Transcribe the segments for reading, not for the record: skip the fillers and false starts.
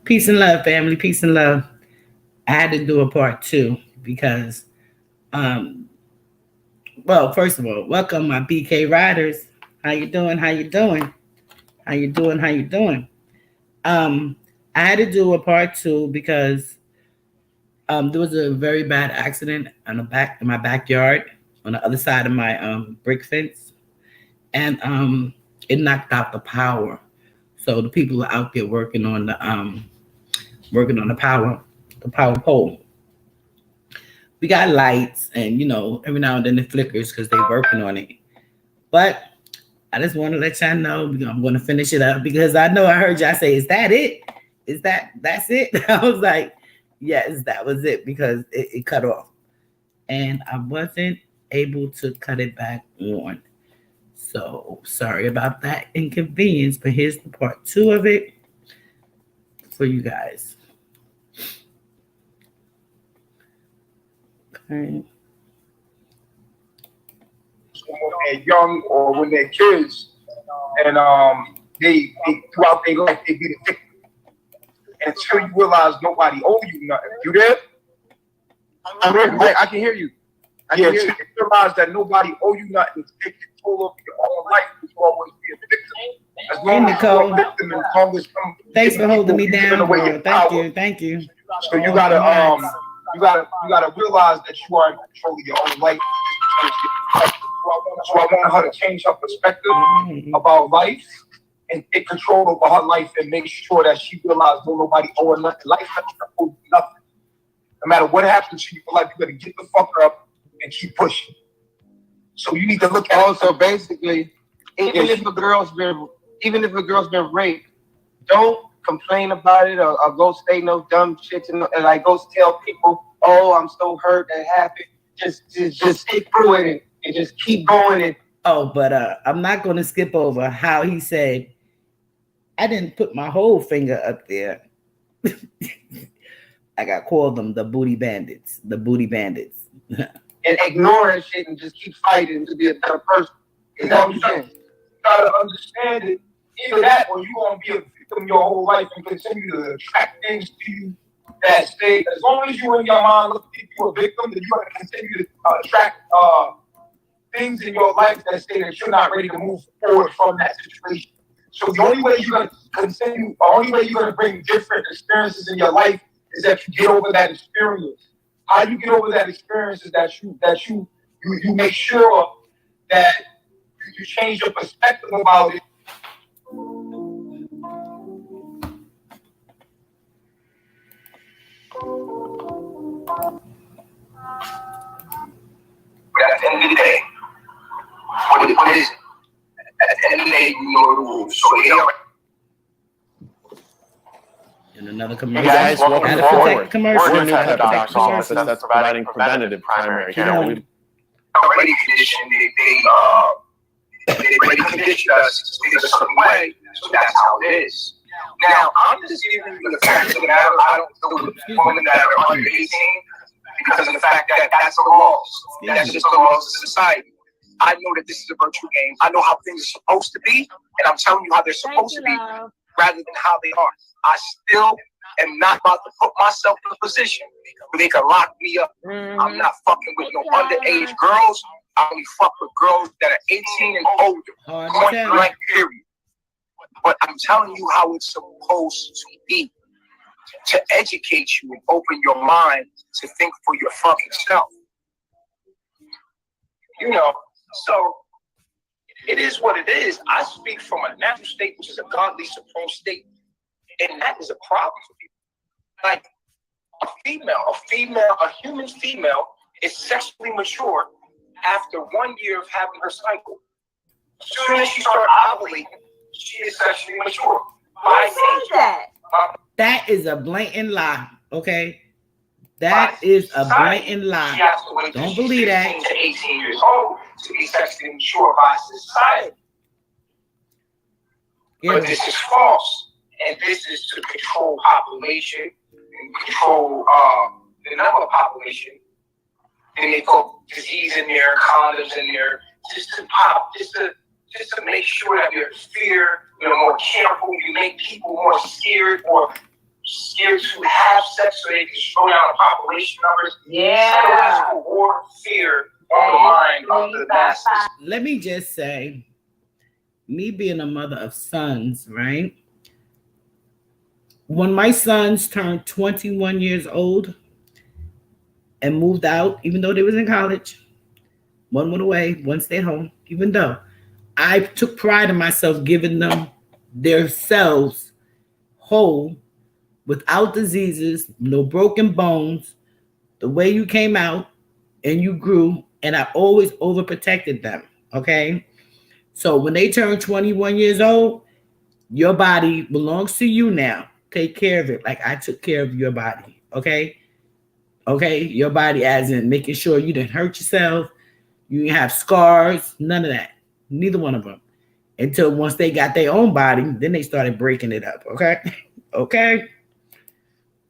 Peace and love, family. Peace and love. I had to do a part two because, um, well, first of all, welcome my BK riders. How you doing? How you doing? How you doing? How you doing? Um, I had to do a part two because there was a very bad accident on the back in my backyard on the other side of my brick fence, and it knocked out the power. So the people are out there working on the power pole. We got lights, and every now and then it flickers because they're working on it. But I just want to let y'all know I'm going to finish it up because I know I heard y'all say, "Is that it? That's it?" I was like, "Yes, that was it," because it cut off, and I wasn't able to cut it back on. So sorry about that inconvenience, but here's the part two of it for you guys. Okay. When they're young or when they're kids, and they throughout their life they be the victim until you realize nobody owe you nothing. You there? I can hear you. Until you realize that nobody owe you nothing to take control of your own life, you always be a victim. As long as you're a victim, as long as thanks for holding me down, bro. Thank you. So you gotta realize that you are in control of your own life. So I want her to change her perspective about life and take control over her life and make sure that she realizes nobody owe her nothing. Life doesn't owe you nothing. No matter what happens to your life, you gotta get the fuck up and keep pushing. So you need to look at also basically, even if a girl's been raped, don't complain about it or go say no dumb shit and like go tell people, "Oh, I'm so hurt that happened." Just stick through it and just keep going. And but I'm not going to skip over how he said, "I didn't put my whole finger up there." I got called them the booty bandits. The booty bandits. And ignore that shit and just keep fighting to be a better person. Is that what you're saying? You gotta understand it. Either that or you're gonna be a victim your whole life and continue to attract things to you that stay. As long as you in your mind look at you a victim, then you're gonna continue to attract things in your life that say that you're not ready to move forward from that situation. So the only way you're gonna bring different experiences in your life is that you get over that experience. How you get over that experience is that you make sure that you change your perspective about it. But at the end of the day, what is it? At the end of the day, you know the rules. So they are. In another commercial. Hey guys, welcome forward. Commercial. We're a new type of doctor's office that's providing preventative primary care. Already conditioned. They already conditioned us to think a certain way. So that's how it is. Now, I'm just giving you the facts of the matter. I don't deal with women that are under 18 because of the fact that that's the laws. That's just the laws of society. I know that this is a virtual game. I know how things are supposed to be, and I'm telling you how they're supposed to be rather than how they are. I still am not about to put myself in a position where they can lock me up. I'm not fucking with no underage girls. I only fuck with girls that are 18 and older. Point blank, period. But I'm telling you how it's supposed to be. To educate you and open your mind to think for your fucking self. You know, so it is what it is. I speak from a natural state, which is a godly, supreme state. And that is a problem for people. Like a human female is sexually mature after 1 year of having her cycle. As soon as she starts ovulating, she is sexually mature. That is a blatant lie, okay? That is a blatant lie. Don't believe that. 16 to 18 years old to be sexually mature by society. But this is false. And this is to control population and control the number of population. And they put disease in there, condoms in there, just to make sure that you're fear, you're more careful, you make people more scared, or scared to have sex so they can slow down the population numbers. Yeah. Psychological war, fear on the mind of the masses. Let me just say, me being a mother of sons, right? When my sons turned 21 years old and moved out, even though they was in college, one went away, one stayed home, even though I took pride in myself giving them their selves whole, without diseases, no broken bones, the way you came out and you grew, and I always overprotected them, okay? So when they turn 21 years old, your body belongs to you now. Take care of it like I took care of your body, okay? Okay, your body as in making sure you didn't hurt yourself, you didn't have scars, none of that. Neither one of them. Until once they got their own body, then they started breaking it up, okay? Okay?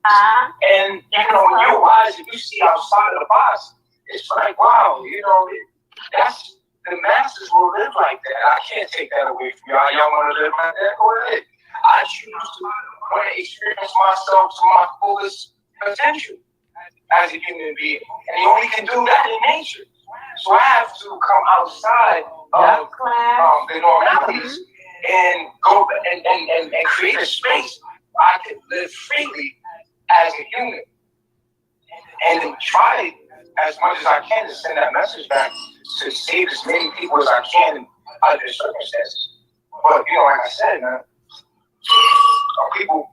And, you know, when you're wise and you see outside of the box, it's like, wow, you know, that's, the masses will live like that. I can't take that away from y'all. Y'all want to live like that? Go ahead. I choose to want to experience myself to my fullest potential as a human being. And you only can do that in nature. So I have to come outside of the normalities and go and create a space where I can live freely as a human. And then try as much as I can to send that message back to save as many people as I can under circumstances. But, you know, like I said, man, some people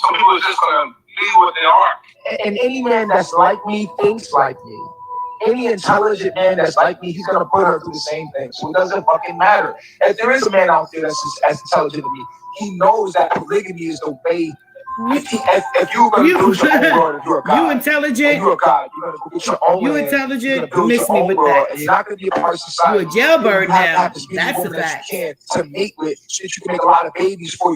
are just going to be what they are. And any man that's like me thinks like me. Any intelligent man that's like me, he's gonna put her through the same thing. So it doesn't fucking matter. If there is a man out there that's as intelligent as me, he knows that polygamy is the way. If you're gonna build your own world, if you're a god, you intelligent, you're a god, you're gonna build your own you land, intelligent, you miss me with world, that. and you're not gonna be a part of society. You a jailbird you have now. to have this That's a woman that fact. you can to mate with, so that you can make a lot of babies for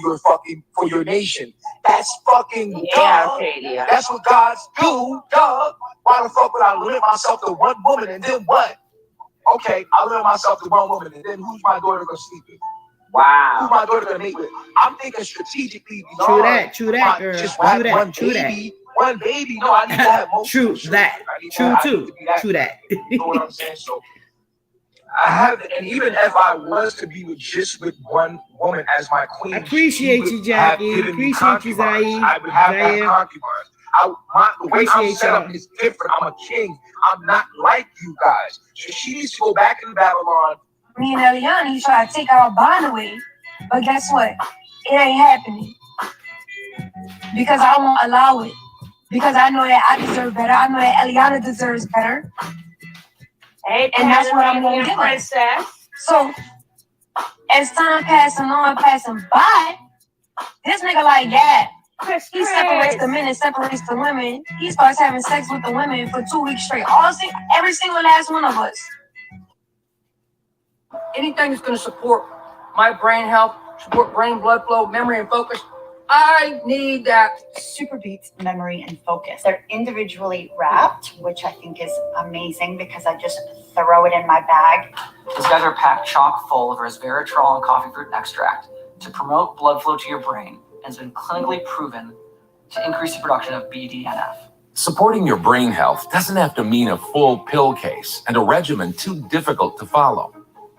your nation. That's fucking dumb. Yeah. That's what gods do, dog. Why the fuck would I limit myself to one woman and then what? Okay, I limit myself to one woman and then who's my daughter gonna sleep with? Wow. Who's my daughter gonna mate with? I'm thinking strategically beyond. True that, girl. Just True that, one true baby. One baby. No, I need to have multiple. True that. True too. True that. You know what I'm saying? So I have, and even if I was to be with one woman as my queen, I appreciate you, Jackie. Appreciate you, Zaire. I would have that concubines. The way I'm Appreciate set up y'all. is different. I'm a king. I'm not like you guys. So she needs to go back in Babylon. Me and Eliani try to take our bond away, but guess what? It ain't happening. Because I won't allow it. Because I know that I deserve better. I know that Eliana deserves better. Hey, And that's what I'm gonna give her. So, as time passing on, passing by, this nigga like, yeah, he separates the men and separates the women. He starts having sex with the women for 2 weeks straight. Every single last one of us. Anything that's going to support my brain health, support brain blood flow, memory, and focus, I need that. Super Beats Memory and Focus. They're individually wrapped, which I think is amazing because I just throw it in my bag. These guys are packed chock full of resveratrol and coffee fruit extract to promote blood flow to your brain and has been clinically proven to increase the production of BDNF. Supporting your brain health doesn't have to mean a full pill case and a regimen too difficult to follow.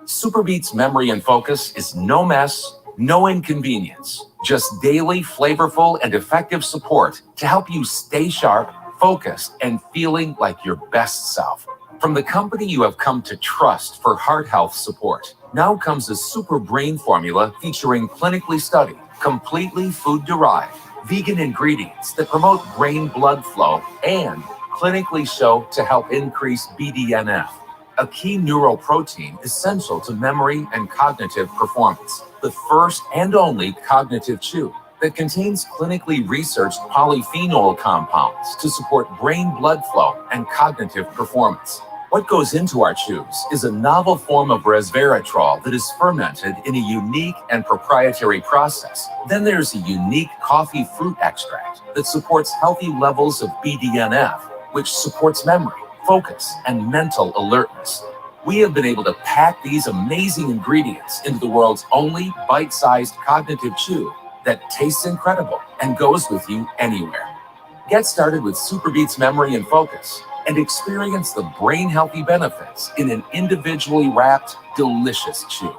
Superbeats Memory and Focus is no mess, no inconvenience, just daily, flavorful, and effective support to help you stay sharp, focused, and feeling like your best self. From the company you have come to trust for heart health support, now comes a super brain formula featuring clinically studied, completely food-derived, vegan ingredients that promote brain blood flow and clinically show to help increase BDNF, a key neuroprotein essential to memory and cognitive performance. The first and only cognitive chew that contains clinically researched polyphenol compounds to support brain blood flow and cognitive performance. What goes into our chews is a novel form of resveratrol that is fermented in a unique and proprietary process. Then there's a unique coffee fruit extract that supports healthy levels of BDNF, which supports memory, focus, and mental alertness. We have been able to pack these amazing ingredients into the world's only bite-sized cognitive chew that tastes incredible and goes with you anywhere. Get started with Super Beats Memory and Focus and experience the brain-healthy benefits in an individually wrapped, delicious chew.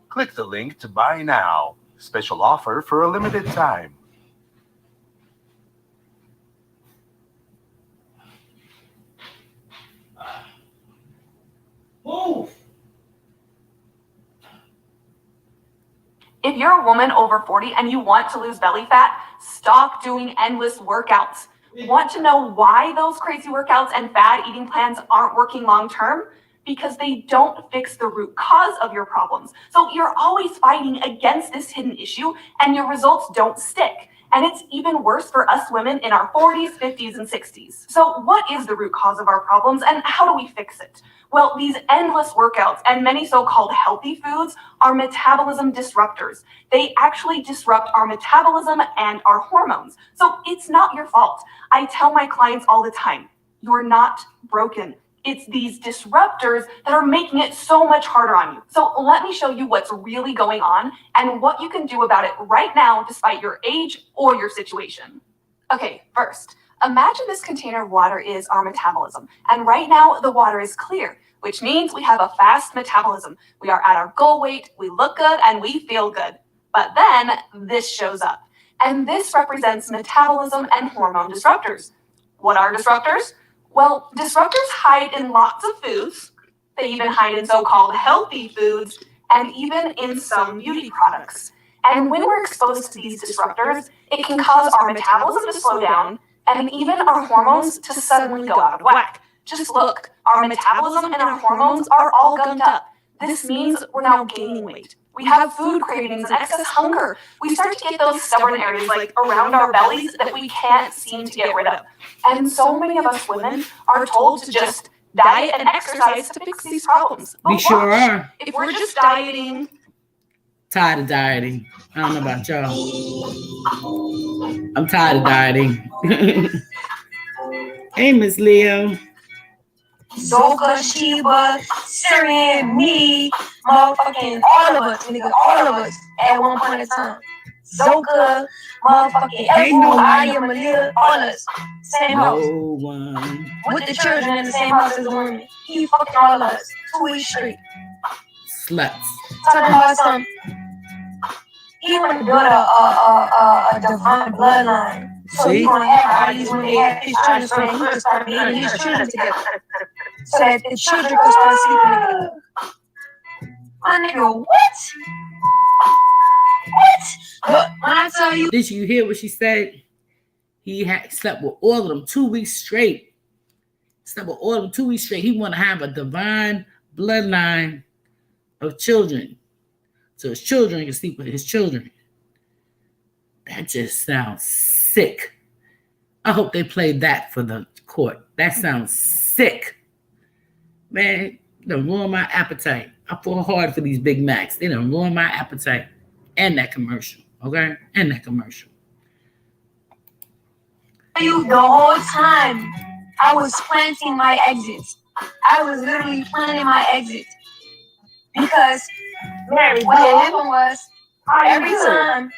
Click the link to buy now. Special offer for a limited time. Move. If you're a woman over 40 and you want to lose belly fat, stop doing endless workouts. Want to know why those crazy workouts and fad eating plans aren't working long term? Because they don't fix the root cause of your problems. So you're always fighting against this hidden issue and your results don't stick. And it's even worse for us women in our 40s, 50s, and 60s. So what is the root cause of our problems and how do we fix it? Well, these endless workouts and many so-called healthy foods are metabolism disruptors. They actually disrupt our metabolism and our hormones. So it's not your fault. I tell my clients all the time, you're not broken. It's these disruptors that are making it so much harder on you. So let me show you what's really going on and what you can do about it right now, despite your age or your situation. Okay, first, imagine this container of water is our metabolism. And right now the water is clear, which means we have a fast metabolism. We are at our goal weight, we look good, and we feel good. But then this shows up. And this represents metabolism and hormone disruptors. What are disruptors? Well, disruptors hide in lots of foods. They even hide in so-called healthy foods and even in some beauty products. And when we're exposed to these disruptors, it can cause our metabolism to slow down and even our hormones to suddenly go out of whack. Just look, our metabolism and our hormones are all gummed up. This means we're now gaining weight. We have food cravings and excess hunger. We start to get those stubborn areas like around our bellies that we can't seem to get rid of. And so many of us women are told to just diet and exercise to fix these problems. We sure are. If we're just dieting. Tired of dieting. I don't know about y'all. I'm tired of dieting. Hey, Miss Leo. Zoka, Sheba, Syrian, me, motherfucking all of us, nigga, all of us at one point in time. Zoka, motherfucking Efu, Aya, Malia, all of us. Same house. No one. With the children in the same house as the women. He fucking all of us. 2 weeks straight. Sluts. Talking about some. He want to build a divine bloodline. So See? he gonna have all these women, they have his children, so that he can start meeting his children together. So that the children can start sleeping together. My nigga, what? What? Look, when I tell you. Did you hear what she said? He had slept with all of them 2 weeks straight. Slept with all of them 2 weeks straight. He want to have a divine bloodline of children. So his children can sleep with his children. That just sounds sick. I hope they played that for the court. That sounds sick. Man, they done ruined my appetite. I fought hard for these Big Macs. They done ruined my appetite. And that commercial, okay? And that commercial. You the whole time I was planting my exits. I was literally planning my exit. Because what happened was every time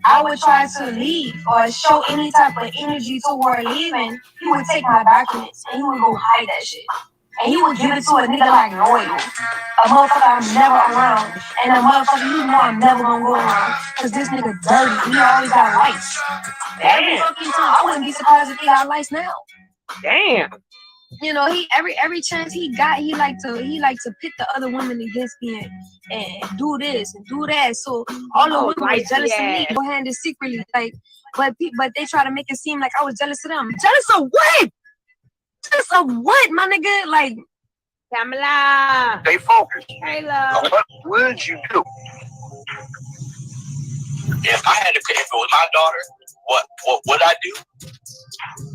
I would try to leave or show any type of energy toward leaving, he would take my documents and he would go hide that shit. And he would give it to a nigga like loyal. A motherfucker I'm never around. And a motherfucker you know I'm never gonna go around. Cause this nigga dirty. He always got lights. Every fucking time. I wouldn't be surprised if he got lights now. Damn. You know, he every chance he got, he like to pit the other women against me and do this and do that. So all the women were jealous of me. Go handle secretly, like, but they try to make it seem like I was jealous of them. Jealous of what? Jealous of what, my nigga? Like, Pamela. Stay focused. Hello. What would you do? If I had to, if it was my daughter, what would I do?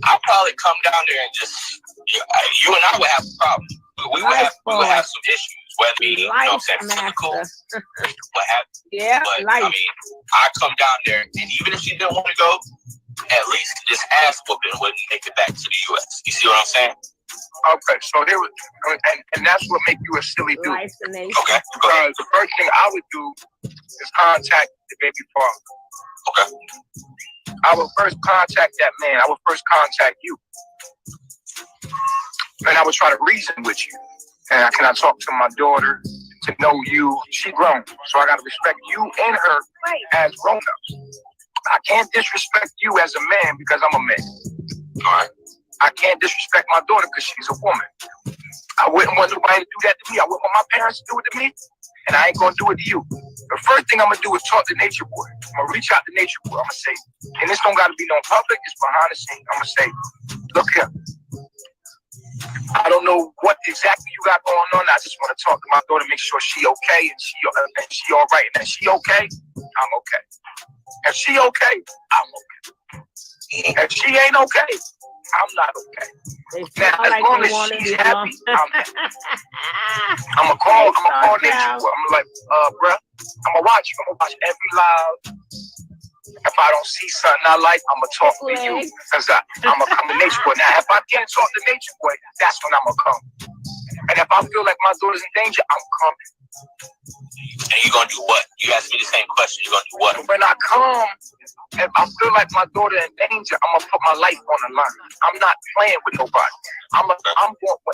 I'd probably come down there and just, you and I would have a problem. We would have some issues, whether it be, you know what I'm saying, physical, what have you. Yeah, but I mean, I come down there, and even if she didn't want to go, at least this ass whooping wouldn't make it back to the U.S. You see what I'm saying? Okay, so here, and that's what makes you a silly dude. Okay, because the first thing I would do is contact the baby father. Okay. I would first contact that man. I would first contact you. And I would try to reason with you. And can I talk to my daughter to know you? She grown. So I got to respect you and her as grown-ups. I can't disrespect you as a man because I'm a man. All right. I can't disrespect my daughter because she's a woman. I wouldn't want nobody to do that to me. I wouldn't want my parents to do it to me. And I ain't going to do it to you. The first thing I'm going to do is talk to Nature Boy. I'm going to reach out to Nature Boy. I'm going to say, and this don't got to be no public. It's behind the scenes. I'm going to say, look here. I don't know what exactly you got going on. I just want to talk to my daughter, make sure she okay and she all right. And if she okay, I'm okay. If she okay, I'm okay. If she ain't okay, I'm not okay. Now, as long as she's happy, I'm happy. I'm gonna call Nature Boy. I'm like, bruh, I'm gonna watch you. I'm gonna watch every live. If I don't see something I like, I'm gonna talk to you because I'm gonna come to Nature Boy. Now, if I can't talk to Nature Boy, that's when I'm gonna come. And if I feel like my daughter's in danger, I'm coming. And you gonna do what? You asked me the same question. You gonna do what? When I come, if I feel like my daughter in danger, I'm gonna put my life on the line. I'm not playing with nobody. I'm going.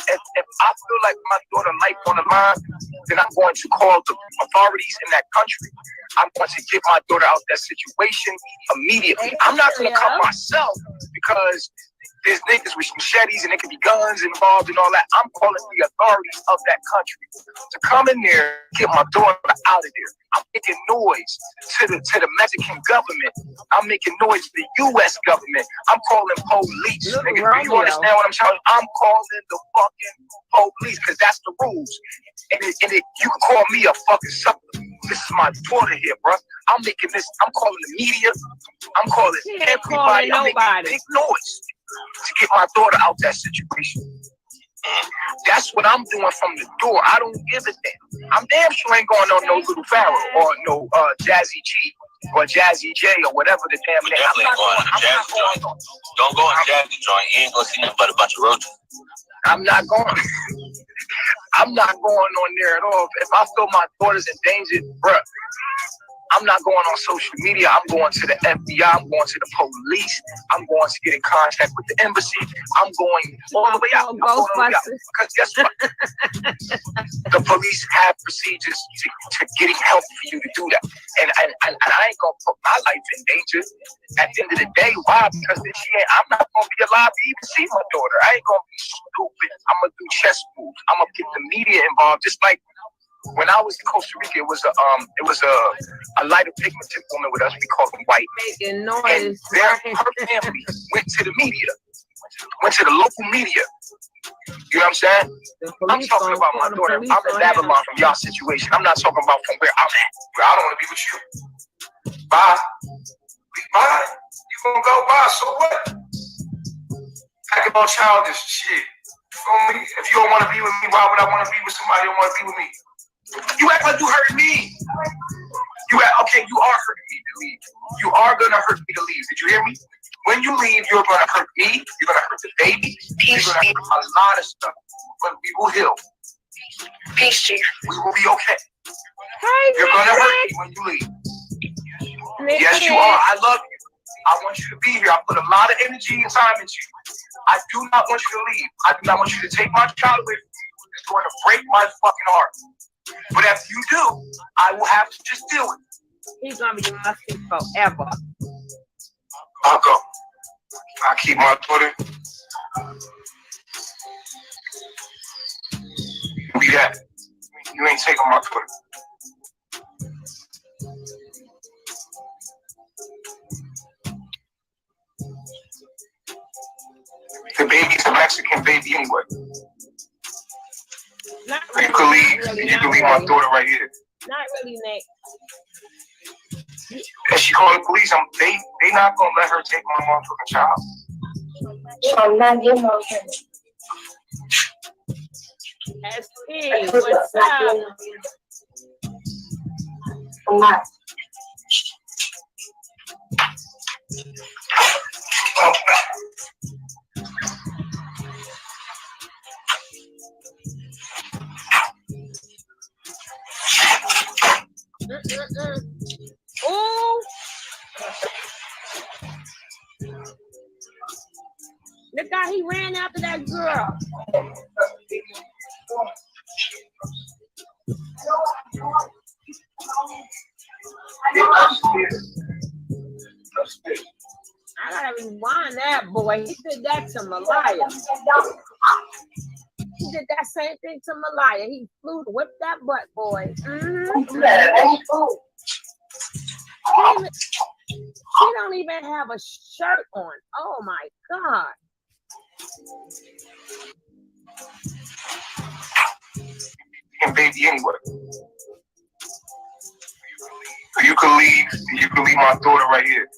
If I feel like my daughter's life on the line, then I'm going to call the authorities in that country. I'm going to get my daughter out of that situation immediately. I'm not gonna come myself because there's niggas with machetes and there can be guns involved and all that. I'm calling the authorities of that country to come in there, get my daughter out of there. I'm making noise to the Mexican government. I'm making noise to the U.S. government. I'm calling police. Nigga, do you understand what I'm telling you? I'm calling the fucking police because that's the rules. And you can call me a fucking sucker. This is my daughter here, bro. I'm making this. I'm calling the media. I'm calling everybody. I'm making big noise to get my daughter out that situation. That's what I'm doing from the door. I don't give a damn. I'm damn sure ain't going on no Little Pharaoh or no Jazzy G or Jazzy J or whatever the damn name. Definitely ain't going on Jazzy joint. Don't go on Jazzy joint. You ain't gonna see nothing but a bunch of roaches. I'm not going. I'm not going on there at all. If I feel my daughter's in danger, bruh, I'm not going on social media. I'm going to the FBI. I'm going to the police. I'm going to get in contact with the embassy. I'm going all the way out. Because guess what? The police have procedures to getting help for you to do that. And I ain't going to put my life in danger. At the end of the day, why? Because I'm not going to be alive to even see my daughter. I ain't going to be stupid. I'm going to do chess moves. I'm going to get the media involved. Just like when I was in Costa Rica, it was a lighter pigmented woman with us. We called them white. Making And noise. her family went to the media, went to the local media. You know what I'm saying? I'm talking about my daughter. I'm in Babylon from y'all situation. I'm not talking about from where I'm at. Where I don't want to be with you. Bye. Bye. You gonna go? Bye. So what? Talk about childish shit. You feel me? If you don't want to be with me, why would I want to be with somebody who don't want to be with me? You act like you hurt me. Okay, you are hurting me to leave. You are gonna hurt me to leave. Did you hear me? When you leave, you're gonna hurt me. You're gonna hurt the baby. You're gonna hurt a lot of stuff. But we will heal. Peace, Chief. We will be okay. You're gonna hurt me when you leave. Yes, you are. I love you. I want you to be here. I put a lot of energy and time into you. I do not want you to leave. I do not want you to take my child away from you. It's going to break my fucking heart. But if you do, I will have to just do it. He's gonna be in my seat forever. I'll go. I'll keep my daughter. Be that. You ain't taking my daughter. The baby's a Mexican baby anyway. Not really, you can leave. You can leave my daughter right here. Not really, Nick. And she called the police. They not gonna let her take my motherfucking child. So not your mother. SP, what's up? What? God, he ran after that girl. I gotta rewind that boy. He did that to Malaya. He did that same thing to Malaya. He flew to whip that butt, boy. He don't even have a shirt on. Oh my God. And baby, anyway. You can leave my daughter right here.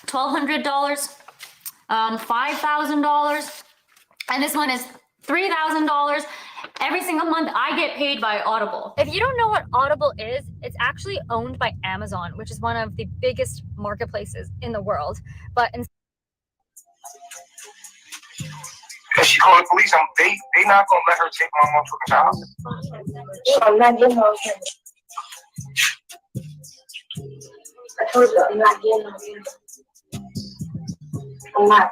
$1,200, $5,000, and this one is $3,000. Every single month I get paid by Audible. If you don't know what Audible is, it's actually owned by Amazon, which is one of the biggest marketplaces in the world. But If she called the police, they not gonna let her take my motherfucking child. I'm not getting no thing. I told you I'm not getting no thing. I'm not.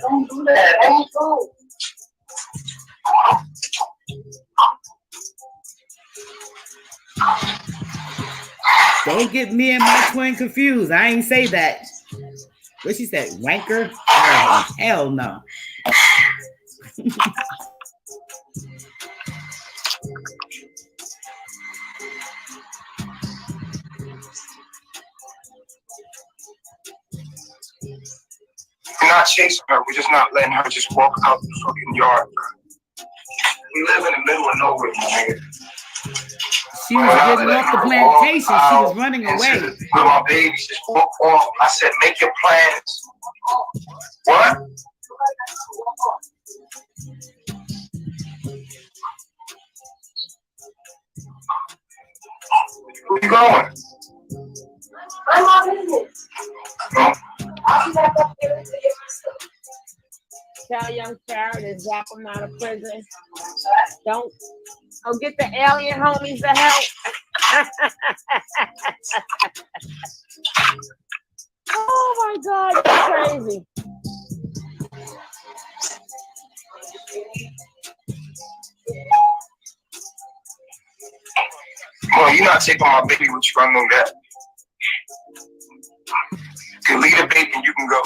Don't do that. Don't go. Don't get me and my twin confused. I ain't say that. What she said? Wanker? Oh, hell no. We're not chasing her. We're just not letting her just walk out the fucking yard. We live in the middle of nowhere, nigga. She was getting off the plantation. She was running away. With my babies, just walk off. I said, make your plans. What? Where you going? I'm on business. No. I'll be back up there to get my stuff. Tell young Sarah to zap him out of prison. Don't get the alien homies to help. Oh my God, that's crazy. Well, you're not taking my baby with you. I know that. You can leave the baby and you can go.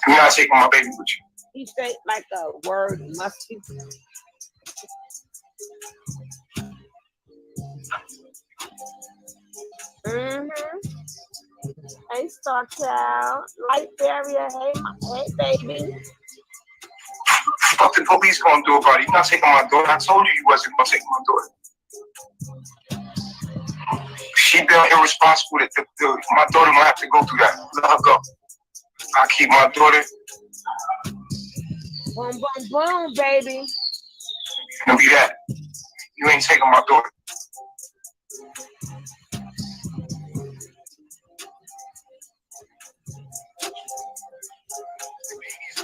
You're not taking my baby with you. He straight like a word must be. Hey, Star Child. Light barrier. Hey, baby. What the police gonna do about it? You're not taking my daughter. I told you wasn't gonna take my daughter. She been irresponsible. My daughter gonna have to go through that. Let her go. I keep my daughter. Boom, boom, boom, baby. It'll be that. You ain't taking my daughter.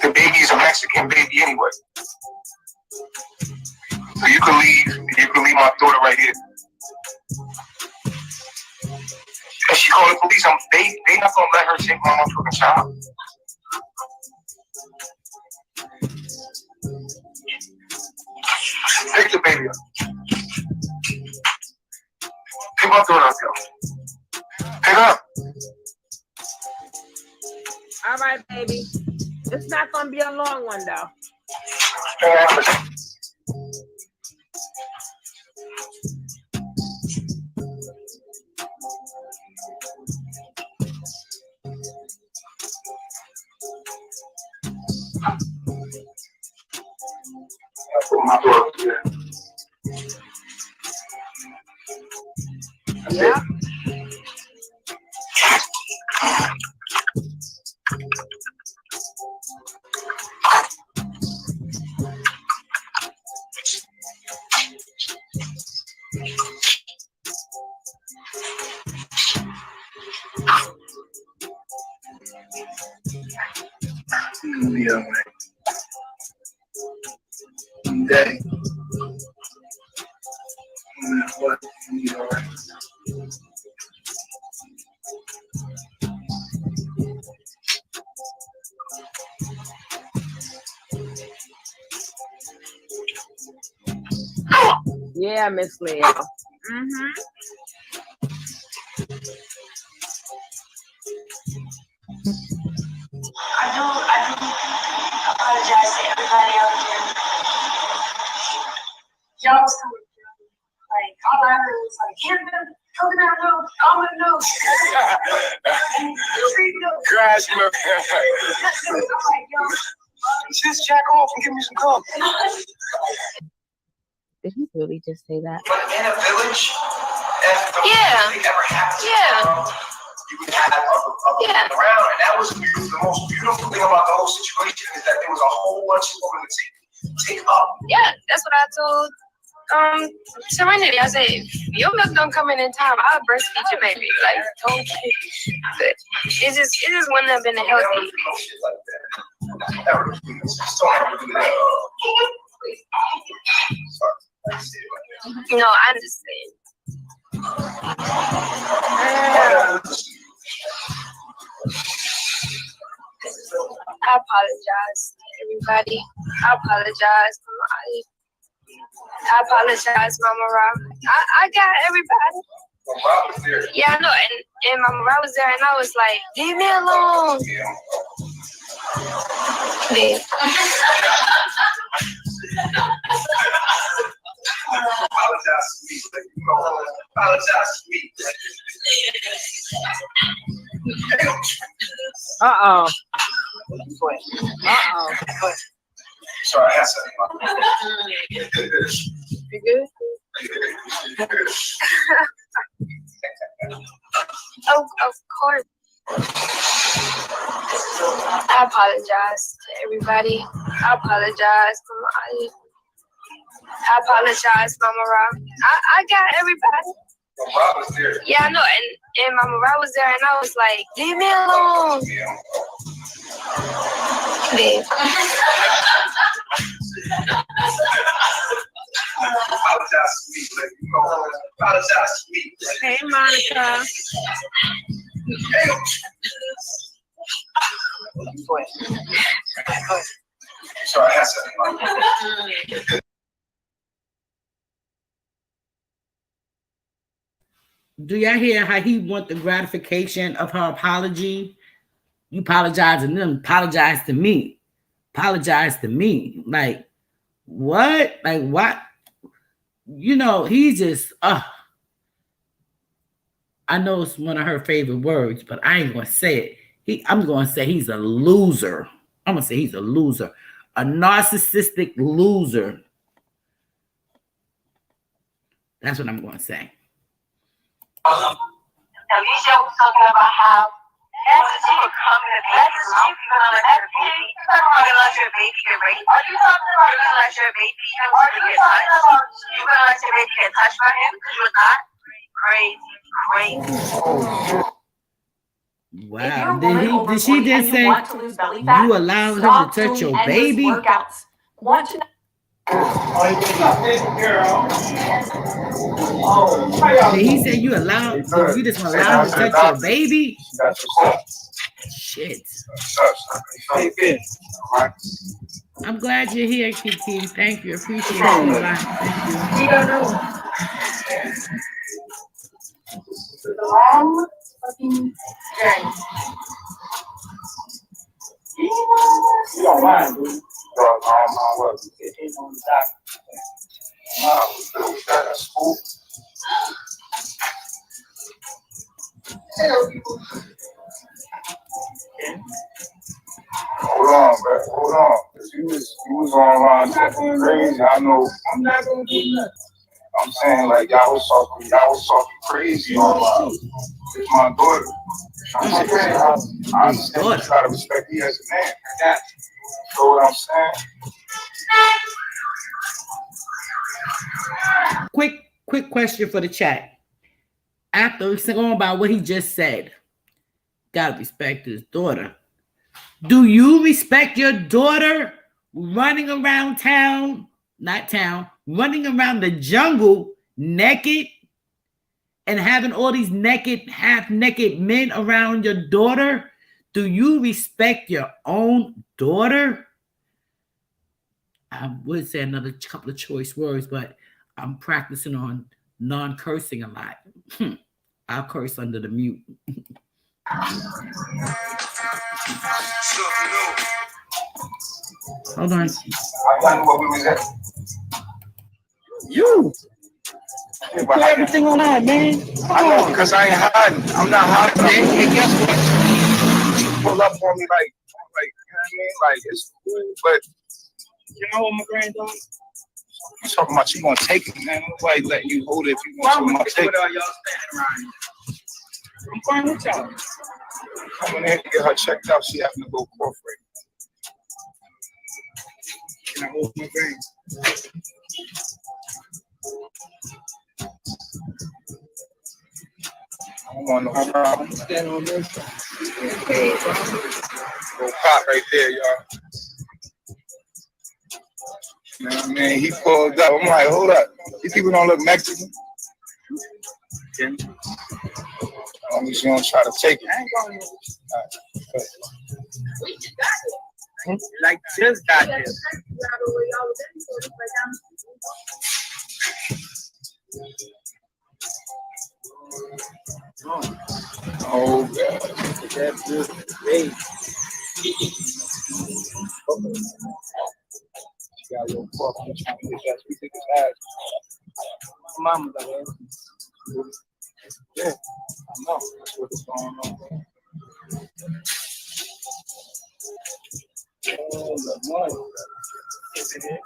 The baby's a Mexican baby anyway. So you can leave my daughter right here. If she call the police, they not gonna let her take my motherfucking child. Pick the baby up. Pick my daughter up, yo. Pick up. All right, baby. It's not gonna be a long one though. Yeah. Day. What? Yeah, Miss Leo. Mm-hmm. I do apologize to everybody out there. Y'all was coming through. Like, all I heard was like, Canada, coconut milk, almond milk, tree milk. Grass milk. I'm like, yo, Just jack off and give me some coke. Did he really just say that? But in a village, if the thing ever happened, you would have a around, and that was the most beautiful thing about the whole situation is that there was a whole bunch of women to take up. yeah, that's what I told Serenity. I said, if your milk don't come in time, I'll breastfeed your baby. Like, don't but it just wouldn't have been a healthy. No, I understand. I apologize to everybody. I apologize for my. I apologize, Mama Ra. I got everybody. Yeah, I know, and Mama Ra was there, and I was like, leave me alone. Leave. Apologize to me. Apologize to me. Uh-oh. Sorry, I had something. You good? Of course. I apologize to everybody. I apologize for my. I apologize, Mama Ra. I got everybody. Yeah, I know, and Mama Ra was there, and I was like, leave me alone. Leave. Apologize to me. Apologize to me. Hey, Monica. Sorry, I had something. Do y'all hear how he want the gratification of her apology? You apologize to them, apologize to me. Apologize to me. Like, what? Like, what? You know, he just, I know it's one of her favorite words, but I ain't going to say it. I'm going to say he's a loser. I'm going to say he's a loser. A narcissistic loser. That's what I'm going to say. Alicia was talking about how that's the coming to that's the chief gonna let your baby. You're gonna let your baby get raped. Are you talking about you're gonna let your baby get touched? You're gonna let your baby get touched by him because you're not? Crazy. Wow. Did she just say you allowed him to touch your baby? Workouts. Want to Did he say you allowed? You just allowed him to touch your baby? Shit. I'm glad you're here, Kiki. Thank you. Appreciate you a lot. Thank you. Long fucking journey. You don't mind, do you? All my work. It's on the dock. Wow, school. Hello, people. Hold on, bro. Hold on. You was online talking crazy. I know. I'm not gonna do nothing. I'm saying like y'all was talking crazy online. It's my daughter. I understand you try to respect me as a man. You know what I'm saying? Quick question for the chat. After going about what he just said, gotta respect his daughter. Do you respect your daughter running around town, running around the jungle naked and having all these half-naked men around your daughter? Do you respect your own daughter? I would say another couple of choice words, but I'm practicing on non-cursing a lot. I'll curse under the mute. Hold on. I wonder what we was at. You put everything on that, man. I know because I ain't hiding. I'm not hiding. And guess what? You pull up on me like you know what I mean? Like it's cool, but you know what my granddaughter? I'm talking about you gonna take it, man. Nobody letting you hold it if you want to. Take it. Y'all standing around. I'm fine with y'all. Coming in to get her checked out. She having to go corporate. Can I hold my veins? I don't want no problem. Stand on this side. Go pop right there, y'all. You know what I mean? He pulled up. I'm like, hold up. These people don't look Mexican. Yeah. As long as you don't try to take it. I ain't going to. We just got it. Like, just got this. Oh, God. That's just great. Got a little pork. I'm trying to get that. We think it's ass. Mama's like, yeah, I know. That's what's going on. Oh, the money. Isn't it?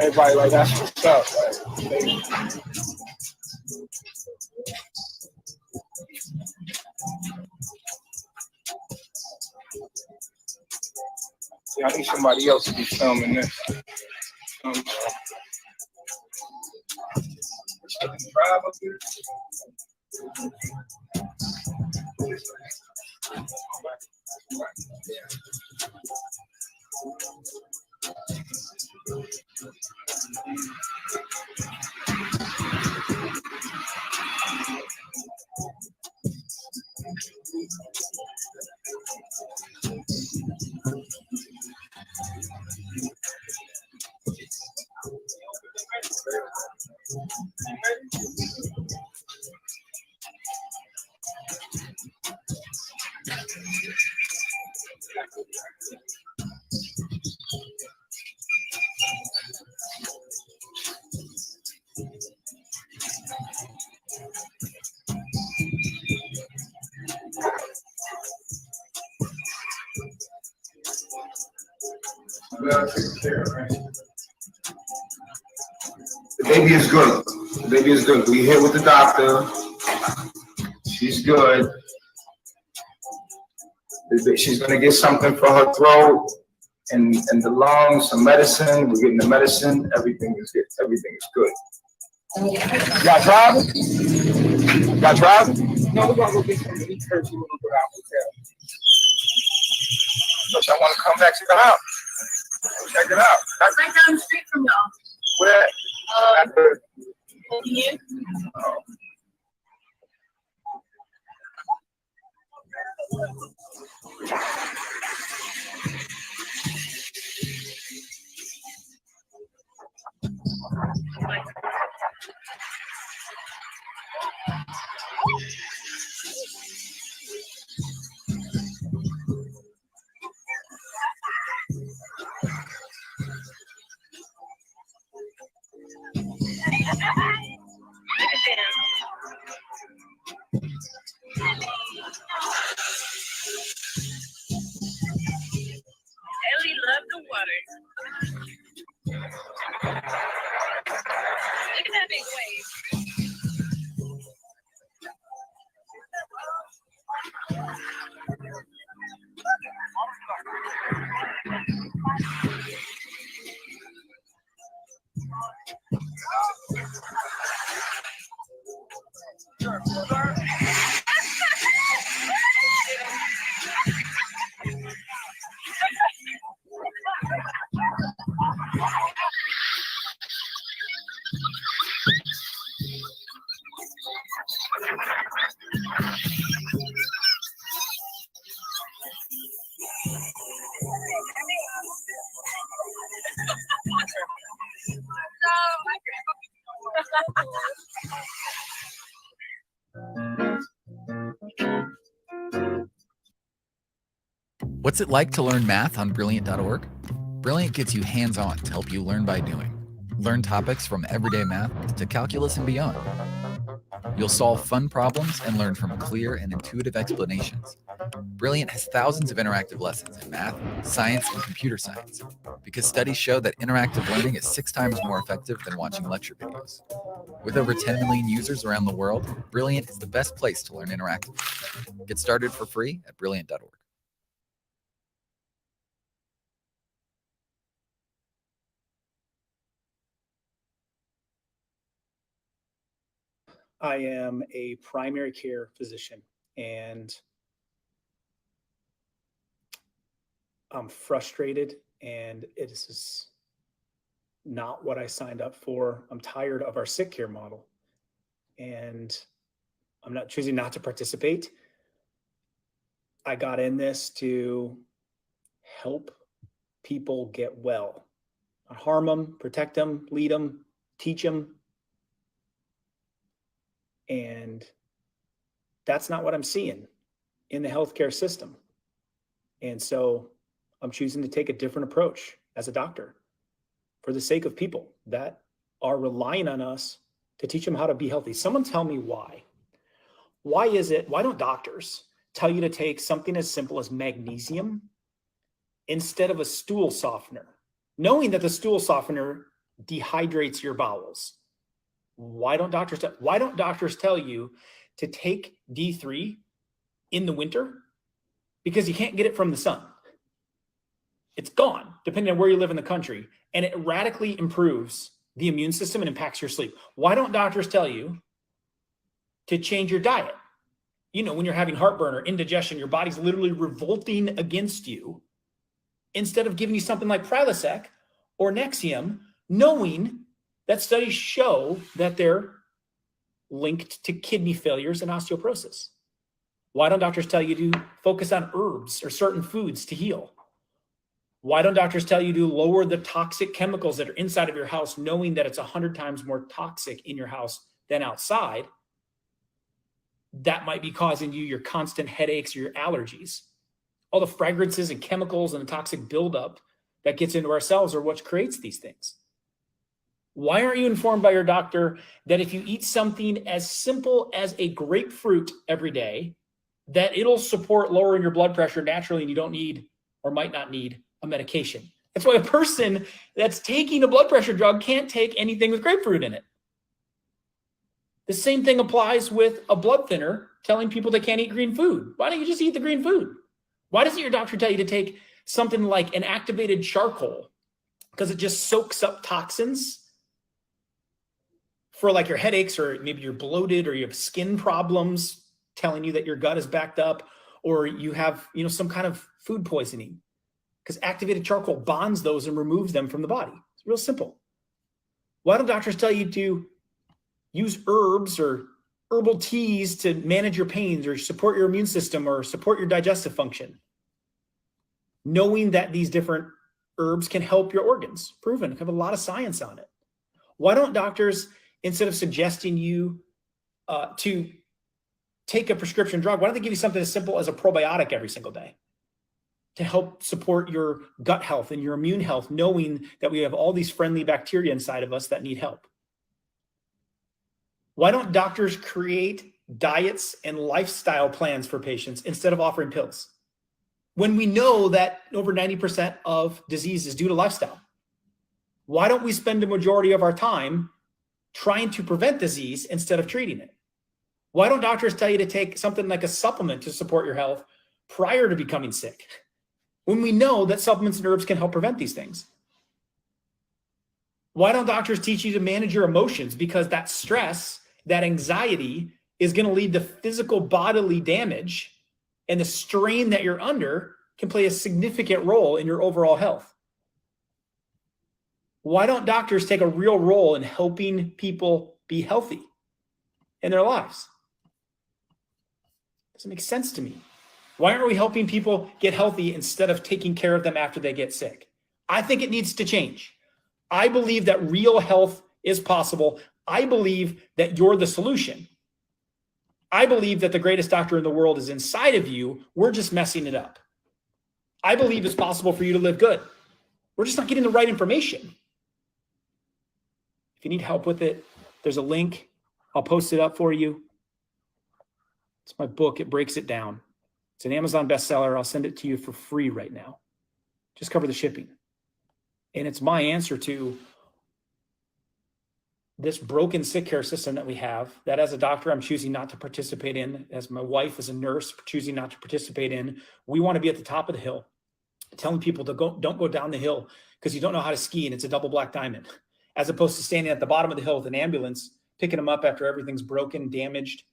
Everybody like, that's what's up. Like, see, I need somebody else to be filming this. The baby is good. The baby is good. We here with the doctor. She's good. She's gonna get something for her throat and the lungs, some medicine. We're getting the medicine. Everything is good. Everything is good. Y'all driving? Y'all driving? No, we're gonna go get some meat first. We're gonna go out hotel. So y'all wanna come back to the house? Check it out. That's right down the street from y'all. Where? Here. Look at that big wave. What's it like to learn math on Brilliant.org? Brilliant gets you hands-on to help you learn by doing. Learn topics from everyday math to calculus and beyond. You'll solve fun problems and learn from clear and intuitive explanations. Brilliant has thousands of interactive lessons in math, science, and computer science, because studies show that interactive learning is 6 times more effective than watching lecture videos. With over 10 million users around the world, Brilliant is the best place to learn interactively. Get started for free at Brilliant.org. I am a primary care physician, and I'm frustrated, and it is not what I signed up for. I'm tired of our sick care model, and I'm not choosing not to participate. I got in this to help people get well, not harm them, protect them, lead them, teach them. And that's not what I'm seeing in the healthcare system. And so I'm choosing to take a different approach as a doctor for the sake of people that are relying on us to teach them how to be healthy. Someone tell me why. Why don't doctors tell you to take something as simple as magnesium instead of a stool softener, knowing that the stool softener dehydrates your bowels? Why don't doctors tell you to take D3 in the winter? Because you can't get it from the sun. It's gone, depending on where you live in the country, and it radically improves the immune system and impacts your sleep. Why don't doctors tell you to change your diet? You know, when you're having heartburn or indigestion, your body's literally revolting against you. Instead of giving you something like Prilosec or Nexium, knowing that studies show that they're linked to kidney failures and osteoporosis. Why don't doctors tell you to focus on herbs or certain foods to heal? Why don't doctors tell you to lower the toxic chemicals that are inside of your house, knowing that it's 100 times more toxic in your house than outside? That might be causing you your constant headaches or your allergies. All the fragrances and chemicals and the toxic buildup that gets into our cells are what creates these things. Why aren't you informed by your doctor that if you eat something as simple as a grapefruit every day, that it'll support lowering your blood pressure naturally and you don't need or might not need a medication? That's why a person that's taking a blood pressure drug can't take anything with grapefruit in it. The same thing applies with a blood thinner telling people they can't eat green food. Why don't you just eat the green food? Why doesn't your doctor tell you to take something like an activated charcoal? Because it just soaks up toxins for like your headaches, or maybe you're bloated or you have skin problems, telling you that your gut is backed up, or you have, some kind of food poisoning, because activated charcoal bonds those and removes them from the body. It's real simple. Why don't doctors tell you to use herbs or herbal teas to manage your pains or support your immune system or support your digestive function, knowing that these different herbs can help your organs? Proven, have a lot of science on it. Why don't doctors, instead of suggesting you to take a prescription drug, why don't they give you something as simple as a probiotic every single day to help support your gut health and your immune health, knowing that we have all these friendly bacteria inside of us that need help? Why don't doctors create diets and lifestyle plans for patients instead of offering pills? when we know that over 90% of disease is due to lifestyle? Why don't we spend the majority of our time trying to prevent disease instead of treating it? Why don't doctors tell you to take something like a supplement to support your health prior to becoming sick, when we know that supplements and herbs can help prevent these things? Why don't doctors teach you to manage your emotions? Because that stress, that anxiety is going to lead to physical bodily damage, and the strain that you're under can play a significant role in your overall health. Why don't doctors take a real role in helping people be healthy in their lives? Doesn't make sense to me. Why aren't we helping people get healthy instead of taking care of them after they get sick? I think it needs to change. I believe that real health is possible. I believe that you're the solution. I believe that the greatest doctor in the world is inside of you. We're just messing it up. I believe it's possible for you to live good. We're just not getting the right information. If you need help with it, there's a link. I'll post it up for you. It's my book. It breaks it down. It's an Amazon bestseller. I'll send it to you for free right now. Just cover the shipping. And it's my answer to this broken sick care system that we have, that as a doctor, I'm choosing not to participate in, as my wife is a nurse, choosing not to participate in. We want to be at the top of the hill, telling people to don't go down the hill because you don't know how to ski and it's a double black diamond, as opposed to standing at the bottom of the hill with an ambulance, picking them up after everything's broken, damaged.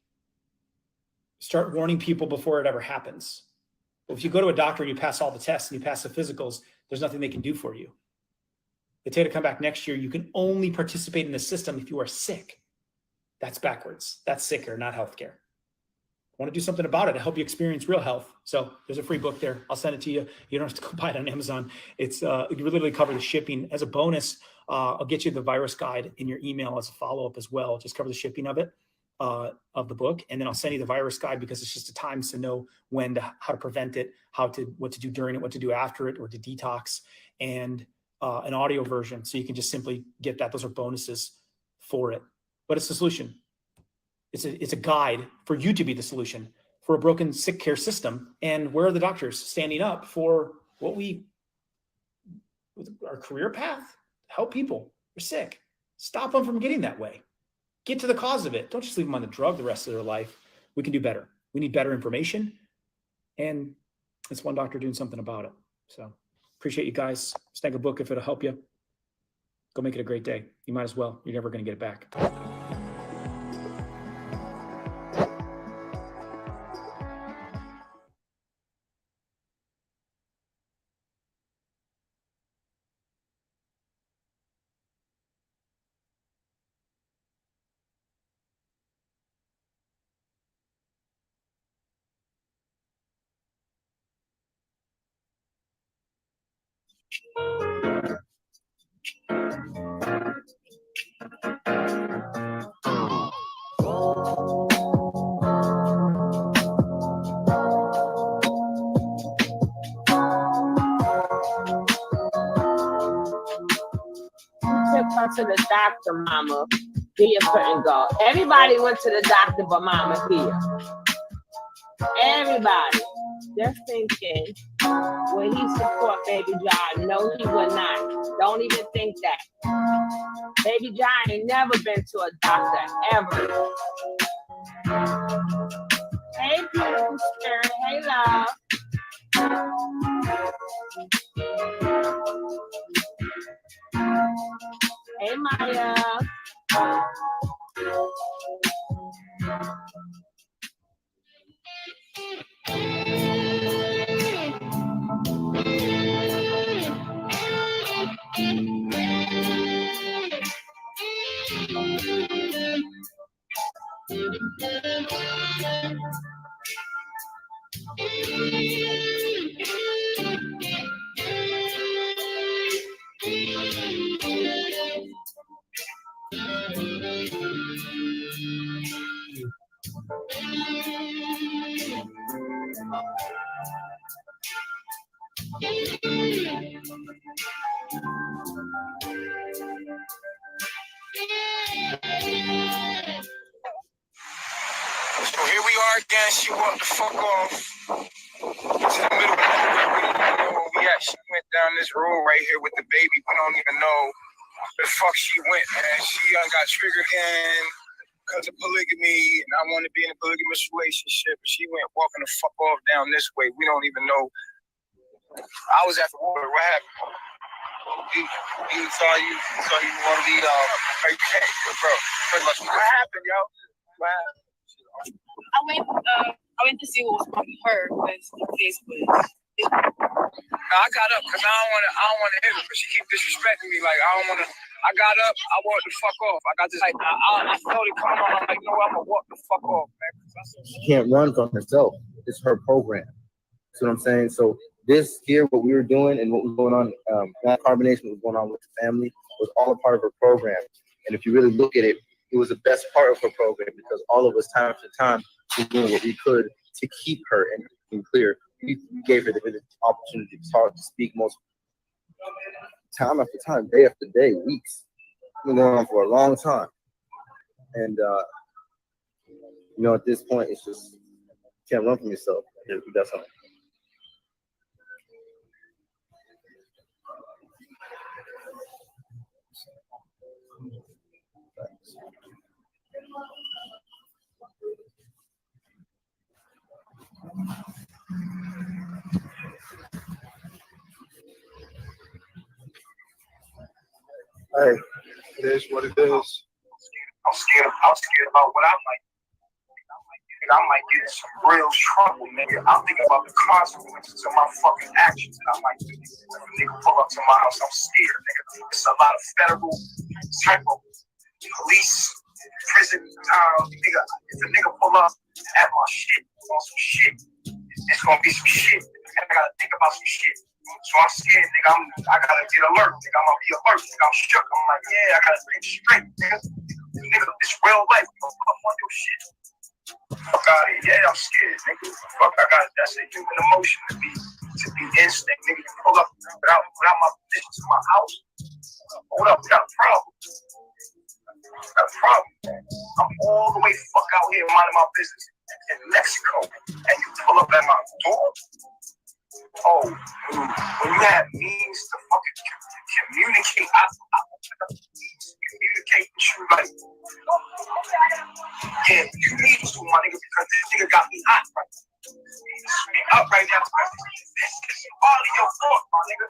Start warning people before it ever happens. If you go to a doctor and you pass all the tests and you pass the physicals, there's nothing they can do for you. They tell you to come back next year. You can only participate in the system if you are sick. That's backwards. That's sicker, not healthcare. I want to do something about it to help you experience real health. So there's a free book there. I'll send it to you. You don't have to go buy it on Amazon. It's you literally cover the shipping. As a bonus, I'll get you the virus guide in your email as a follow-up as well. Just cover the shipping of it, of the book. And then I'll send you the virus guide because it's just a time to know when to, how to prevent it, what to do during it, what to do after it, or to detox, and an audio version. So you can just simply get that. Those are bonuses for it. But it's the solution. It's a guide for you to be the solution for a broken sick care system. And where are the doctors standing up for our career path? Help people. They're sick. Stop them from getting that way. Get to the cause of it. Don't just leave them on the drug the rest of their life. We can do better. We need better information. And it's one doctor doing something about it. So appreciate you guys. Snag a book if it'll help you. Go make it a great day. You might as well. You're never going to get it back. Took her to the doctor, mama. Dia couldn't go. Everybody went to the doctor but Mama Dia. Everybody. Just thinking, will he support Baby John? No, he will not. Don't even think that. Baby John ain't never been to a doctor, ever. Hey, beautiful spirit. Hey, love. Hey, Maya. So here we are again. She walked the fuck off. to the middle of nowhere. We don't even know where we at. She went down this road right here with the baby. We don't even know where the fuck she went, man. She got triggered again because of polygamy, and I want to be in a polygamous relationship. She went walking the fuck off down this way. We don't even know. I was at the water. What happened? You saw you want to be okay, bro. What happened, yo? What happened? I went to see what was wrong with her because the case was. No, I got up because I don't want to hit her, but she keep disrespecting me. Like I got up. I walked the fuck off. I got this like I felt it coming on. I'm like, no, I'm gonna walk the fuck off, man. She can't run from herself. It's her program. See what I'm saying? So this here, what we were doing and what was going on, that carbonation was going on with the family was all a part of her program. And if you really look at it, it was the best part of her program because all of us, time after time, were doing what we could to keep her and clear. We gave her the opportunity to talk, to speak most time after time, day after day, weeks. It's been going on for a long time. And, at this point, it's just, you can't run from yourself. That's all. Hey, it is what it is. I'm scared about what I might. I might get in some real trouble, nigga. I'm thinking about the consequences of my fucking actions that I might do. If a nigga pull up to my house, I'm scared, nigga. It's a lot of federal type of police, prison time, nigga. If a nigga pull up at my shit, on some shit, it's gonna be some shit. And I gotta think about some shit. So I'm scared, nigga. I gotta get alert, nigga. I'm gonna be alert, nigga. I'm shook. I'm like, yeah, I gotta think straight, nigga. Nigga, it's real life. You don't come on your shit. Fuck out of here. Yeah, I'm scared, nigga. Fuck, that's a human emotion to be instinct, nigga. You pull up without my permission to my house. Hold up, we got a problem. I'm all the way fuck out here minding my business in Mexico, and you pull up at my door. Oh, when you have means to fucking communicate, I communicate with you like, yeah, you need to, my nigga, because this nigga got me hot right now. Up right now. It's all in your fault, my nigga.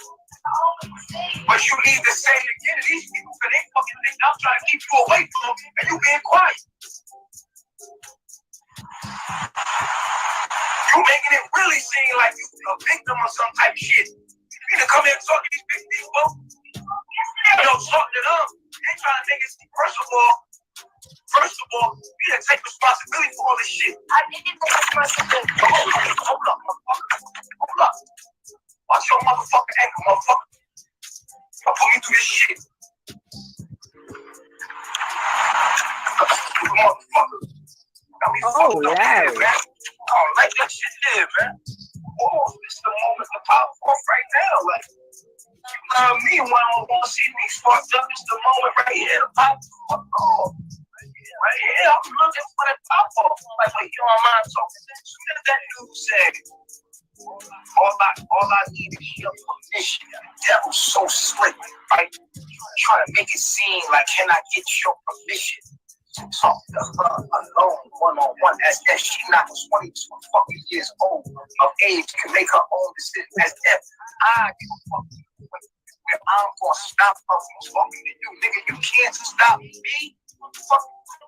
But you need to say it again to these people because they fucking think I'm trying to keep you away from them and you being quiet. You making it really seem like you a victim or some type of shit. You need to come here and talk to these big people. Talk to them. They trying to make it see, first of all, you didn't take responsibility for all this shit. I didn't take responsibility. Hold up. Watch your motherfucking ankle, motherfucker. I'll put you through this shit. Motherfucker. Oh, yeah. Oh, like that shit there, man. Oh, this is the moment to pop off right now. Like, you know me, when I want to see me sparked up, it's the moment right here to pop off. Right here, I'm looking for that pop off. Like, wait, you on my talk. As soon as that dude said, all I need is your permission. The devil's so slick, right? Trying to make it seem like, can I get your permission to talk to her alone, one-on-one, as if she not 22 fucking years old of age, can make her own decision, as if I give a fuck. I'm gonna stop her from talking to you, nigga. You can't stop me. Fuck,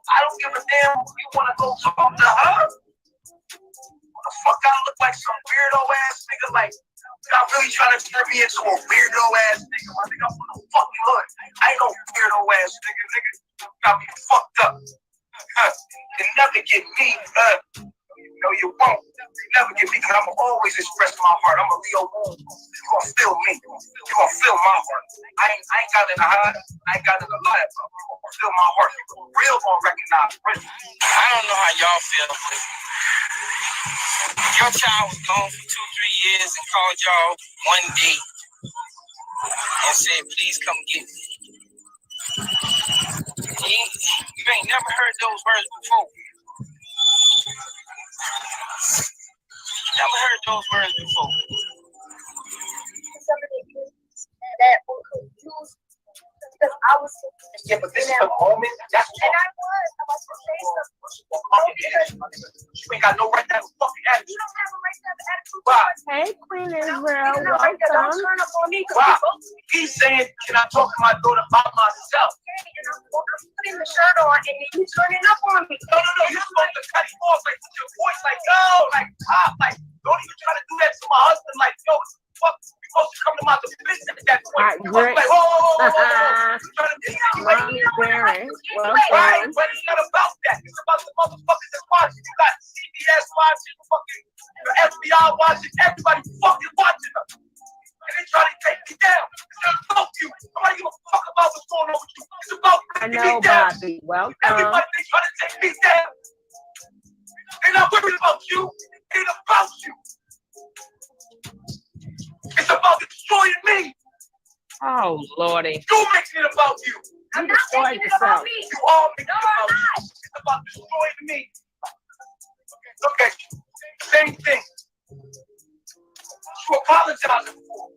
I don't give a damn if you wanna go talk to her. What the fuck I look like some weirdo ass nigga? Like, y'all really trying to turn me into a weirdo ass nigga? My nigga, I'm from the fucking hood. I ain't no weirdo ass nigga. Got me fucked up. You never get me. No, you won't. You never get me because I'm gonna always express my heart. I'm a Leo Moon. You gonna feel me. You gonna feel my heart. I ain't got it to hide. I ain't got it to lie. You gonna feel my heart. You real gonna recognize it. I don't know how y'all feel, but your child was gone for 2-3 years and called y'all one day and said, please come get me. You ain't never heard those words before. Never heard those words before. That will confuse because I was Yeah, but this is the moment. That's and I was about to say something. You ain't got no right to have a fucking attitude. You don't have a right to have an attitude. Why? Hey, Queen Israel, Don't welcome. turn up on me. Wow. He's saying, can I talk to my daughter by myself? And I'm putting the shirt on and then you turning up on me. No. You're supposed to cut him off like with your voice, like, yo, like, pop, like, don't even try to do that to my husband, like, yo, fuck, you supposed to come to my defense at that point. You supposed to be like, whoa. You trying to be Mommy Karen, right, welcome. but it's not about that. It's about the motherfuckers that's watching. You got CBS watching, fucking the FBI watching, everybody fucking watching them. And they try to take me down. It's not about you. Nobody give a fuck about what's going on with you. It's about I taking know, me down. Bobby, welcome. Everybody, they try to take me down. They're not worried about you. It ain't about you. It's about destroying me. Oh, Lordy. You making it about you. You destroyed yourself. You all making it about you. It's about destroying me. Look at you. Same thing. You apologizing for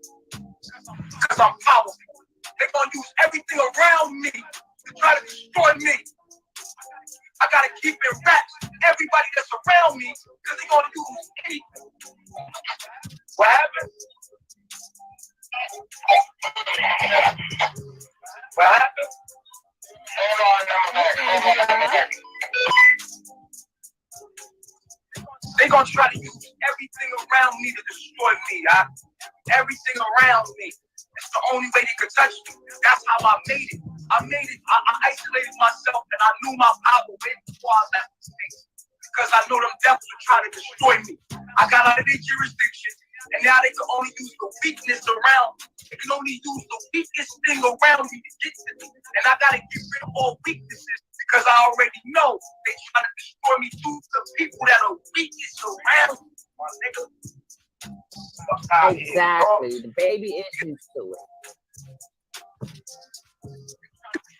because I'm powerful. They're gonna use everything around me to try to destroy me. I gotta keep it wrapped. Everybody that's around me, because they're gonna use anything. What happened? What happened? They're gonna try to use everything around me to destroy me. Everything around me. It's the only way they could touch me. That's how I made it. I isolated myself and I knew my power way before I left the space. Because I know them devils were trying to destroy me. I got out of their jurisdiction and now they can only use the weakness around me. They can only use the weakest thing around me to get to me. And I gotta get rid of all weaknesses because I already know they trying to destroy me through the people that are weakest around me. My nigga. Exactly. The baby is used to it.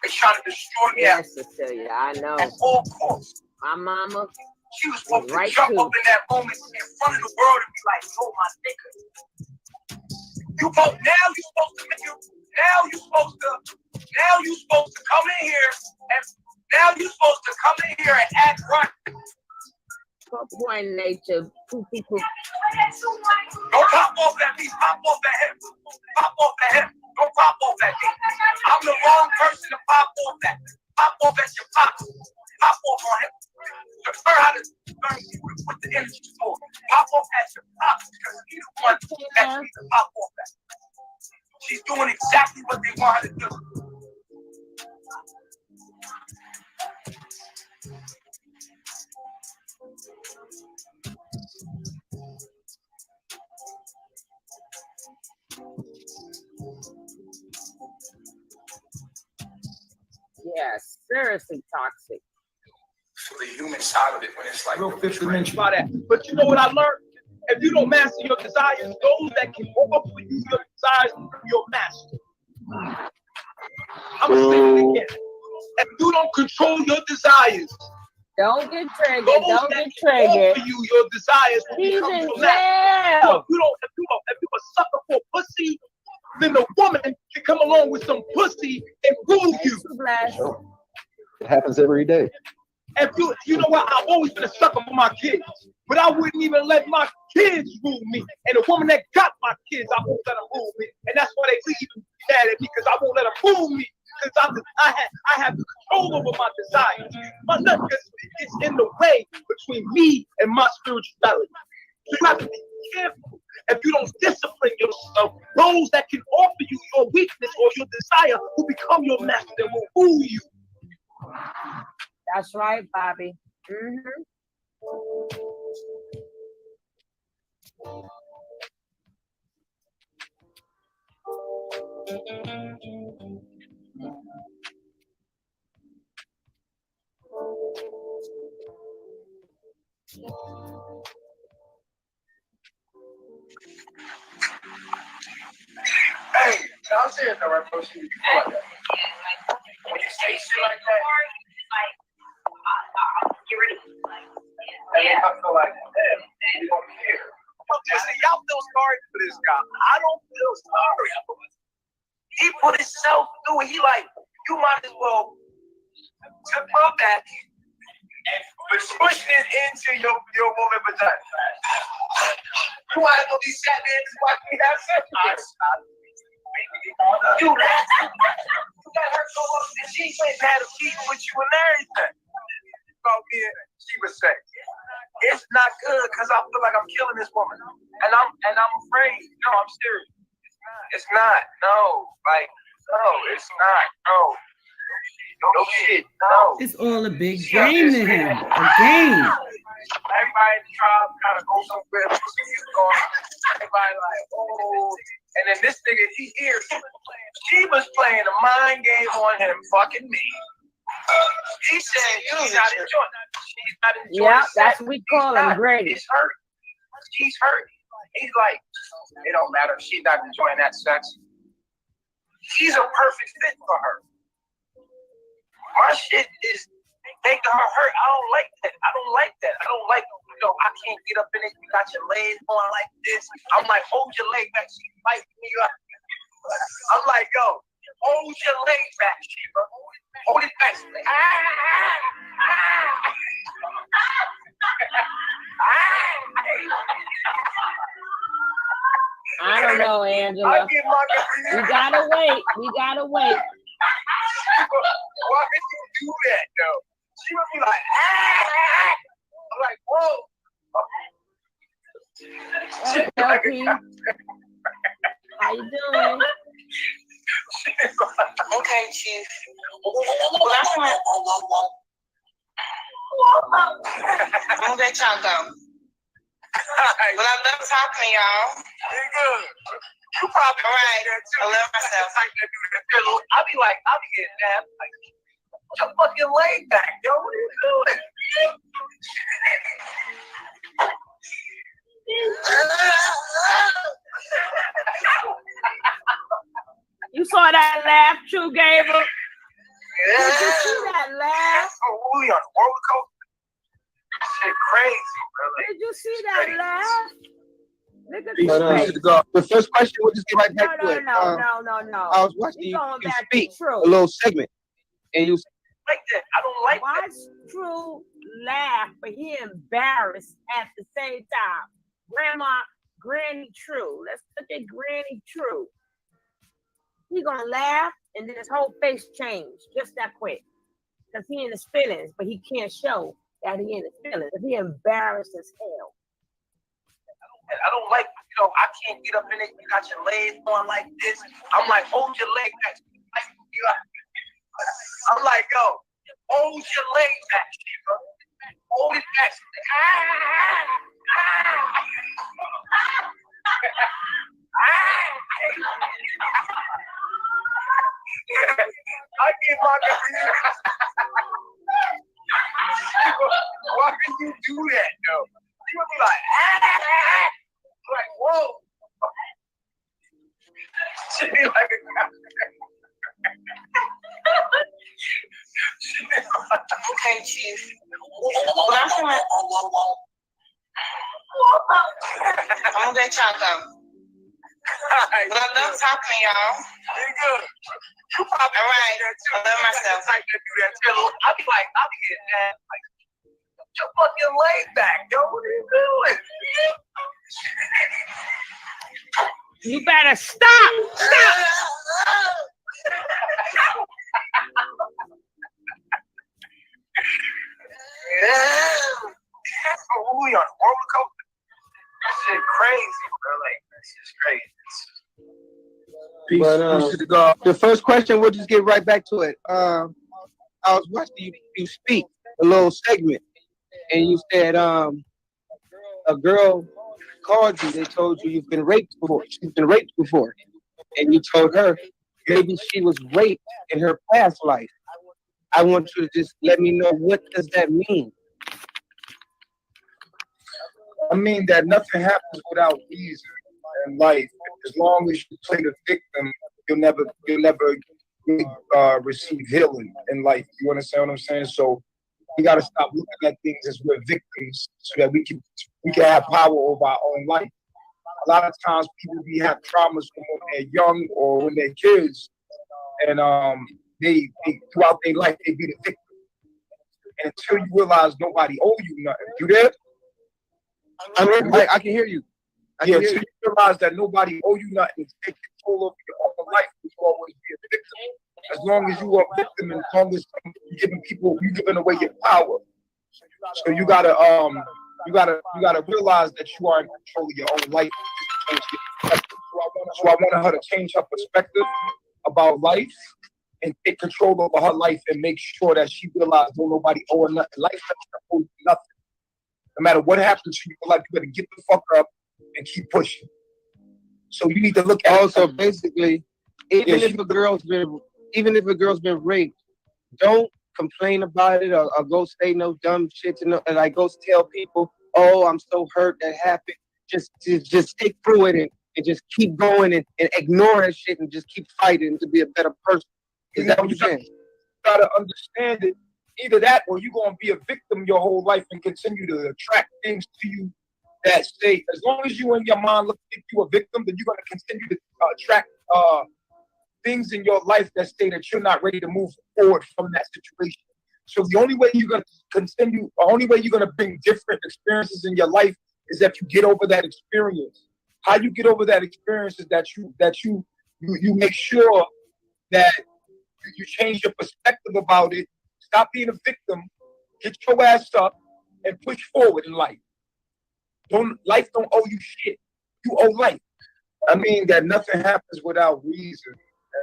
They trying to destroy me. Yes, Cecilia, I know. At all costs. My mama, she was supposed right to jump too. up in that moment in front of the world and be like, "Yo, my nigga, you supposed to make you. Now you supposed to come in here and act right." Point nature. Don't pop off at me. Pop off at him. Pop off at him. Don't pop off at me. I'm the wrong person to pop off at. Pop off at your pop. Pop off on him. Learn how to put the energy for. Pop off at your pop because he's the one that needs to pop off at. She's doing exactly what they want her to do. Yeah, seriously toxic. For the human side of it, when it's like real 50 minutes by that. But you know what I learned? If you don't master your desires, those that can offer you your desires will be your master. I'm gonna say it again. If you don't control your desires, don't get triggered. Those Don't that get can triggered. offer you your desires will He's become in your master. jail. So if you a sucker for pussy, then the woman can come along with some pussy and rule you. It happens every day. If you know what, I've always been a sucker for my kids, but I wouldn't even let my kids rule me. And the woman that got my kids, I won't let them rule me. And that's why they leave and be mad at me, because I won't let them rule me. Because I have control over my desires. My nothing is in the way between me and my spirituality. So you have to be careful. If you don't discipline yourself, those that can offer you your weakness or your desire will become your master and will rule you. That's right, Bobby. Mm-hmm. Hey, I'm saying the right person. You feel like that. When you say shit like that, get ready. And I feel like, damn, you don't care. feel sorry for us. He put himself through it. He like, you might as well took my back and push it into your woman vagina. You might as well be sat there and watch me have sex with you. You got her go up and she went and had a meeting with you and everything. About being, she would say, it's not good because I feel like I'm killing this woman. And I'm afraid. No, I'm serious. It's not. No. Like, no, it's not. No. No shit. No. It's all a big game to him. A game. Everybody in the tribe kind of goes somewhere. Everybody like, oh. And then this nigga, he hears she was playing a mind game on him, fucking me. He said, she's not enjoying it. She's not enjoying Yeah, sex. that's what we call him, Grady. It's hurt. She's hurt. He's like, it don't matter if she's not enjoying that sex. She's a perfect fit for her. My shit is making her hurt. I don't like that. I don't like that. I don't like, I can't get up in it. You got your legs going like this. I'm like, hold your leg back. She fighting me up. I'm like, yo, hold your leg back, Sheba. Hold it back. Like, I don't know, Angela. We gotta wait. We gotta wait. Why did you do that, though? She would be like, I'm like, whoa. Okay. How you doing? Okay, Chief. I'm gonna let y'all go. But I love talking to y'all. You're good. You probably right. I love myself. I'll be getting that. Like, put your fucking leg back, yo. What are you doing? You saw that laugh, True Gabriel? Did you see that laugh? Oh, we on a roller coaster. Shit crazy, really. Did you see that laugh? Look at this face. The first question, we'll just get right back to it. No. I was watching you speak True. a little segment, and you like that. I don't like Watch that. True laugh, but he embarrassed at the same time. Granny True. Let's look at Granny True. He gonna laugh, and then his whole face changed just that quick. Because he in his feelings, but he can't show that he in his feelings. He embarrassed as hell. I don't like, I can't get up in it. You got your legs going like this. I'm like, hold your leg back. I'm like, yo, hold your leg back, Sheba. Hold it back. I get my why can you do that, though? You would be like, like, whoa. She'd be like, okay, Chief. But I'm gonna let y'all go. But I love talking to y'all. You're good. You probably all right. I love myself. I'll be getting that. Like, put your fucking leg back, yo. What are you doing? You better stop. Stop. We on a roller coaster. This shit crazy, bro. Like, this is crazy. But the first question, we'll just get right back to it. I was watching you speak a little segment, and you said a girl called you. They told you you've been raped before. She's been raped before, and you told her maybe she was raped in her past life. I want you to just let me know, what does that mean? I mean that nothing happens without reason in life. As long as you play the victim, you'll never receive healing in life. You understand what I'm saying? So we gotta stop looking at things as we're victims, so that we can have power over our own life. lot of times people have traumas from when they're young or when they're kids, and they throughout their life they be the victim. And until you realize nobody owe you nothing, you there? I can hear you. Until you realize that nobody owe you nothing, take control of your own life, you always be a victim. As long as you are a victim, and as long as you're giving away your power. So you gotta realize that you are in control of your own life. So I wanted her to change her perspective about life and take control over her life and make sure that she realized don't nobody owe her nothing. Life doesn't owe you nothing. No matter what happens to you in life, you better get the fuck up and keep pushing. So you need to look at also basically, even if a girl's been raped, don't complain about it or go say no dumb shit and like go tell people, oh, I'm so hurt that happened. Just stick through it and just keep going and ignore that shit and just keep fighting to be a better person. Is that what you're saying? You gotta understand it. Either that or you're gonna be a victim your whole life and continue to attract things to you that say, as long as you in your mind look like you a victim, then you're gonna continue to attract things in your life that say that you're not ready to move forward from that situation. So the only way you're gonna bring different experiences in your life is if you get over that experience. How you get over that experience is that you make sure that you change your perspective about it. Stop being a victim. Get your ass up and push forward in life. Life don't owe you shit. You owe life. I mean that nothing happens without reason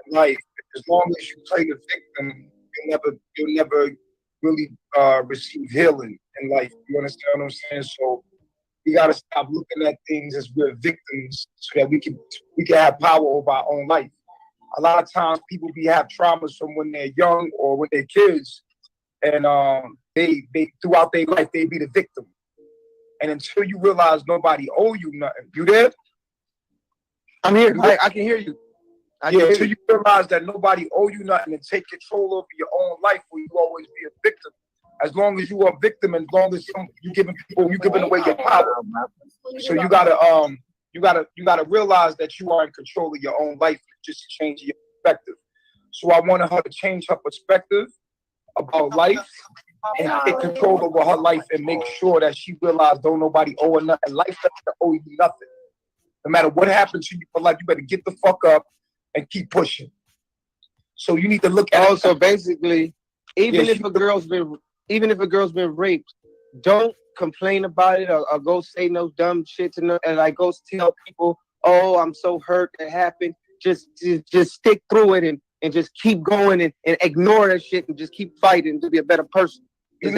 in life. As long as you play the victim, you'll never really receive healing in life. You understand what I'm saying? So we gotta stop looking at things as we're victims so that we can have power over our own life. A lot of times people have traumas from when they're young or when they're kids, and they throughout their life they be the victim. And until you realize nobody owe you nothing, you there? I'm here. I can hear you. Until you realize that nobody owe you nothing and take control over your own life, will you always be a victim? As long as you are a victim, and as long as you're giving away your power. So you gotta realize that you are in control of your own life, just to change your perspective. So I wanted her to change her perspective about life and take control over her life and make sure that she realized don't nobody owe her nothing. Life doesn't owe you nothing. No matter what happens to you for life, you better get the fuck up and keep pushing. So you need to look at also basically, even if a girl's been raped, don't complain about it or go say no dumb shit and like go tell people, oh, I'm so hurt that happened. Just stick through it and just keep going and ignore that shit and just keep fighting to be a better person. You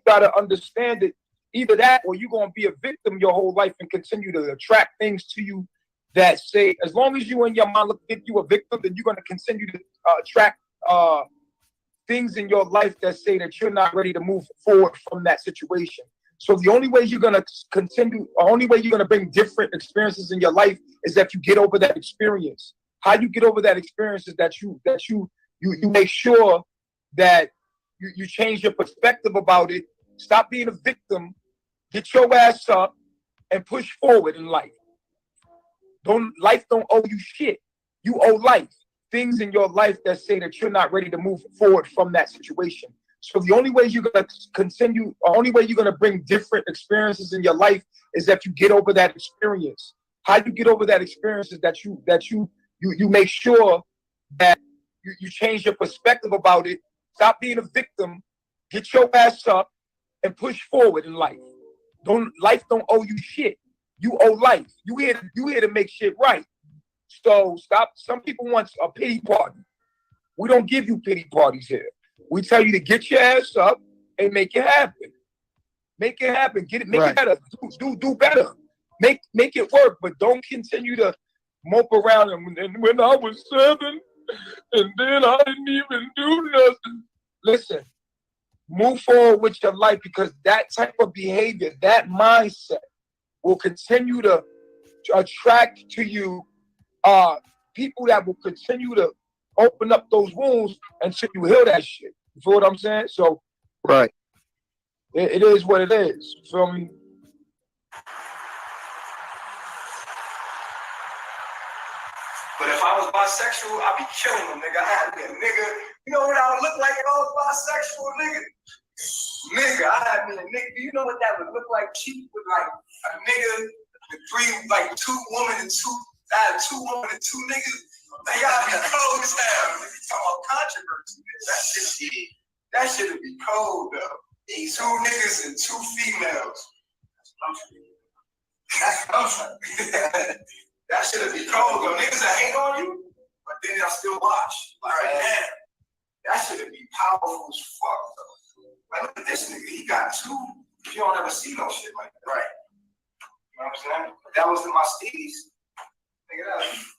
gotta understand it. Either that or you're gonna be a victim your whole life and continue to attract things to you that say, as long as you in your mind look like you a victim, then you're gonna continue to attract things in your life that say that you're not ready to move forward from that situation. So the only way you're gonna bring different experiences in your life is if you get over that experience. How you get over that experience is that you make sure that you change your perspective about it. Stop being a victim. Get your ass up and push forward in life. Life don't owe you shit. You owe life. Things in your life that say that you're not ready to move forward from that situation. So the only way you're gonna bring different experiences in your life is if you get over that experience. How you get over that experience is that you make sure that you change your perspective about it. Stop being a victim. Get your ass up and push forward in life. Life don't owe you shit. You owe life. You here to make shit right. So stop. Some people want a pity party. We don't give you pity parties here. We tell you to get your ass up and make it happen. Make it happen. Get it. Make it better. Do better. Make it work. But don't continue to mope around. And when I was 7, and then I didn't even do nothing. Listen. Move forward with your life, because that type of behavior, that mindset, will continue to attract to you people that will continue to open up those wounds until you heal that shit. You feel what I'm saying? So, right. It is what it is. You feel me? But if I was bisexual, I'd be killing them, nigga. I had to be a nigga. You know what I would look like if I was bisexual, nigga? Nigga, I had me a nigga. Do you know what that would look like? Cheap with like a nigga with two women and two. I had 2 women and 2 niggas. They gotta be cold as hell. You talking about controversy, man. That shit would be cold though. 2 niggas and 2 females. That shit would be cold though. Niggas that hate on you, but then I still watch. Like, man, that shit would be powerful as fuck though. Like, look at this nigga. He got 2. You don't ever see no shit like that. Right. You know what I'm saying? If that was in my steez. Nigga,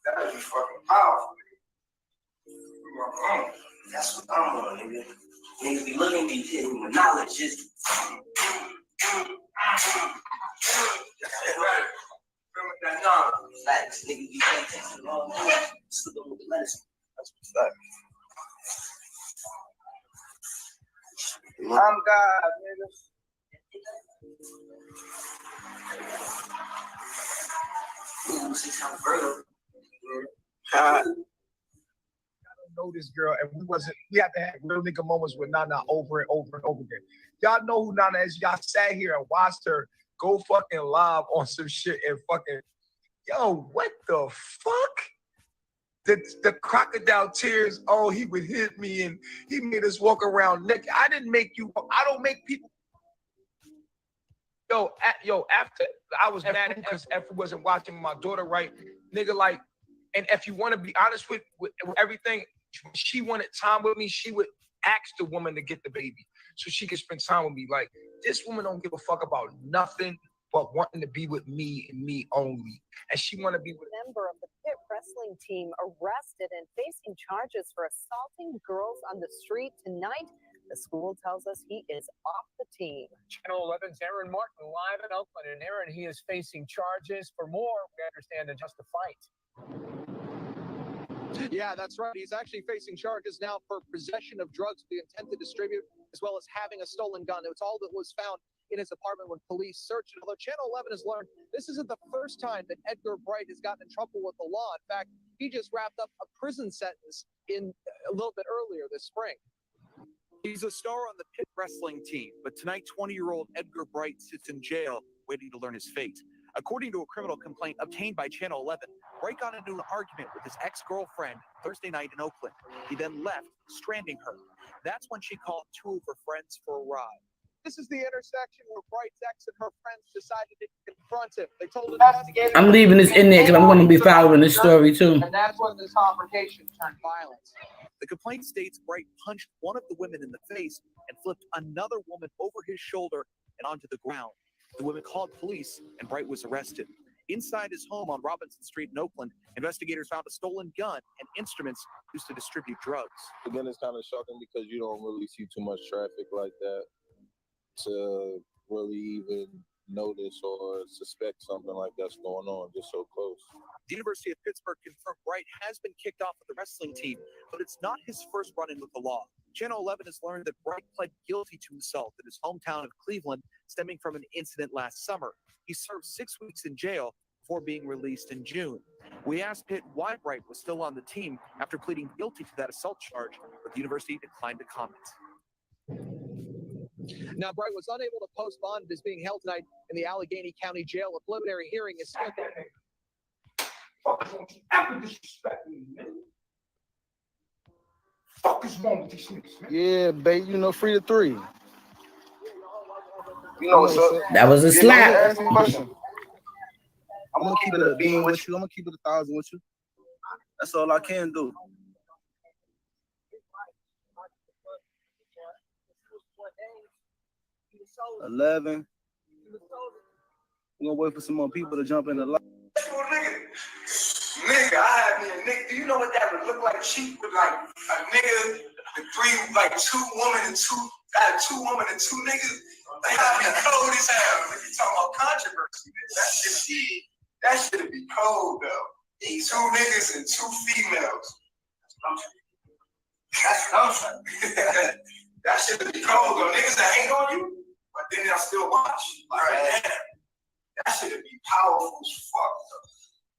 that would be fucking powerful, nigga. That's what I'm on, nigga. Niggas be looking at me, hitting with knowledge, just. Remember that knowledge. Facts, nigga, you can't take it long. Slip them with the lettuce. That's what's up. I'm God, nigga. I know this girl, and we have to have real nigga moments with Nana over and over and over again. Y'all know who Nana is. Y'all sat here and watched her go fucking live on some shit and fucking, yo, what the fuck? The crocodile tears, oh, he would hit me and he made us walk around naked. I didn't make you, I don't make people. Yo, after I was mad because F wasn't watching my daughter right, nigga, like, and if you want to be honest with everything, she wanted time with me, she would ask the woman to get the baby so she could spend time with me. Like, this woman don't give a fuck about nothing but wanting to be with me and me only. And she want to be with a member of the pit wrestling team arrested and facing charges for assaulting girls on the street tonight. The school tells us he is off the team. Channel 11's Aaron Martin live in Oakland. And Aaron, he is facing charges for more, we understand, than just a fight. Yeah, that's right. He's actually facing charges now for possession of drugs with the intent to distribute, as well as having a stolen gun. It's all that was found in his apartment when police searched it. Although Channel 11 has learned this isn't the first time that Edgar Bright has gotten in trouble with the law. In fact, he just wrapped up a prison sentence in a little bit earlier this spring. He's a star on the pit wrestling team, but tonight 20-year-old Edgar Bright sits in jail waiting to learn his fate. According to a criminal complaint obtained by Channel 11, Bright got into an argument with his ex-girlfriend Thursday night in Oakland. He then left, stranding her. That's when she called 2 of her friends for a ride. This is the intersection where Bright's ex and her friends decided to confront him. They told investigators... I'm leaving this in there because I'm going to be following this story too. And that's when this confrontation turned violent. The complaint states Bright punched one of the women in the face and flipped another woman over his shoulder and onto the ground. The women called police and Bright was arrested. Inside his home on Robinson Street in Oakland, investigators found a stolen gun and instruments used to distribute drugs. Again, it's kind of shocking because you don't really see too much traffic like that to really even notice or suspect something like that's going on just so close. The University of Pittsburgh confirmed Bright has been kicked off of the wrestling team, but it's not his first run-in with the law. Channel 11 has learned that Bright pled guilty to assault in his hometown of Cleveland, stemming from an incident last summer. He served 6 weeks in jail before being released in June. We asked Pitt why Bright was still on the team after pleading guilty to that assault charge, but the university declined to comment. Now, Bright was unable to post bond and is being held tonight in the Allegheny County Jail. A preliminary hearing is scheduled. Ever disrespect me, man. Fuck is wrong with these niggas, man? Yeah, babe, you know, free to 3. You know what's up? That was a slap. Ask me a question. I'm gonna keep it a bean with you. I'm gonna keep it 1,000 with you. That's all I can do. $11. We're gonna wait for some more people to jump in the line. Nigga, I had me a nigga. Do you know what that would look like? Cheap with like a nigga with 2 women and 2. I had 2 women and 2 niggas. They gotta be cold as hell. If you talking about controversy, that shit be cold though. 2 niggas and 2 females. That's what I'm saying. That shit be cold though. Niggas that hate on you, but then they'll still watch. Like, damn. That shit be powerful as fuck though.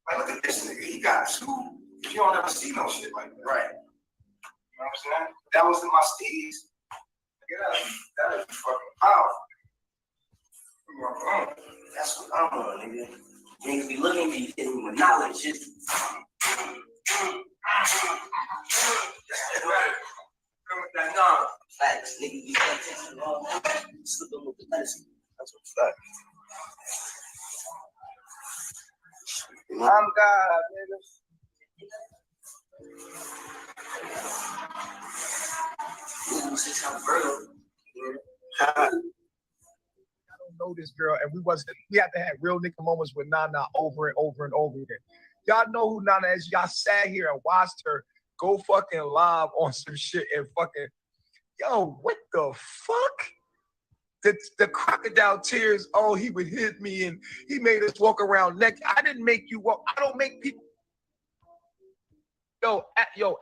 Like, look at this nigga. He got 2 You don't ever see no shit like that. Right. You know what I'm saying? That was in my steez. That is fucking powerful. That's what I'm on, nigga. Niggas be looking at me, hitting me with knowledge. Just... Facts, nigga. You can't take it wrong. Slipping with the medicine. That's what's facts. I'm God, nigga. I don't know this girl, and we had to have real nigga moments with Nana over and over and over again. Y'all know who Nana is. Y'all sat here and watched her go fucking live on some shit and fucking, yo, what the fuck? The crocodile tears, oh, he would hit me and he made us walk around naked. I didn't make you walk. I don't make people. Yo,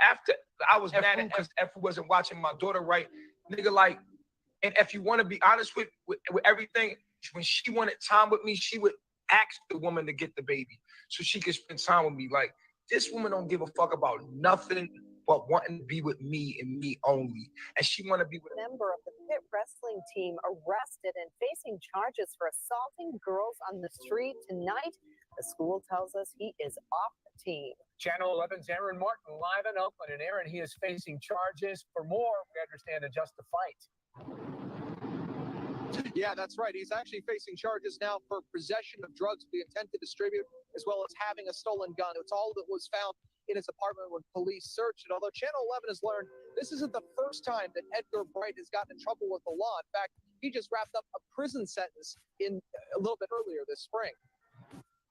after I was mad at because F wasn't watching my daughter right, nigga, like, and if you want to be honest with everything, when she wanted time with me, she would ask the woman to get the baby so she could spend time with me. Like, this woman don't give a fuck about nothing but wanting to be with me and me only. And she want to be with a member of the pit wrestling team arrested and facing charges for assaulting girls on the street tonight. The school tells us he is off the team. Channel 11's Aaron Martin live in Oakland. And Aaron, he is facing charges for more, we understand, than just a fight. Yeah, that's right. He's actually facing charges now for possession of drugs with the intent to distribute, as well as having a stolen gun. It's all that was found in his apartment when police searched it. Although Channel 11 has learned this isn't the first time that Edgar Bright has gotten in trouble with the law. In fact, he just wrapped up a prison sentence in a little bit earlier this spring.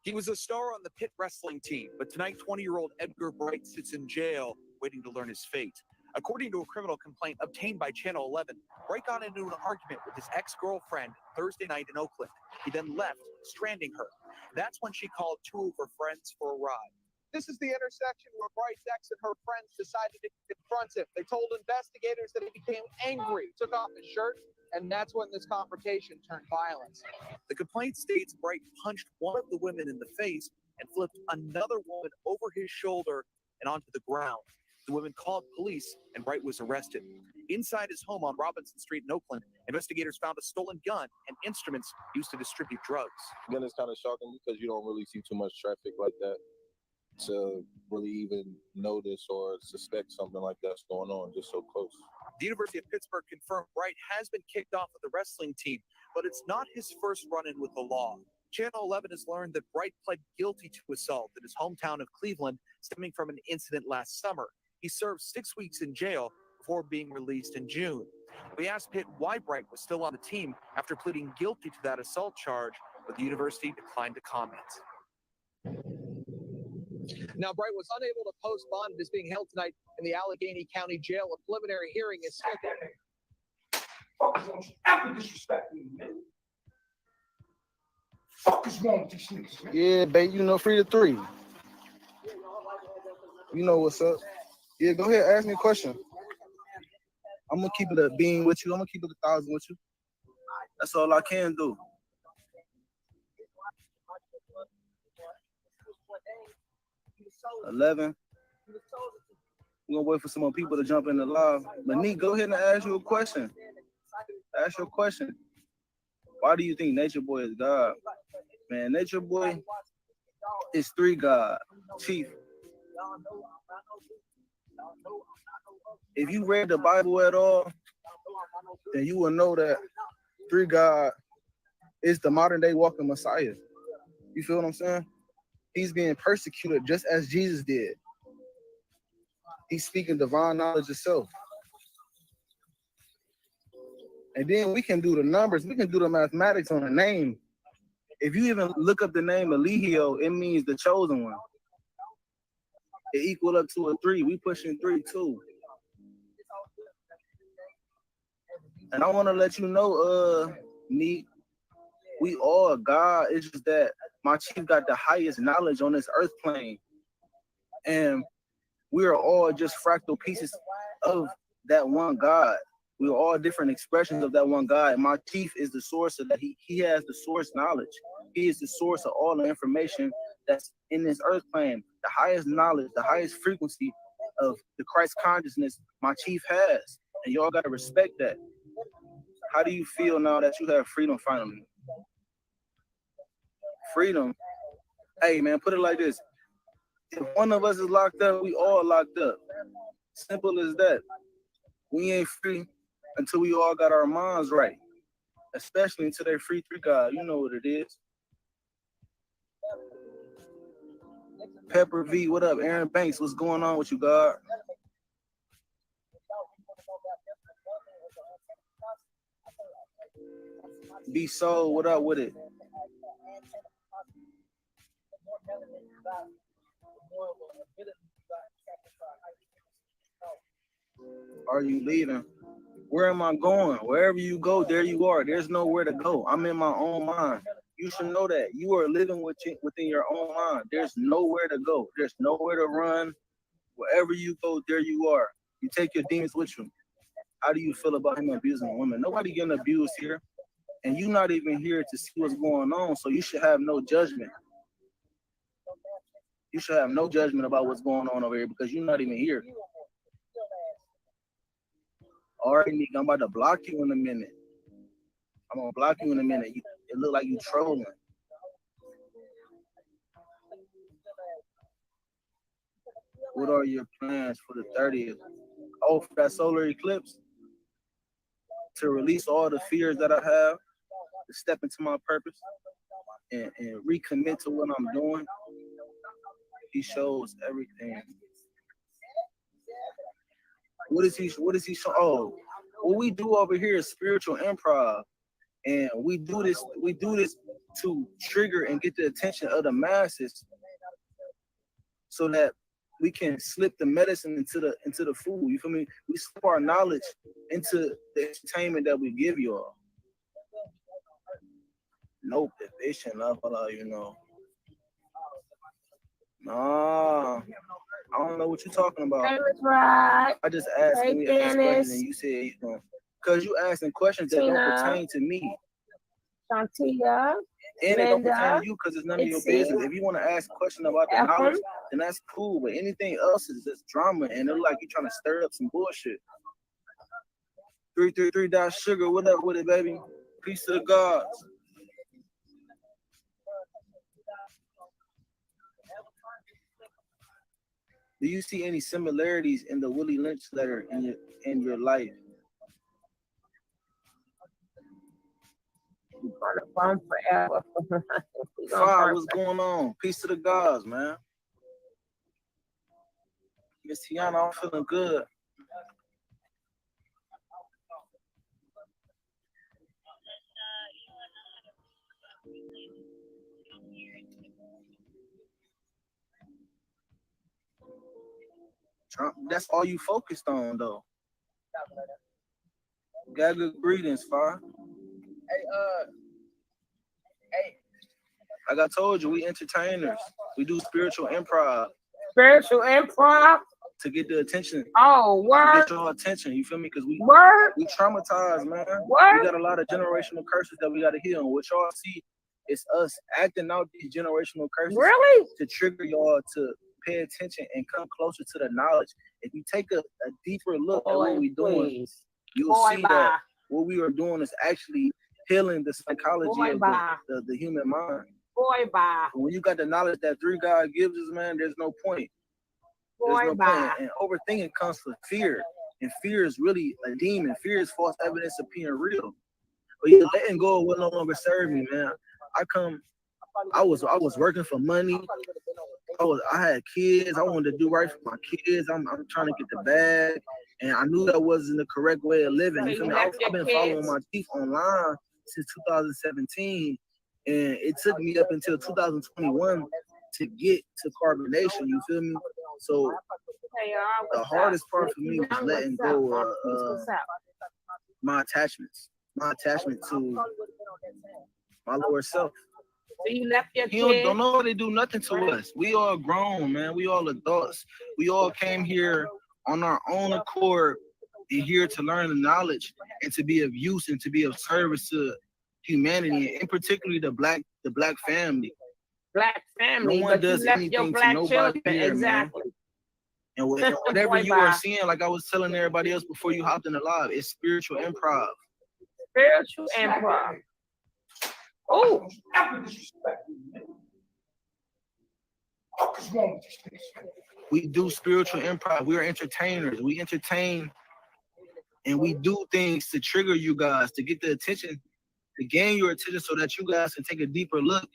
He was a star on the pit wrestling team, but tonight 20-year-old Edgar Bright sits in jail waiting to learn his fate. According to a criminal complaint obtained by Channel 11, Bright got into an argument with his ex-girlfriend Thursday night in Oakland. He then left, stranding her. That's when she called two of her friends for a ride. This is the intersection where Bright's ex and her friends decided to confront him. They told investigators that he became angry, took off his shirt, and that's when this confrontation turned violent. The complaint states Bright punched one of the women in the face and flipped another woman over his shoulder and onto the ground. The woman called police and Bright was arrested. Inside his home on Robinson Street in Oakland, investigators found a stolen gun and instruments used to distribute drugs. Again, it's kind of shocking because you don't really see too much traffic like that to really even notice or suspect something like that's going on just so close. The University of Pittsburgh confirmed Bright has been kicked off of the wrestling team, but it's not his first run-in with the law. Channel 11 has learned that Bright pled guilty to assault in his hometown of Cleveland, stemming from an incident last summer. He served 6 weeks in jail before being released in June. We asked Pitt why Bright was still on the team after pleading guilty to that assault charge, but the university declined to comment. Now, Bright was unable to post bond and is being held tonight in the Allegheny County Jail. A preliminary hearing is scheduled. After disrespecting me, fuck is wrong with these niggas, man? Yeah, babe, you know, free to three. You know what's up. Yeah, go ahead, ask me a question. I'm gonna keep it a bean with you. I'm gonna keep it 1,000 with you. That's all I can do. $11. We're gonna wait for some more people to jump in the live. But Neat, go ahead and ask you a question. Ask your question. Why do you think Nature Boy is God? Man, Nature Boy is three God. Chief. If you read the Bible at all, then you will know that three God is the modern day walking Messiah. You feel what I'm saying? He's being persecuted just as Jesus did. He's speaking divine knowledge itself. And then we can do the numbers. We can do the mathematics on the name. If you even look up the name Eligio, it means the chosen one. It equal up to a 3. We pushing 3 too. And I want to let you know, Neat, we all God. It's just that my chief got the highest knowledge on this earth plane. And we are all just fractal pieces of that one God. We are all different expressions of that one God. And my chief is the source of that. He has the source knowledge. He is the source of all the information that's in this earth plane. the highest knowledge, the highest frequency of the Christ consciousness my chief has. And y'all gotta respect that. How do you feel now that you have freedom finally? Freedom. Hey man, put it like this. If one of us is locked up, we all locked up. Simple as that. We ain't free until we all got our minds right. Especially until they free through God. You know what it is. Pepper V, what up? Aaron Banks, what's going on with you, God? B Soul, what up with it? Are you leaving? Where am I going? Wherever you go, there you are. There's nowhere to go. I'm in my own mind. You should know that. You are living within your own mind. There's nowhere to go. There's nowhere to run. Wherever you go, there you are. You take your demons with you. How do you feel about him abusing women? Nobody getting abused here. And you're not even here to see what's going on, so you should have no judgment. You should have no judgment about what's going on over here because you're not even here. All right, Nick, I'm about to block you in a minute. I'm gonna block you in a minute. It look like you trolling. What are your plans for the 30th? Oh, for that solar eclipse? To release all the fears that I have, to step into my purpose and recommit to what I'm doing. He shows everything. What is he show? Oh, what we do over here is spiritual improv. And we do this to trigger and get the attention of the masses so that we can slip the medicine into the food. You feel me? We slip our knowledge into the entertainment that we give y'all. Nope, they should not allow you know. Nah, I don't know what you're talking about. Hey, right. I just asked Hey, me a question Dennis. and you said you know, because you asking questions that don't pertain to me. Shantia. And it don't Linda, pertain to you because it's none of your Itzy, business. If you want to ask a question about the knowledge, then that's cool. But anything else is just drama and it look like you're trying to stir up some bullshit. 333 Sugar, what up with it, baby? Peace to the gods. Do you see any similarities in the Willie Lynch letter in your life? We're gonna phone forever. Five, what's going on? Peace to the gods, man. Miss Tiana, I'm feeling good. Trump, that's all you focused on, though. Got good greetings, Fire. Hey, like I told you, we entertainers. We do spiritual improv. Spiritual improv? To get the attention. Oh, word. To get your attention, you feel me? Because we traumatized, man. Word. We got a lot of generational curses that we got to heal. And what y'all see is us acting out these generational curses. Really? To trigger y'all to pay attention and come closer to the knowledge. If you take a deeper look at what we're doing, you'll see that what we are doing is actually healing the psychology of the human mind. When you got the knowledge that through God gives us, man, there's no point. There's no point. And overthinking comes from fear. And fear is really a demon. Fear is false evidence appearing real. But yeah, letting go of what no longer serve me, man. I was working for money. I had kids. I wanted to do right for my kids. I'm trying to get the bag. And I knew that wasn't the correct way of living. You feel me? I've been following my chief online since 2017. And it took me up until 2021 to get to carbonation. You feel me? So the hardest part for me was letting go of my attachments. My attachment to my lower self. So you left your kids? Don't nobody do nothing to us. We all grown, man. We all adults. We all came here on our own accord and here to learn the knowledge and to be of use and to be of service to humanity, and particularly the black family. black family, No one but you does left anything your to black nobody children. here, man. Exactly. And whatever Boy, you are bye. seeing, like I was telling everybody else before you hopped in the live, it's spiritual improv. Spiritual improv. Oh. We do spiritual improv. We're entertainers. We entertain and we do things to trigger you guys, to get the attention, to gain your attention so that you guys can take a deeper look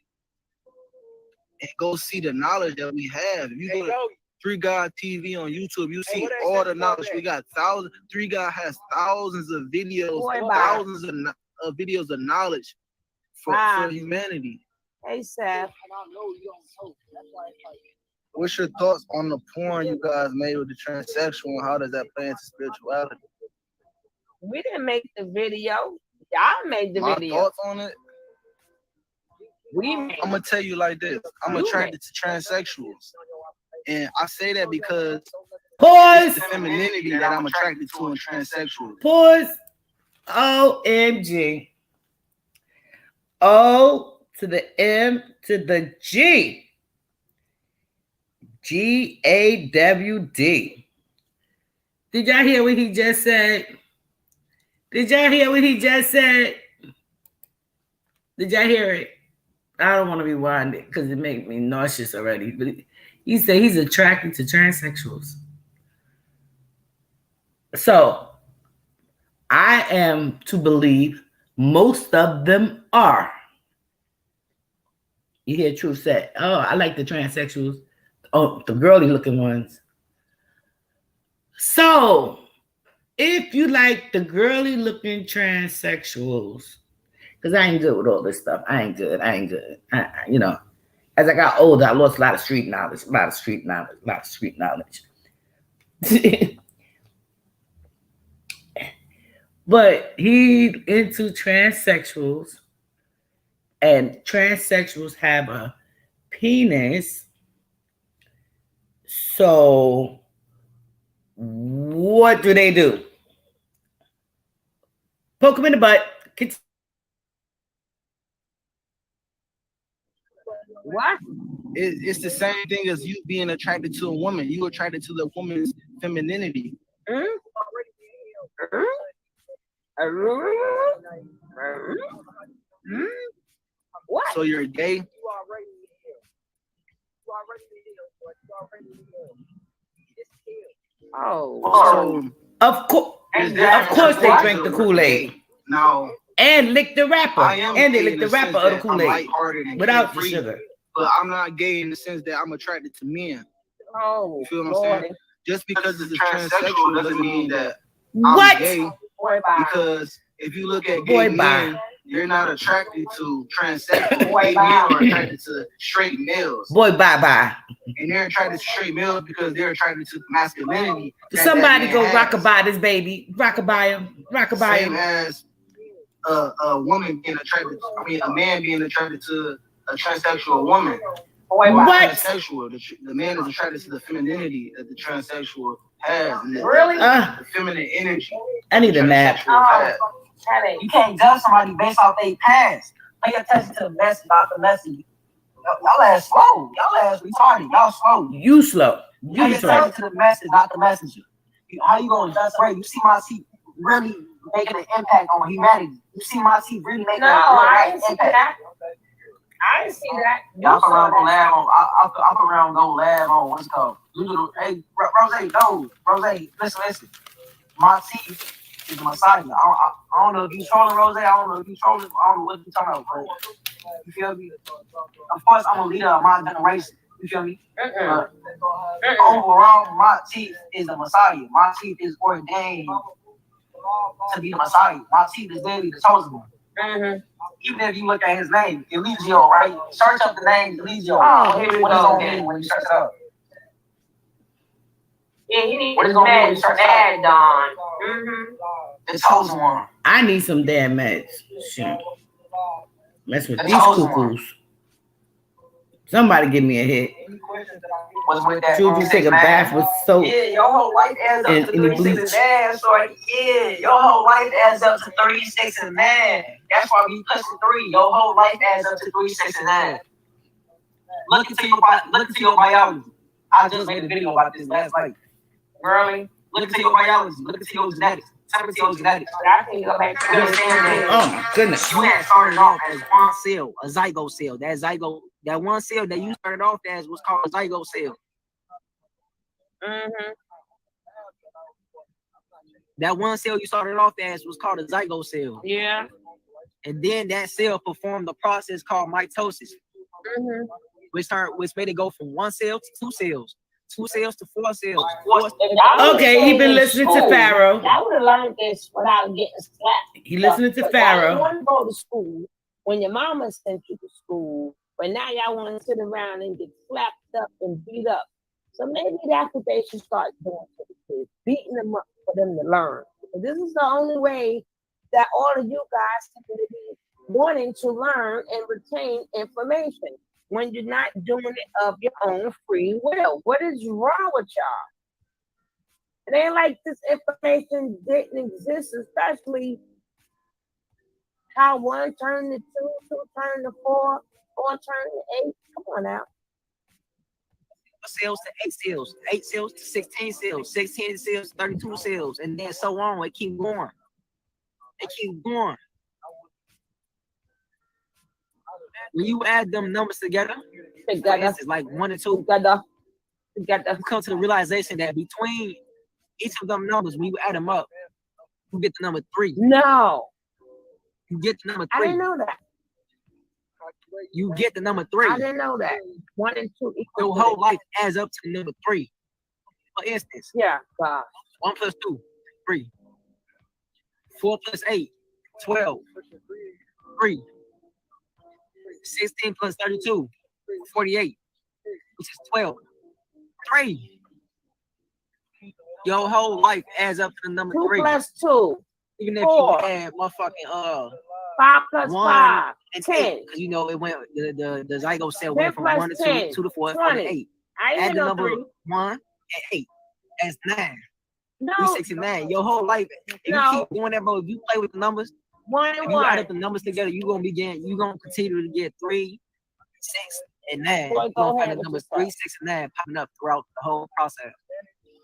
and go see the knowledge that we have. If you go to 3 God TV on YouTube, you see all the knowledge. We got thousands. 3 God has thousands of videos, thousands of videos of knowledge for humanity. Hey, Seth. What's your thoughts on the porn you guys made with the transsexual, and how does that play into spirituality? We didn't make the video. Y'all made the video. My thoughts on it? I'm gonna tell you like this. I'm attracted to transsexuals. And I say that because it's the femininity that I'm attracted to in transsexuals. Pause. OMG. O to the M to the G. GAWD. Did y'all hear what he just said? Did y'all hear what he just said? Did y'all hear it? I don't want to rewind it because it makes me nauseous already. But he said he's attracted to transsexuals. So I am to believe most of them are. You hear Truth say, oh, I like the transsexuals. Oh, the girly looking ones. So if you like the girly looking transsexuals, because I ain't good with all this stuff. I ain't good. You know, as I got older, I lost a lot of street knowledge. But he into transsexuals, and transsexuals have a penis. So what do they do? Poke him in the butt. What? It's the same thing as you being attracted to a woman. You attracted to the woman's femininity. What? So you're gay? Oh. Of course they drink the Kool-Aid. Now. And lick the rapper. And they gay lick in the rapper of the Kool-Aid. Without the carefree, sugar. But I'm not gay in the sense that I'm attracted to men. Oh, you feel what I'm saying? Just because it's a transsexual doesn't mean that What? I'm gay. Because if you look at gay men, you're not attracted to transsexual. Gay men are attracted to straight males. Boy, bye-bye. And they're attracted to straight males because they're attracted to masculinity. Somebody go rockabye this baby. Rockabye him. Rockabye Same him. as a woman being attracted, a man being attracted to a transsexual woman. What? Transsexual, the man is attracted to the femininity that the transsexual has. And the feminine energy. I need a nap. You can't judge somebody based off their past. Pay attention to the message, not the message. Y'all ass slow. Y'all ass retarded. Y'all slow. You slow. You Pay attention to the message, not the messenger. How you gonna judge somebody? You see my seat really making an impact on humanity. You see my seat really making I an didn't see impact. that. I didn't see that. Y'all come around go lab on. I come around go lab on. What's it called? Hey, Rose, no, Rose, listen. My teeth is the Messiah. I don't know if you trolling Rose. I don't know if you trolling. I don't know what you talking about. But you feel me? Of course, I'm a leader of my generation. You feel me? Overall, my teeth is the Messiah. My teeth is ordained to be the Messiah. My teeth is daily the chosen one. Even if you look at his name, Eligio, right? Search up the name Eligio. What is on game when you search it up? Yeah, he needs What is on game when you search it up? Don. The chosen one. I need some damn meds. Shit. Mess with The these chosen cuckoos. Somebody give me a hit. What's with that? Juju take a bath with soap. Yeah, your whole life adds up to 36 and 9. So yeah, your whole life adds up to 36 and 9. That's why we pushing 3. Your whole life adds up to 36 and 9. Look into your biology. I just made a video about this last night. Really? Look into your biology. Look into your genetics. Tap into your genetics. I can go back to You understand that? Oh my goodness. You had started off as one cell, a zygote cell. That one cell that you started off as was called a zygote cell. Mm-hmm. That one cell you started off as was called a zygote cell. Yeah. And then that cell performed the process called mitosis, which made it go from one cell to two cells, 2 cells to 4 cells. Okay, he been listening to Pharaoh. I would have learned this without getting slapped. He listening to Why Pharaoh. you want to go to school when your mama sent you to school, but now y'all want to sit around and get slapped up and beat up. So maybe that's what they should start doing to the kids, beating them up for them to learn. And this is the only way that all of you guys seem to be wanting to learn and retain information when you're not doing it of your own free will. What is wrong with y'all? It ain't like this information didn't exist, especially how 1 turned to 2, 2 turned to 4, 4 turned to 8. Come on now. Cells to 8 cells, 8 cells to 16 cells, 16 cells to 32 cells, and then so on. It keep going. It keep going. When you add them numbers together, it's like 1 and 2. You come to the realization that between each of them numbers, when you add them up, you get the number 3. No. You get the number 3. I didn't know that. You get the number 3. I didn't know that. 1 and 2 equal. Your whole life adds up to the number 3. For instance, yeah, God. 1 plus 2, 3. 4 plus 8, 12. 3. 16 plus 32, 48, which is 12. 3. Your whole life adds up to the number 2 3. 2 plus 2. Even if 4. you add motherfucking 5 plus 1 5, and 10. 8, because you know it went the zygote cell 10 went from plus 1 to 2, 10, 2 to 4, 20. 4 to 8. I Add ain't the no number 3. 1 and 8. That's 9. No. 369. Your whole life, if you keep doing that, bro, if you play with the numbers, 1 and if you 1. add up the numbers together, you're gonna continue to get 3, 6, and 9. Boy, You're go gonna find ahead the with numbers your 3, 6, and 9 popping up throughout the whole process.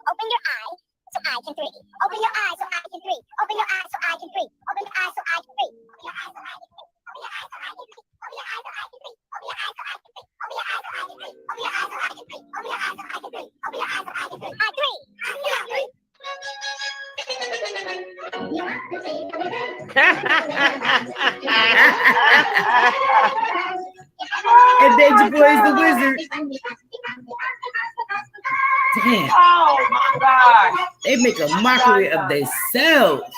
Open your eye so I can breathe. Open your eye so I can breathe. Open your eye so I can breathe. Open your eye so I can breathe. Open your eye so I can breathe. Open your eye so I can breathe. Open your eye so I can breathe. Open your eye so I can breathe. Open your eye so I can breathe. Open your eye so I can breathe. Open your eye so I can breathe. Open your eye so I can breathe. I breathe. I breathe. And then your boy's the wizard. Damn. Oh my God. They make a mockery of themselves.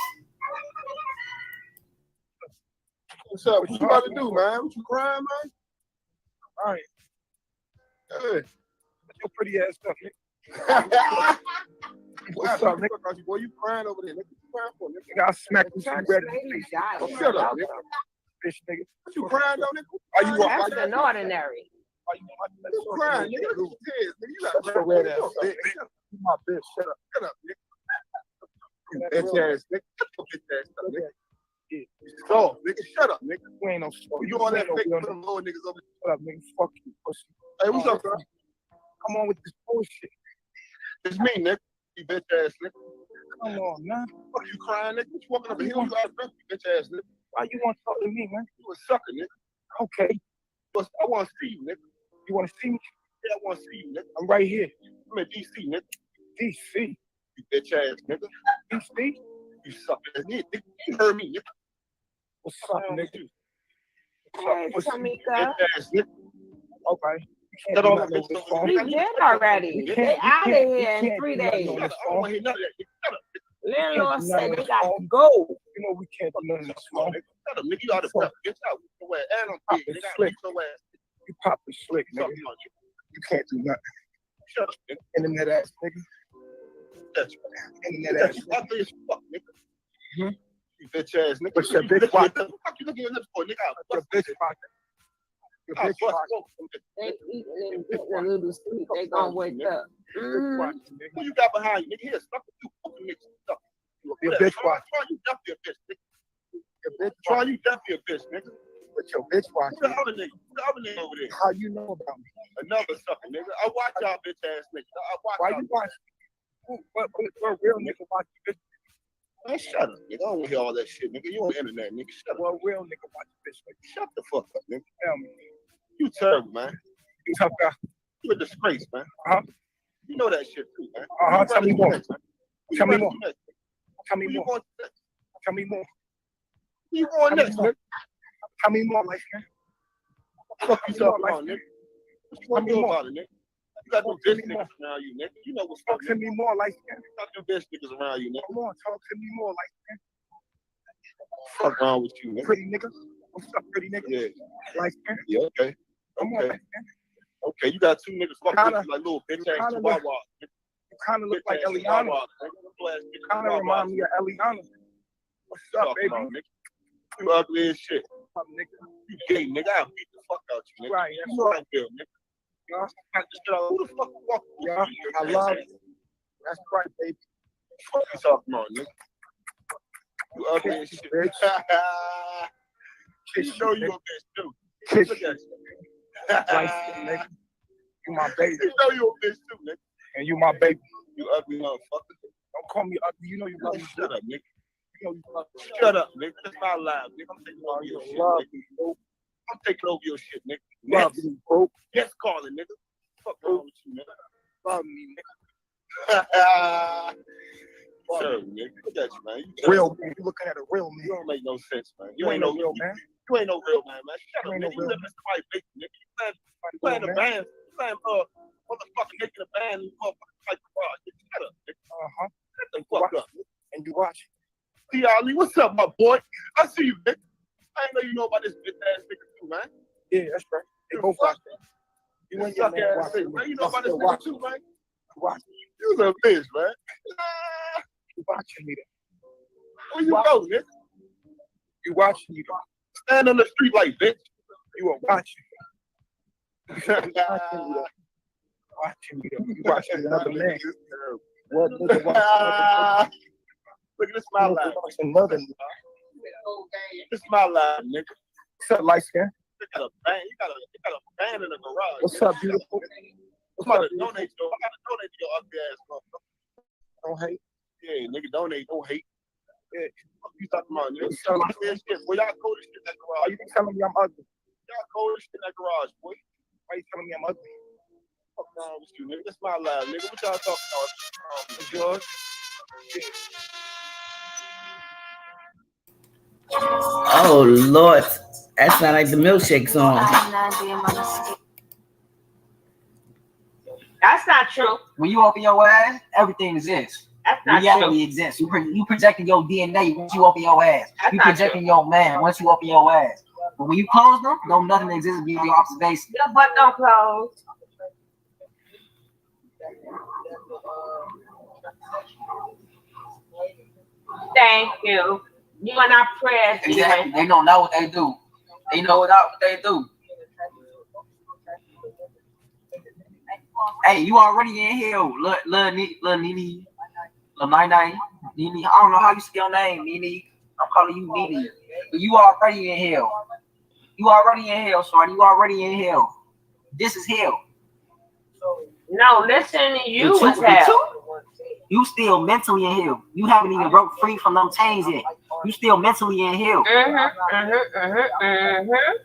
What's up? What you about to do, man? What you crying, man? All right. Good. What's your pretty ass stuff, nigga? What's up, nigga? Boy, you crying over there, nigga? What you crying for, nigga? I smacked you so red in the face. Oh, shut up, nigga. Bitch, nigga. What you crying though, nigga? Are you That's an ordinary. Are you crying, nigga? Look at your tears, nigga. You got a red ass. You my bitch. Shut up. Shut up, nigga. Bitch ass, nigga. Bitch ass, nigga. So, nigga, shut up, nigga. You ain't no slow. You on that fake for them little niggas over there. Shut up, nigga. Fuck you, pussy. Hey, what's up, bro? Come on with this bullshit. It's me, nigga. You bitch ass nigga. Come on, man. What are you crying, nigga? What you walking up a hill? You out of breath, you bitch ass nigga. Why you want to talk to me, man? You a sucker, nigga. Okay. But I want to see you, nigga. You want to see me? Yeah, I want to see you, nigga. I'm right here. I'm at DC, nigga. DC? You bitch ass nigga. DC? You sucker ass nigga. You heard me, nigga. What's up, nigga? Hey, Tamika. Okay. He did already. They out of here in 3 days. Landlord said they got to go. You know we can't do nothing this small. Shut up, nigga. You out of breath. Get out. You pop the slick, nigga. You can't do nothing. Shut up, nigga. Internet ass nigga. That's right. Internet ass nigga. Ugly as fuck, nigga. You bitch ass nigga. What's your bitch pocket? What the fuck you looking at your lips for, nigga? Your bitch pocket. Your bitch pocket. They eating and getting a little sleep. They gonna wake up. Who you got behind you, nigga? Here, stuff with you. Fucking nigga. Stuff. Your bitch pocket. Try you definitely a bitch, nigga. Your bitch Try you definitely a bitch, nigga. But your bitch pocket. Who the other nigga? Who the other nigga over there? How you know about me? another sucker, nigga. I watch y'all bitch ass niggas. I watch Why y'all. you watch? What real nigga watch bitch? Man, shut up, nigga. I don't want to hear all that shit, nigga. You on the internet, nigga. Shut up. What real nigga watch bitch? Shut the fuck up, nigga. Tell me. You terrible, man. You tough guy. You a disgrace, man. You know that shit too, man. Tell me more. Tell me more. Tell me more. Tell me more. You going next, nigga? Tell me more, like man. Fuck you talking about, nigga? What you want to do about it, nigga? You got them bitch niggas around you, nigga. You know what's up. Talk to me more, like man. You got them bitch niggas around you, nigga. Come on, talk to me more, like man. Fuck wrong with you, nigga? Pretty nigga. What's up, pretty nigga? Yeah. Like man. Yeah, okay. Come on, like man. Okay, you got two niggas fucking like little bitch ass chihuahua. You kind of look like Eliana. You kind of remind me of Eliana. What's up, baby? You ugly as shit. What's up, nigga? You gay, nigga. I'll beat the fuck out you, nigga. Right, you know I feel, nigga. Who the fuck walk? Yeah, I love you. That's right, baby. Fuck you talking about, nigga. You ugly as shit. You know you a bitch too. Look at you. Nigga. You my baby. You know you a bitch too, nigga. And you my baby. You ugly motherfucker. Don't call me ugly. You know you love me. Shut up, nigga. You know you love me. Shut up, nigga. That's my life, nigga. I'm taking over your shit, nigga. I'm taking over your shit, nigga. Love me, bro. Yes, calling, nigga. Fuck wrong with you, nigga. Love me, nigga. Sure, nigga. Look at you, man. Real man. You looking at a real man. You don't make no sense, man. You ain't no real man. You ain't no real man, man. Shut up, nigga. You live in somebody's basement, nigga. You playing a band. You playing motherfucking making a band in the motherfucking like garage. Shut up, nigga. Shut the fuck up. And you watch. See, Ali, what's up, my boy? I see you, nigga. I ain't know you know about this bitch ass nigga too, man. Yeah, that's right. They both watch. You and your suck man ass watch. shit, man. You know about this nigga too, man. Watch. You a bitch, man. You watching me. Where you go, nigga? You watching me. Stand on the street like bitch. You are watching. Watching me. You watching another man. What nigga watching? Look at this my life. Another nigga. This is my life, nigga. What's up, light skin? You got a band. You got a band in the garage. What's up, beautiful? I'm about to donate to your ugly ass motherfucker. Don't hate. Yeah, nigga, donate. Don't hate. Yeah. What you talking about, nigga? Boy, y'all cold as shit in that garage. Are you telling me I'm ugly? Y'all cold as shit in that garage, boy. Why you telling me I'm ugly? What's wrong with you, nigga? This my life, nigga. What y'all talking about? It's yours. Oh Lord, that sound like the milkshake song. That's not true. When you open your ass, everything exists. That's not Reality true. exists. You projecting your DNA once you open your ass. That's you not projecting your man once you open your ass. But when you close them, no nothing exists beyond your observation. Your butt don't close. Thank you. You are not prayers. Exactly. They don't know what they do. They know what they do. Hey, you already in here, Lil Nini, Lil Nine, Nini. I don't know how you say your name, Nini. I'm calling you Nini. But you already in hell. You already in hell, sorry. You already in hell. This is hell. No, listen, you was hell. You still mentally in hell. You haven't even broke free from them chains yet. You still mentally in hell.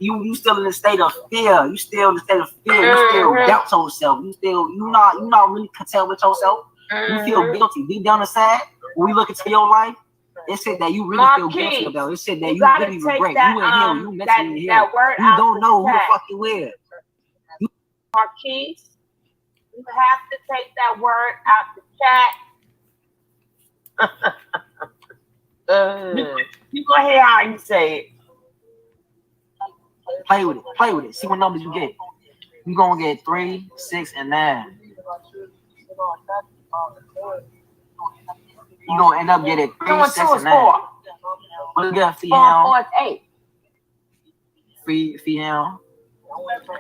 You still in a state of fear. You still in a state of fear. You still doubt yourself. You not really content with yourself. You feel guilty. Deep down inside, when we look into your life, it said that you really feel guilty about it. It said that you really regret. You in hell. You mentally in hell. You don't know who the fuck you is. Marquise, you have to take that word out the chat. You go ahead how you say it. Play with it. Play with it. See what numbers you get. You gonna get 3, 6, and 9. You gonna end up getting 3, 6, and 9. What you got, Fee-Hound? 4 is 8. Fee-Hound.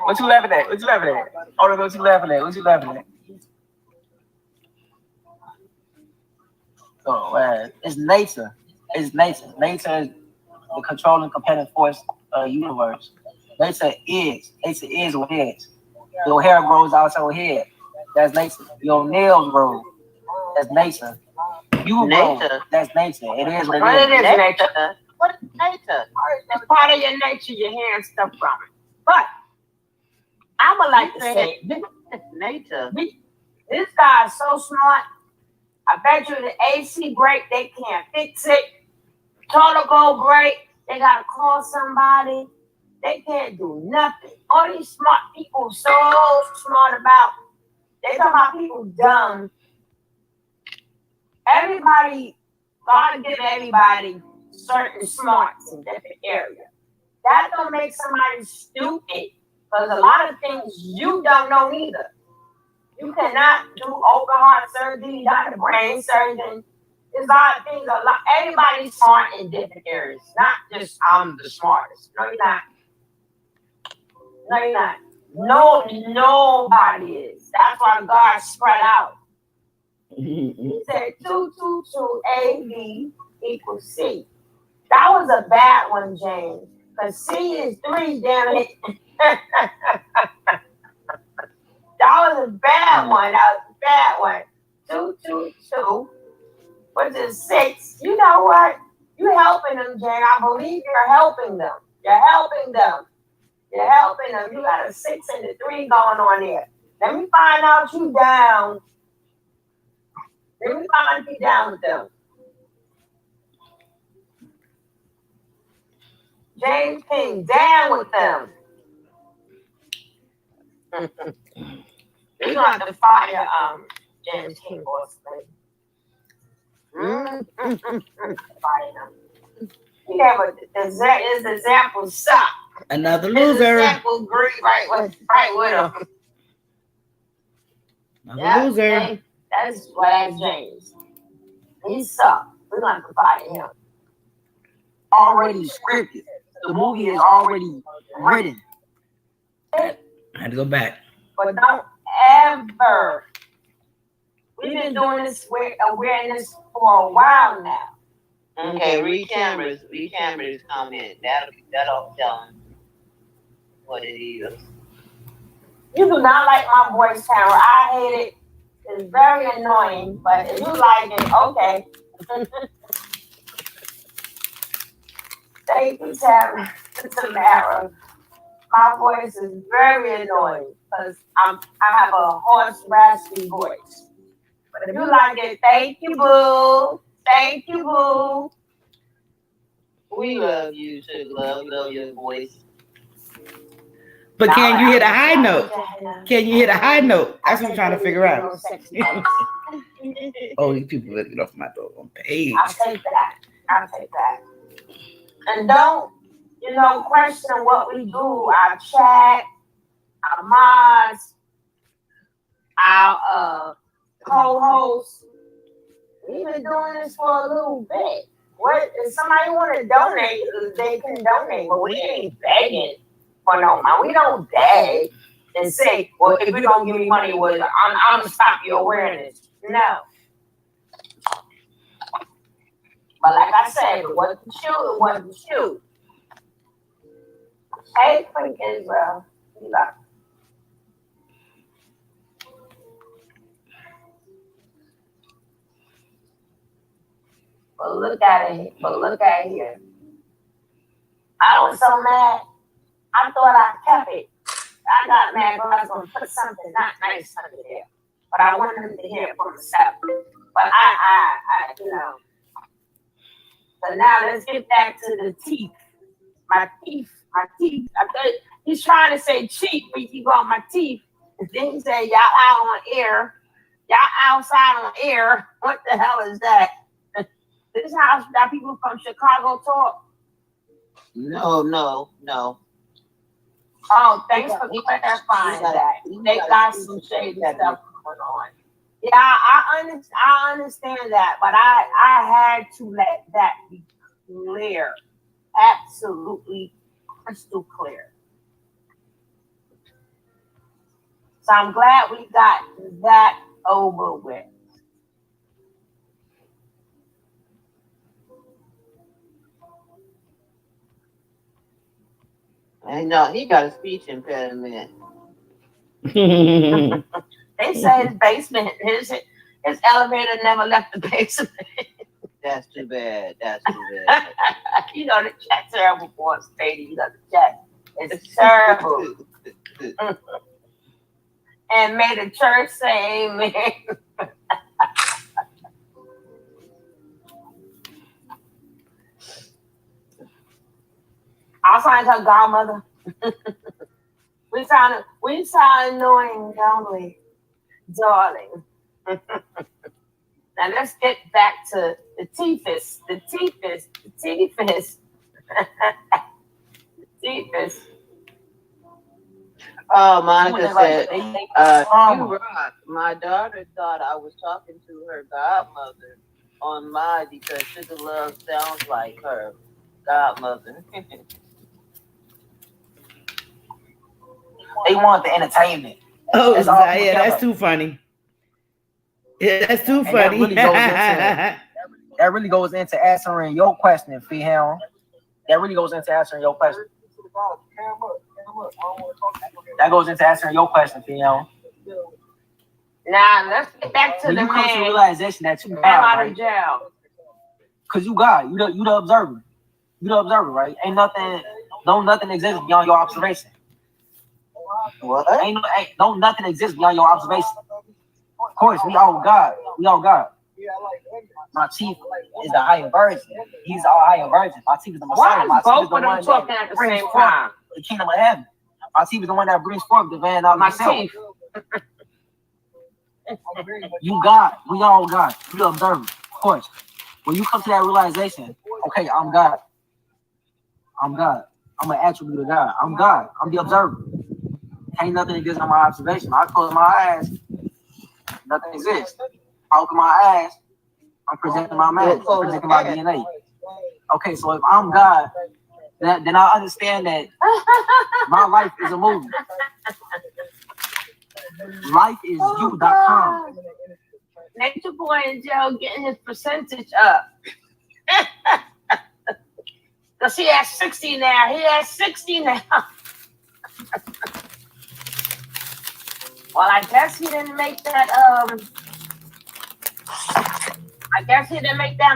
What you laughing at? What you laughing at? Oh, what you laughing at? What you laughing at? So, it's nature. It's nature. Nature is the controlling competitive force of the universe. Nature is what it is. Your hair grows out your head. That's nature. Your nails grow. That's nature. You grow. Nature. That's nature. It is what But it it is. is nature. What is nature? It's part of your nature. You're hearing stuff from it. But I would like to say, nature. This guy is so smart. I bet you the AC break, they can't fix it. Total go break, they gotta call somebody. They can't do nothing. All these smart people so smart about. They talk about people dumb. Everybody gotta give everybody certain smarts in different areas. That don't make somebody stupid. Because a lot of things you don't know either. You cannot do open heart surgery, not the brain surgeon. There's a lot of things. Everybody's smart in different areas. Not just I'm the smartest. No, you're not. No, you're not. No, nobody is. That's why God spread out. He said 2, 2, 2, A, B equals C. That was a bad one, James. Because C is 3, damn it. That was a bad one. That was a bad one. 2, 2, 2, which is 6. You know what? You're helping them, Jane. I believe you're helping them. You're helping them. You're helping them. You got a 6 and a 3 going on there. Let me find out you down. Let me find out you down with them. James King, down with them. We're gonna have to fire James King boss. Fire him. Yeah, but his example suck. Another His loser. example agree right with him. Another loser. James, that's James. He suck. We're gonna have to fire him. Already scripted. The movie is already written. I had to go back. But don't ever. We've been doing this awareness for a while now. Okay, read cameras comment. That'll tell them what it is. You do not like my voice, Tara. I hate it. It's very annoying, but if you like it, okay. Thank you, Tara. Tamara. My voice is very annoying because I have a hoarse, raspy voice. But if you like it, thank you, boo. Thank you, boo. We love you, too. Love your voice. But can you hit a high note? Can you hit a high note? That's what I'm trying to figure out. Oh, these people let it off my door on page. I'll take that. And don't, question what we do. Our chat, our mods, our co-hosts. We've been doing this for a little bit. What if somebody want to donate? They can donate, but we ain't begging for no money. We don't beg and say, well, if you don't give me money, well, I'm gonna stop your awareness. No. But like I said, it wasn't you. Hey, Frank Israel. You love. But look at it here. I was so mad. I thought I kept it. I got mad because I was going to put something not nice under there. But I wanted him to hear it for himself. But I. So now let's get back to the teeth. My teeth. I thought he's trying to say cheap, but he got my teeth. And then he said, y'all out on air. Y'all outside on air. What the hell is that? This is how that people from Chicago talk. No. Oh, thanks for clarifying that. They got some shady stuff going on. Yeah, I understand that, but I had to let that be clear. Absolutely crystal clear. So I'm glad we got that over with. I know he got a speech impediment. They say his basement, his elevator never left the basement. That's too bad. That's too bad. You know the chat terrible for a stadium. You know the chat. It's terrible. And may the church say amen. I'll find her godmother. we sound annoying, don't we, darling? Now let's get back to the teethus. The teethus. The teethus. The teethus. Oh, Monica said, you rock. My daughter thought I was talking to her godmother on my because Sugar Love sounds like her godmother. They want the entertainment. Oh, That's all yeah, that's too funny. Yeah, that's too funny. That really goes into answering your question, Fiham. That really goes into answering your question. That goes into answering your question, Fiham. Now let's get back to when the you come to the man realization that you came God, out right? of jail. Cause you God, you the observer. You the observer, right? Ain't nothing exists beyond your observation. What? Don't nothing exist beyond your observation. Of course, we all God. We all God. My chief is the higher virgin. He's our higher virgin. My chief is the Messiah. My chief is the one that brings forth the kingdom of heaven. My chief is the one that brings forth the van of himself. You God. We all God. We the observer. Of course. When you come to that realization, okay, I'm God. I'm God. I'm an attribute of God. I'm God. I'm the observer. Ain't nothing exists on my observation. I close my eyes, nothing exists. I open my eyes, I'm presenting my man, I'm presenting my DNA. Okay, so if I'm God, then I understand that my life is a movie. Life is you.com. Nature Boy in jail getting his percentage up. Because he has 60 now. He has 60 now. Well, I guess he didn't make that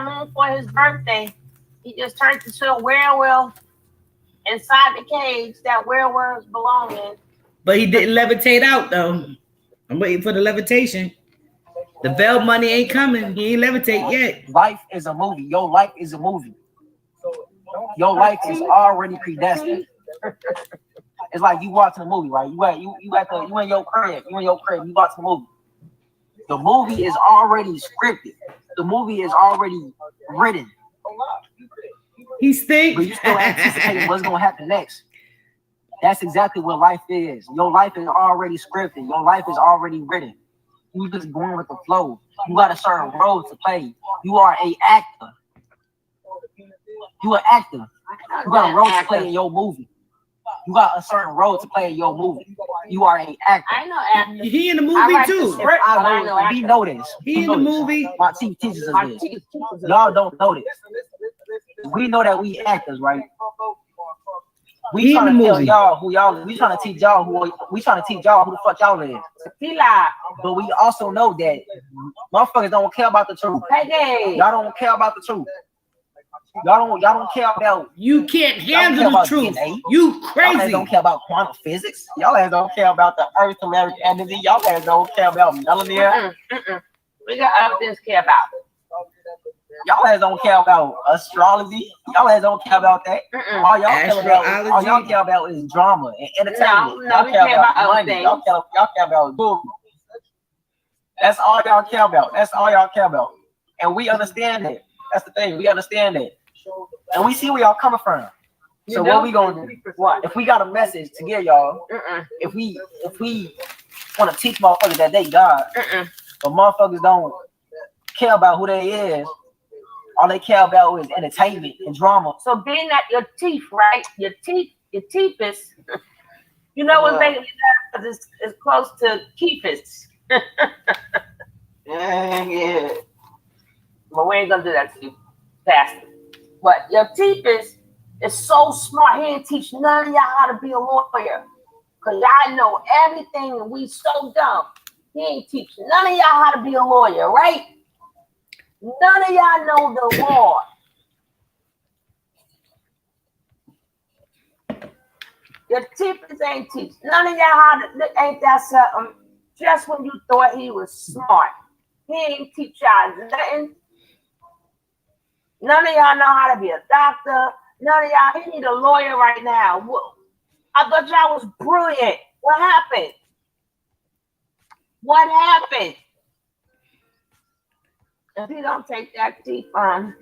move for his birthday. He just turned into a werewolf inside the cage that werewolves belong in. But he didn't levitate out though. I'm waiting for the levitation. The veil money ain't coming. He ain't levitate yet. Life is a movie. Your life is a movie. Your life is already predestined. It's like you watching a movie, right? You in your crib. You watch the movie. The movie is already scripted. The movie is already written. He stinks. But you still anticipating what's gonna happen next. That's exactly what life is. Your life is already scripted. Your life is already written. You just going with the flow. You got a certain role to play. You are an actor. You an actor. You got a role to play in your movie. You got a certain role to play in your movie. You are an actor. I know actor. He in the movie too. We know this. He in the movie. My chief teaches us this. Y'all don't know this. We know that we actors, right? We trying to tell y'all who y'all is. We trying to teach y'all who the fuck y'all is. But we also know that motherfuckers don't care about the truth. Y'all don't care about the truth. Y'all don't care about. You can't handle the truth. DNA. You crazy. Y'all don't care about quantum physics. Y'all don't care about the Earth American energy. Y'all don't care about melanin. We got other things to care about. Y'all don't care about astrology. Y'all don't care about that. All y'all care about is drama and entertainment. No, we care about other things. Y'all care about boom. That's all y'all care about. That's all y'all care about. And we understand that. That's the thing. We understand that. And we see where y'all coming from. So what we gonna do? What? If we got a message to give y'all, if we want to teach motherfuckers that they God, but motherfuckers don't care about who they is, all they care about is entertainment and drama. So being that your teeth, right? Your teeth is, you know what making it because it's close to keepers. Yeah. But we ain't gonna do that to you, Pastor. But your teeth is so smart. He ain't teach none of y'all how to be a lawyer. Because y'all know everything and we so dumb. He ain't teach none of y'all how to be a lawyer, right? None of y'all know the law. Your teachers ain't teach none of y'all how to, ain't that something? Just when you thought he was smart, he ain't teach y'all nothing. None of y'all know how to be a doctor. None of y'all, he need a lawyer right now. I thought y'all was brilliant. What happened? What happened? If he don't take that teeth on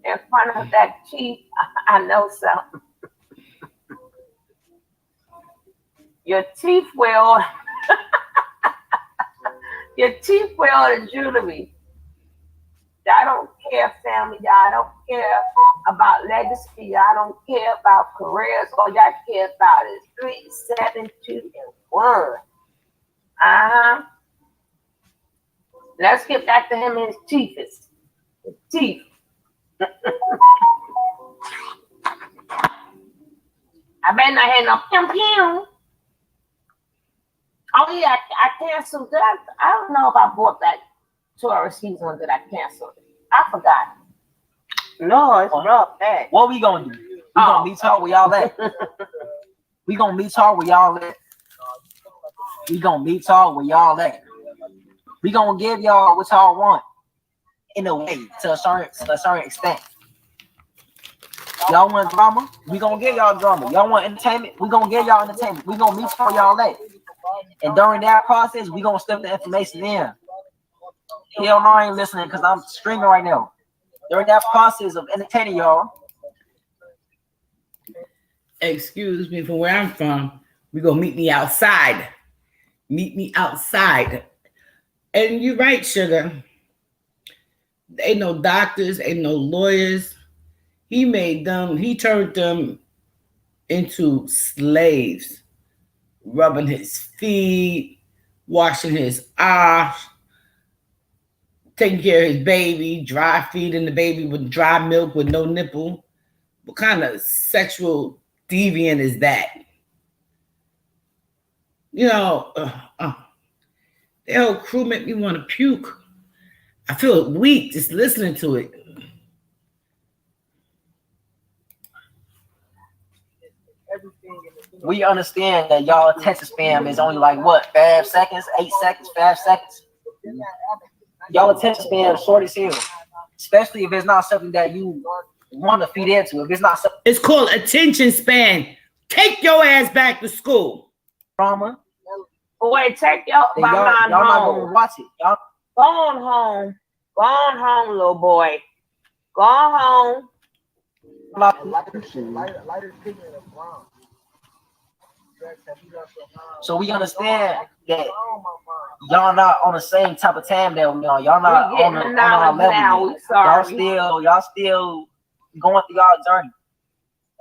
in front of that chief, I know something. Your teeth will, your teeth will the jewelry. I don't care, family. Y'all don't care about legacy. Y'all don't care about careers. All y'all care about is 3, 7, 2, and 1. Let's get back to him and his teeth. His teeth. I better not have no pew pew. Oh yeah, I canceled that. I don't know if I bought that tourist season that I canceled. I forgot. No, it's rough. That. What we gonna do? We gonna meet y'all where y'all at. We gonna meet y'all where y'all at. We gonna meet y'all where y'all at. We gonna give y'all what y'all want in a way to a certain extent. Y'all want drama? We gonna give y'all drama. Y'all want entertainment? We gonna give y'all entertainment. We gonna meet y'all where y'all at. And during that process, we gonna slip the information in. Hell no, I ain't listening because I'm streaming right now. During that process of entertaining y'all. Excuse me, from where I'm from, we gonna meet me outside. Meet me outside. And you're right, Sugar. Ain't no doctors, ain't no lawyers. He turned them into slaves, rubbing his feet, washing his arms, taking care of his baby, dry feeding the baby with dry milk with no nipple. What kind of sexual deviant is that? You know, the whole crew make me want to puke. I feel weak just listening to it. We understand that y'all attention span is only like what, 5 seconds, 8 seconds, 5 seconds. Y'all attention span is short as hell, especially if it's not something that you want to feed into. If it's not something, it's called attention span. Take your ass back to school. Drama. Boy, take your behind home. Y'all not gonna watch it. Y'all go on home. Go on home, little boy. Go on home. So we understand that y'all not on the same type of time that we on. Y'all not on our level. Y'all still going through y'all journey.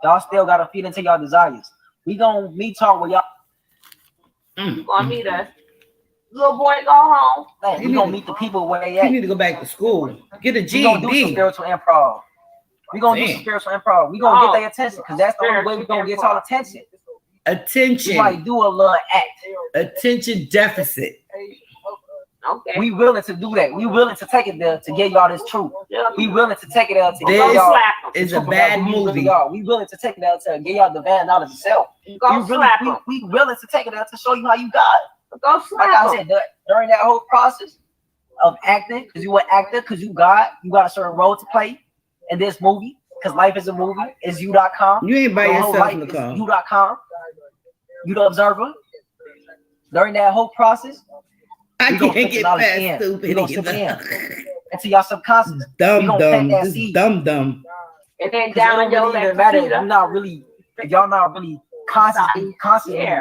Y'all still gotta feed into y'all desires. We gonna meet y'all with y'all. You gonna meet us. Little boy, go home. Man, we gonna meet the people where they at. You need to go back to school. Get a GED. We gonna do some spiritual improv. We gonna do some spiritual improv. We gonna get their attention because that's the only way we gonna get y'all attention. Attention. We might do a little act. Attention deficit. Okay. We willing to do that. We willing to take it there to get y'all this truth. We willing to take it there to get This y'all. is a bad movie. We willing to take it there to get y'all divine knowledge itself. We willing to take it there to show you how you got it. Go slap like I said, during that whole process of acting, because you an actor, because you got a certain role to play in this movie, because life is a movie, it's you.com. You ain't by yourself in the car. You.com. You the observer. During that whole process, I can't get past stupid. We gonna slip it in into y'all subconscious. Dumb. And then down your left matter if you're not really, if y'all not really constantly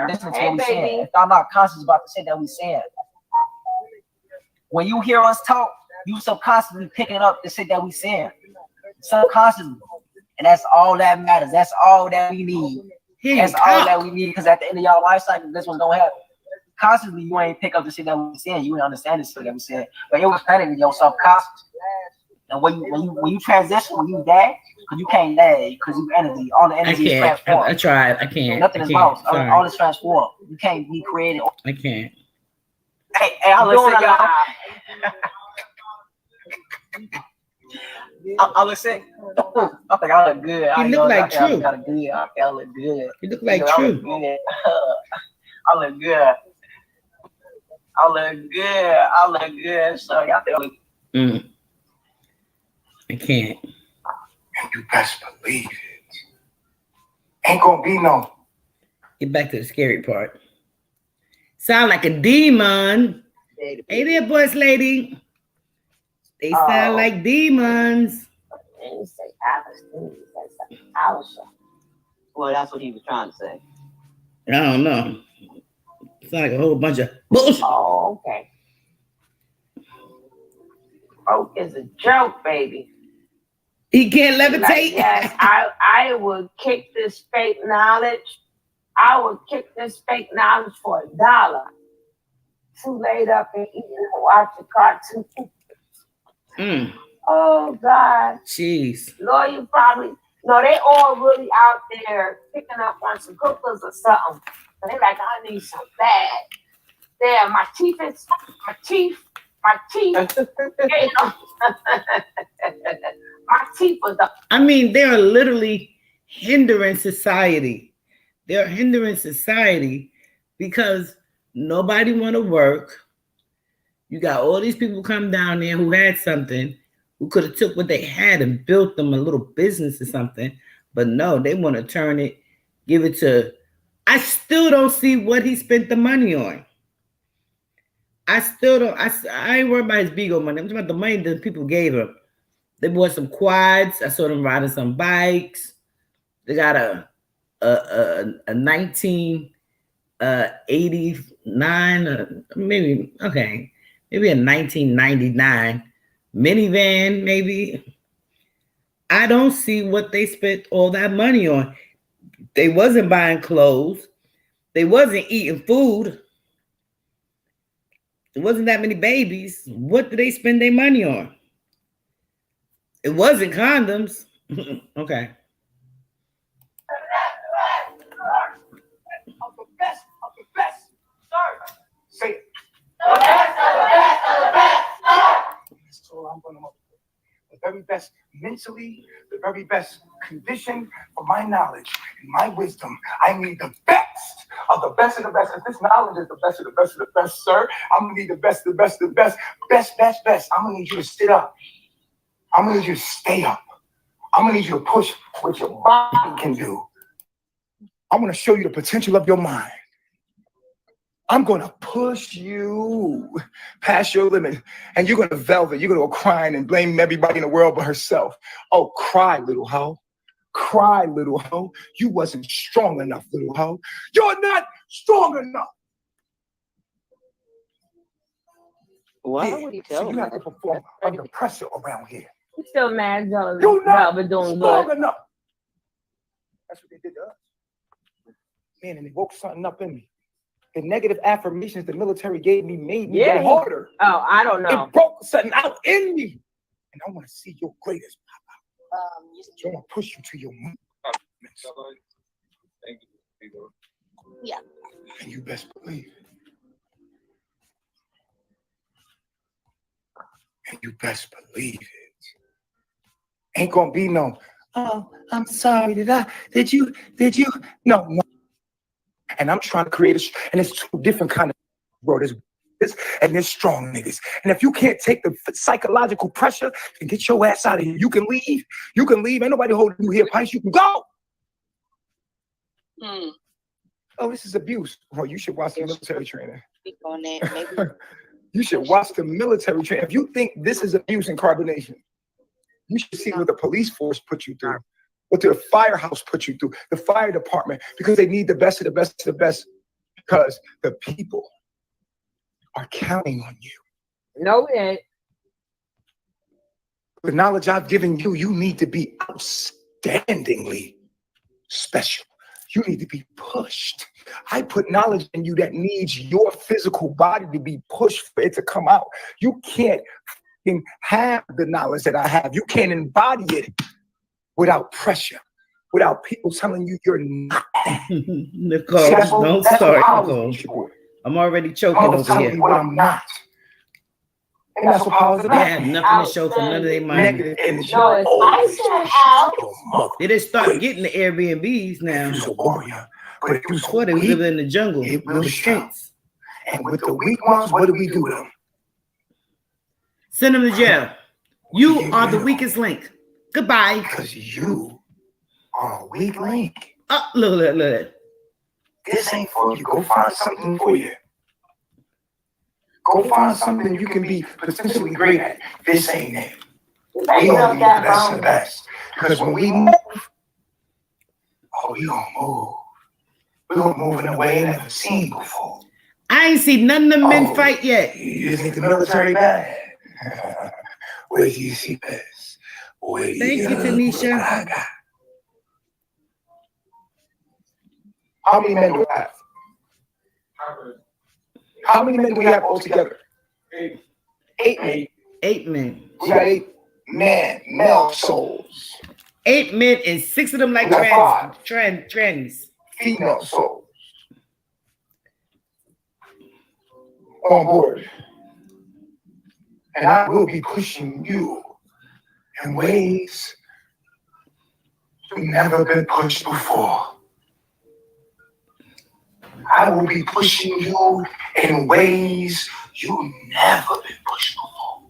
listening to what we saying. If y'all not conscious about the shit that we saying. When you hear us talk, you subconsciously picking up the shit that we saying. Subconsciously. And that's all that matters. That's all that we need. That's all that we need, because at the end of y'all life cycle, this one's gonna happen. Constantly, you ain't pick up the shit that we saying. You ain't understand the shit that we saying. But it was planted in your subconscious. And when you transition, when you dad, because you can't dad, because you energy, all the I energy is can't. transformed. I tried. I can't. Nothing I is can't. lost. Sorry. All is transformed. You can't be created. I can't. Hey, I listen, y'all. I listen. I think I look good. You look like True. I look good. I look good. You look like I True. look good. I look good. I look good. I look good. So y'all think I can't. You best believe it. Ain't gonna be no. Get back to the scary part. Sound like a demon. Hey there, boss lady. They sound like demons. And say Alice. Well, that's what he was trying to say. I don't know. It's like a whole bunch of bullshit. Oh, okay. Broke is a joke, baby. He can't levitate. Like, yes, I would kick this fake knowledge. I would kick this fake knowledge for $1. Too laid up and eating and watching cartoons. Oh God. Jeez. Lord, you probably they all really out there picking up on some cookers or something. And they're like, I need some bad. Damn, my teeth. My teeth was up. I mean, they are literally hindering society. They're hindering society because nobody want to work. You got all these people come down there who had something, who could have took what they had and built them a little business or something. But no, they want to turn it, give it to. I still don't see what he spent the money on. I still don't. I ain't worried about his Bigo money. I'm talking about the money that people gave him. They bought some quads. I saw them riding some bikes. They got a 1989, maybe a 1999 minivan, maybe. I don't see what they spent all that money on. They wasn't buying clothes. They wasn't eating food. There wasn't that many babies. What did they spend their money on? It wasn't condoms. Okay. Of the best. Sir. Say it. The best of the best of the best. That's all I'm gonna do. The very best mentally, the very best condition for my knowledge and my wisdom. I need the best of the best of the best. If this knowledge is the best of the best of the best, sir, I'm gonna need the best of the best of the best. Best. I'm gonna need you to sit up. I'm gonna need you to stay up. I'm gonna need you to push what your body can do. I'm gonna show you the potential of your mind. I'm gonna push you past your limit, and you're gonna velvet. You're gonna go crying and blame everybody in the world but herself. Oh, cry, little hoe. Cry, little hoe. You wasn't strong enough, little hoe. You're not strong enough. Why would he tell So you have to perform under pressure around here. He's still mad, jealous. You're not but doing strong good. enough. That's what they did to us. Man, and they woke something up in me. The negative affirmations the military gave me made me go harder. Oh, I don't know. It broke something out in me. And I want to see your greatest pop out. I want to push you to your moon. Yeah. And you best believe it. And you best believe it. Ain't gonna be no, oh, I'm sorry, did you? No. And I'm trying to create and it's two different kind of bro. There's and there's strong niggas. And if you can't take the psychological pressure and get your ass out of here, you can leave. You can leave. Ain't nobody holding you here, Pice. You can go. Oh, this is abuse. Oh, you should watch the military training. Speak on that, maybe. You should watch the military training. If you think this is abuse and carbonation, you should see what the police force put you through, what the firehouse put you through, the fire department, because they need the best of the best of the best, because the people are counting on you. No, it. The knowledge I've given you, you need to be outstandingly special. You need to be pushed. I put knowledge in you that needs your physical body to be pushed for it to come out. You can't can have the knowledge that I have. You can't embody it without pressure, without people telling you you're not. Nicole, See, don't that's start, what I was Nicole. teaching you. I'm already choking I was over telling here. you what I'm not. And that's what power is They about. had nothing to show for none of their money. Negative energy. No, it's I said out. They just start getting the Airbnbs now. If you're a warrior, but if you're Before they was living in the jungle, it with will the show. streets. And with the weak ones, what do we do with them? Send them to jail. You are the weakest link. Goodbye. Because you are a weak link. Oh, look. This ain't for you. Go find something for you. Go find something you can be potentially great at. This ain't it. We gonna be the best of the best. Because when we move, we gonna move. We're gonna move in a way never seen before. I ain't seen none of them men fight yet. You just think the military bad. Where do you see this? Thank you, Tanisha. How many men do we have? How many men do we have altogether? 8 men. 8 men. We got 8 male souls. 8 men and 6 of them like We got trannies. Female souls. On board. And I will be pushing you in ways you've never been pushed before. I will be pushing you in ways you've never been pushed before.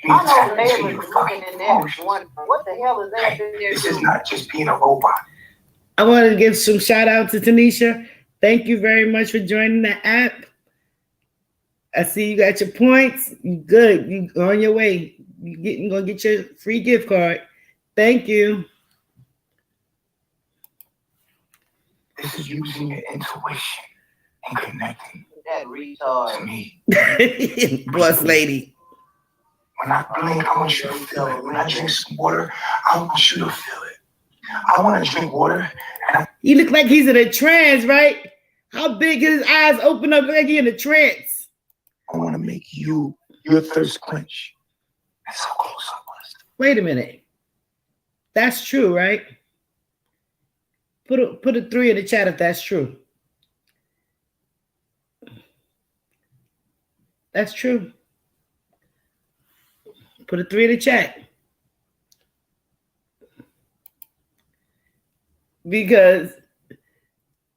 You need to tap into your fucking emotions. What the hell is that in there? This is not just being a robot. I want to give some shout out to Tanisha. Thank you very much for joining the app. I see you got your points. You good. You on your way. You're going to get your free gift card. Thank you. This is using your intuition and connecting That retard. to me. Boss lady. When I blink, I want you to feel it. When I drink some water, I want you to feel it. I want to drink water. He look like he's in a trance, right? How big his eyes open up like he in a trance. I want to make your thirst quench. That's how close I was. Wait a minute. That's true, right? Put a 3 in the chat if that's true. That's true. Put a 3 in the chat. Because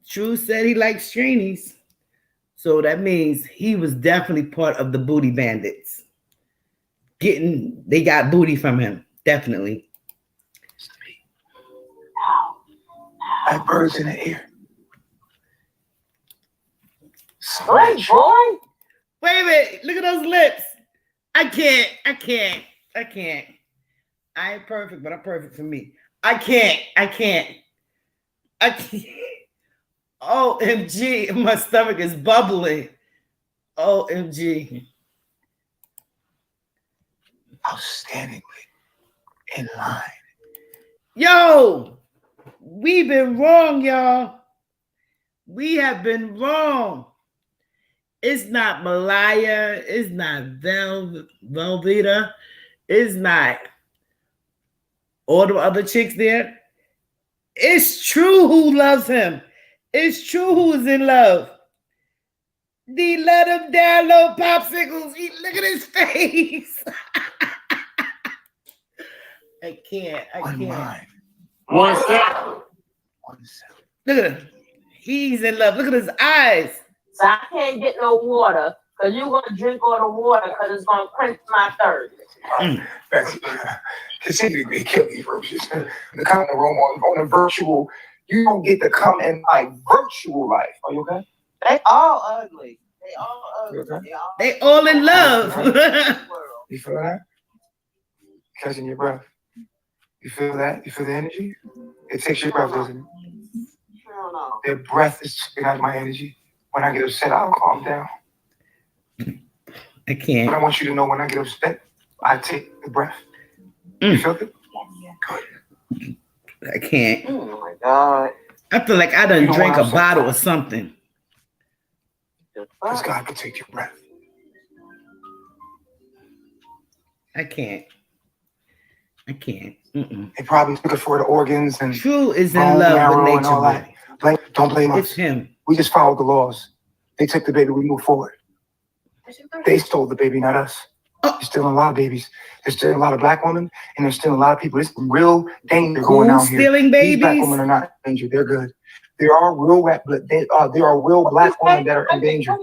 True said he likes Streenies. So that means he was definitely part of the booty bandits. They got booty from him. Definitely. Like birds in the air. Great boy. Wait a minute. Look at those lips. I can't. I ain't perfect, but I'm perfect for me. I can't. OMG, my stomach is bubbling. OMG. Outstandingly in line. Yo, we've been wrong, y'all. We have been wrong. It's not Malaya. It's not Velveeta. It's not all the other chicks there. It's True who loves him. It's True who is in love. They let him download popsicles. Look at his face. I can't. One step. Look at him. He's in love. Look at his eyes. So I can't get no water because you're going to drink all the water because it's going to quench my thirst. Continue to kill these roaches. The comment room on a virtual, you don't get to come in my virtual life. Are you okay? They all ugly. They all in love. You feel that? Catching your breath. You feel that? You feel the energy? It takes your breath, doesn't it? Their breath is taking out my energy. When I get upset, I'll calm down. I can't. But I want you to know when I get upset, I take the breath. You feel it? Good. I can't. Oh my God. I feel like I done drank a bottle or something. Because God can take your breath. I can't. Mm-mm. They probably took it for the organs and True is in bone love marrow with and nature all that. boy. Don't blame us. It's him. We just followed the laws. They took the baby. We moved forward. They stole the baby, not us. There's still a lot of babies. There's still a lot of black women, and there's still a lot of people. There's real danger going Who's on here. stealing These black babies? women are not in danger. They're good. There are real there are real black women that are in danger.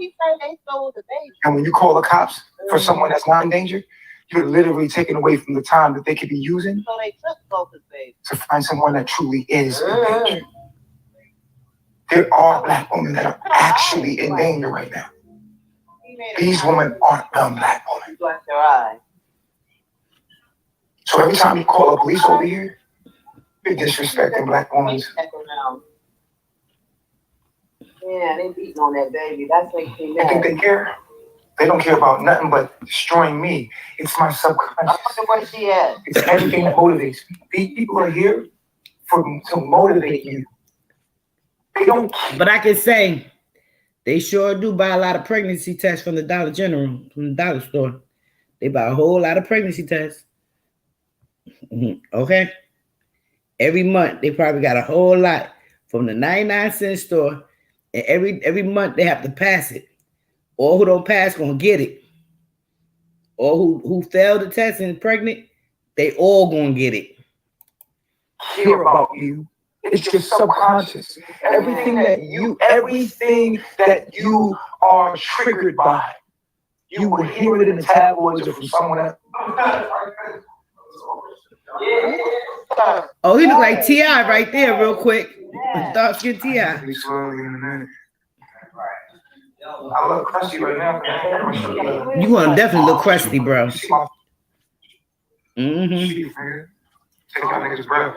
And when you call the cops for someone that's not in danger, you're literally taking away from the time that they could be using So they took both the babies. to find someone that truly is in danger. There are black women that are actually in danger right now. These women aren't dumb black women. Bless your eye. So every time you call the police over here, you're disrespecting black women. Yeah, they beating on that baby. That makes me You mad. think they care? They don't care about nothing but destroying me. It's my subconscious. I wonder where she at. It's everything that motivates me. These people are here to motivate you. They don't. But I can say they sure do buy a lot of pregnancy tests from the Dollar General, from the dollar store. They buy a whole lot of pregnancy tests. Okay. Every month they probably got a whole lot from the 99-cent store, and every month they have to pass it. Or who don't pass gonna get it. Or who failed the test and is pregnant, they all gonna get it. Care about you. It's your subconscious. Everything that you are triggered by, you will hear it in the tabloids or from someone else. Oh, he look like T.I. right there, real quick. Dark skin T.I. I look crusty right now. You gonna definitely look crusty, bro. Mm-hmm. Take my nigga's breath.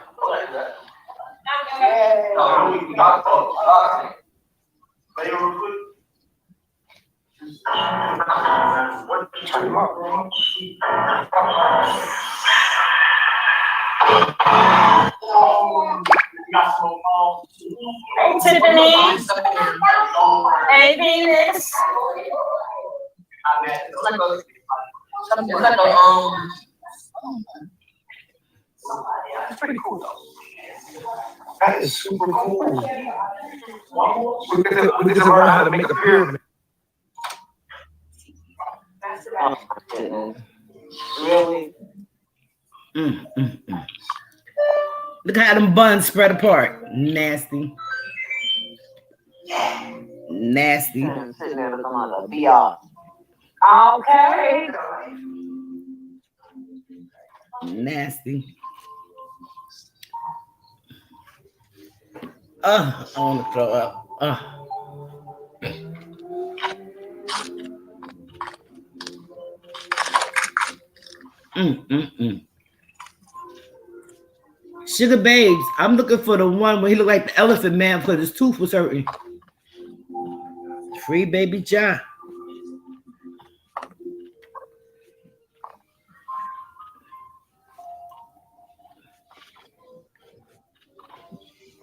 Hey, Tiffany. Hey, Venus. That's pretty cool. That is super cool. We get to learn how to make a pyramid. Really? Look how them buns spread apart. Nasty. Nasty. Okay. Nasty. I want to throw up. Sugar Babes, I'm looking for the one where he looked like the Elephant Man because his tooth was hurting. Free Baby John.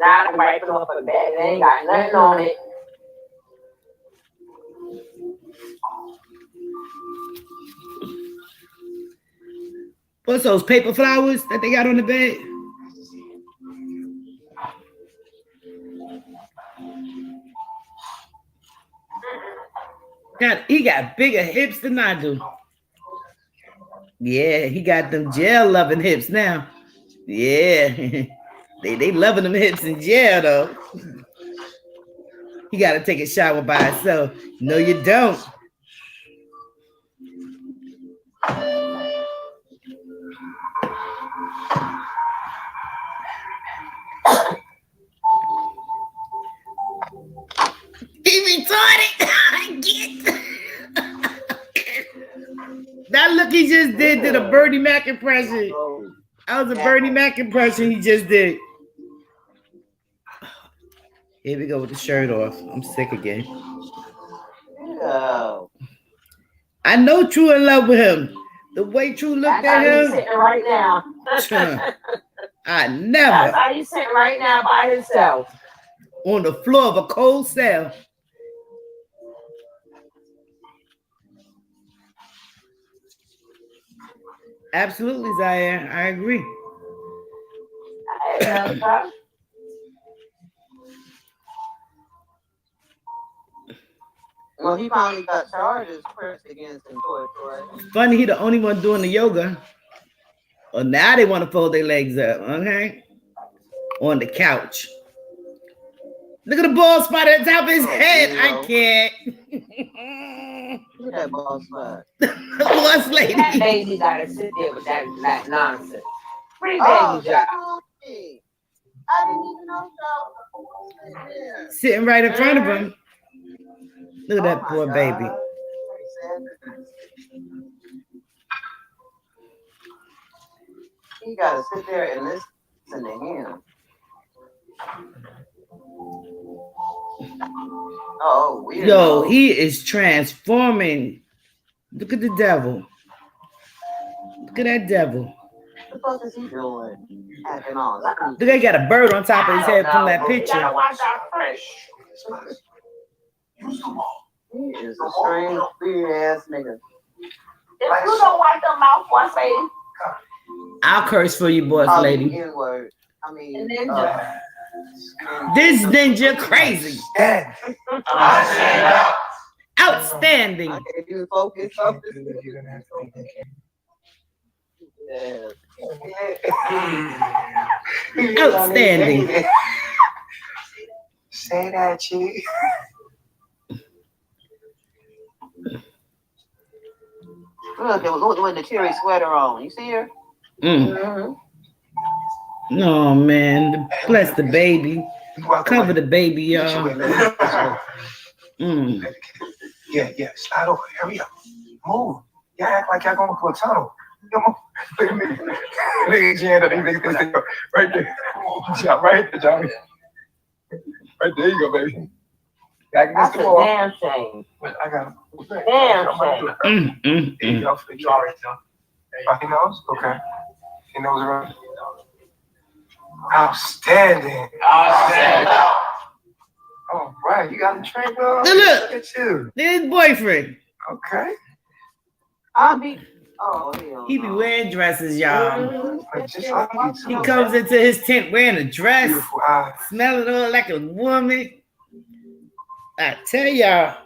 Now I'm wiping off a bed. They ain't got nothing on it. What's those paper flowers that they got on the bed? He got bigger hips than I do. Yeah, he got them jail loving hips now. Yeah. They loving them hips in jail though. He got to take a shower by himself. No, you don't. He retarded. I get. That look he just did a Bernie Mac impression. That was a Bernie Mac impression he just did. Here we go with the shirt off. I'm sick again. Oh. I know True in love with him. The way True looked at him. He's sitting right now. I never. That's how he's sitting right now by himself. On the floor of a cold cell. Absolutely, Zaire. I agree. Well, he probably got charges pressed against him for it, right? Funny, he the only one doing the yoga. Well, now they want to fold their legs up, okay? On the couch. Look at the bald spot at the top of his head. I can't. Look at that bald spot. What's lady? That baby gotta sit there with that nonsense. Free baby job. I didn't even know so. Sitting right in front of him. Look at that poor baby. He gotta sit there and listen to him. Oh, weird. Yo, he is transforming. Look at the devil. Look at that devil. What the fuck is he doing? Acting all. Look, they got a bird on top of his head from that picture. You gotta watch out fresh. He is a strange, weird ass nigga. If you don't wipe them mouth once, baby. I'll curse for you, boss lady. N-word. I mean, Ninja. This ninja crazy. Outstanding. I can't even focus. Outstanding. Say that, Chief. Look with the cherry sweater on. You see her? No, man. Bless the baby. Cover the baby, y'all. Yeah. Slide over. Hurry up. Move. Y'all act like y'all going for a tunnel. Come on. Look at me. Look at your hand up. Right there. Right there, Johnny. Right there you go, baby. Back against the wall. Damn shame. I got him. Damn shame. He knows. He knows? Okay. He knows around. Outstanding. All right, you got him trained up. Look at you. His boyfriend. Okay. I'll be. Oh, hell. He be wearing dresses, y'all. Just like He comes into his tent wearing a dress, beautiful eyes. smelling all like a woman. I tell y'all.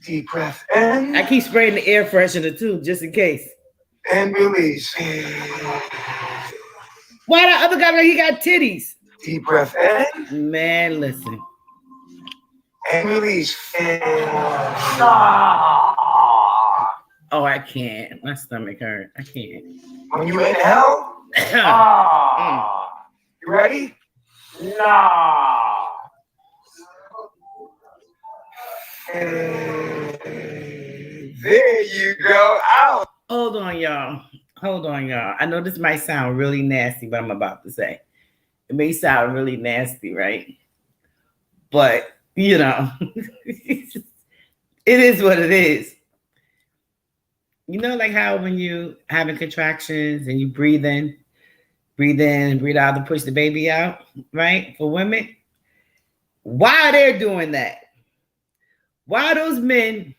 Deep breath in. I keep spraying the air freshener too, just in case. And release. Why the other guy he got titties? Deep breath in. Man, listen. And release. Oh, I can't. My stomach hurt. I can't. When you inhale. You ready? No. There you go. Out. Hold on, y'all. I know this might sound really nasty, what I'm about to say. It may sound really nasty, right? But, you know, it is what it is. You know, like how when you having contractions and you breathe in and breathe out to push the baby out, right? For women. Why they're doing that? Why those men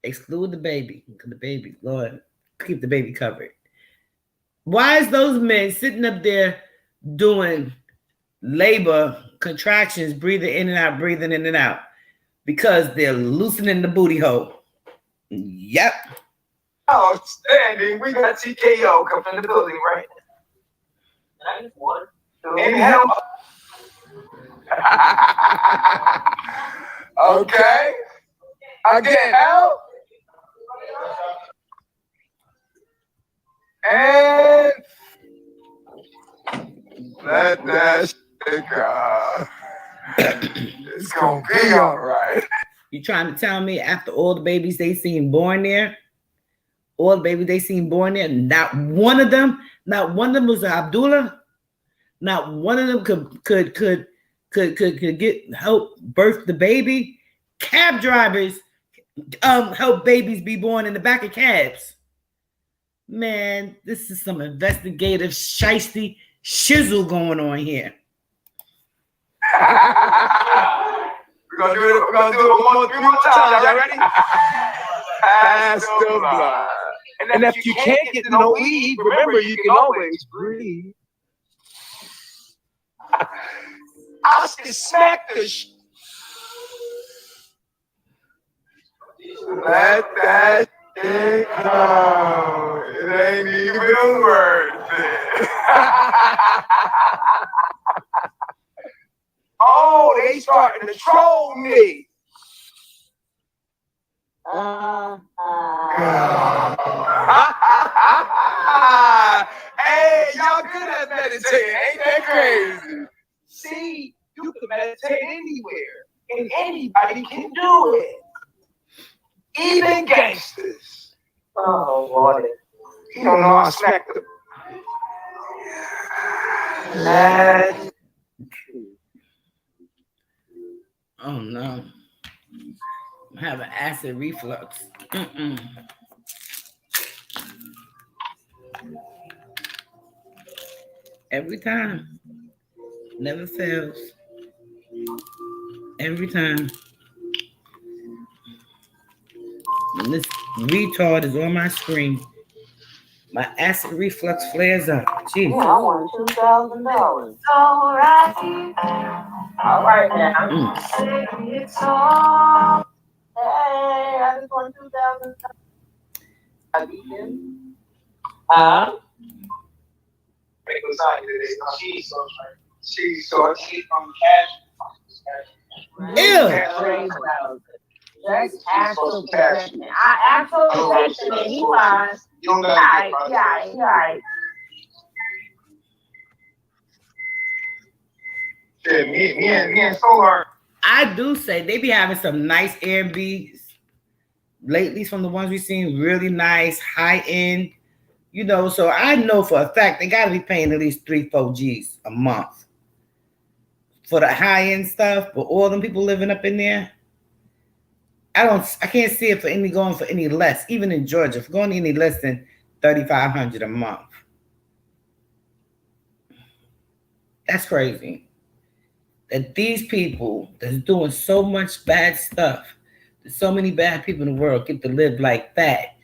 exclude the baby? Because the baby, Lord, keep the baby covered. Why is those men sitting up there doing labor contractions, breathing in and out? Because they're loosening the booty hole. Yep. Outstanding. We got TKO coming in the building, right? Inhale. Okay. Again, out. And let that shit go. It's gonna be all right. You trying to tell me after all the babies they seen born there, not one of them was Abdullah. Not one of them could get help birth the baby. Cab drivers help babies be born in the back of cabs. Man, this is some investigative shiesty shizzle going on here. We're gonna do it 3 more times. Y'all ready? Pass the blood. And if you can't get no weed, remember you can always breathe. I can smack the let that thing go. It ain't even worth it. Oh, they starting to troll me. Hey, y'all good at meditating, ain't that crazy? See, you can meditate anywhere, and anybody can do it. Even gangsters. Oh, Lord. You don't know how to smack them. That's Oh no. I have an acid reflux. Every time. Never fails. Every time. And this retard is on my screen. My acid reflux flares up. Jeez. Yeah, I want $2,000. So right. All right now. It's all. Hey, I just want $2,000. I beat him. She's so cheap on cash. Ew. That's actual protection. Actual protection, and he was. Right. Yeah, me and Solar. I do say they be having some nice Airbnbs lately from the ones we've seen, really nice, high end, you know. So I know for a fact they got to be paying at least 3-4 G's a month for the high end stuff. But all them people living up in there, I can't see it for any going for any less, even in Georgia, for going any less than $3,500 a month. That's crazy. That these people that's doing so much bad stuff, there's so many bad people in the world get to live like that.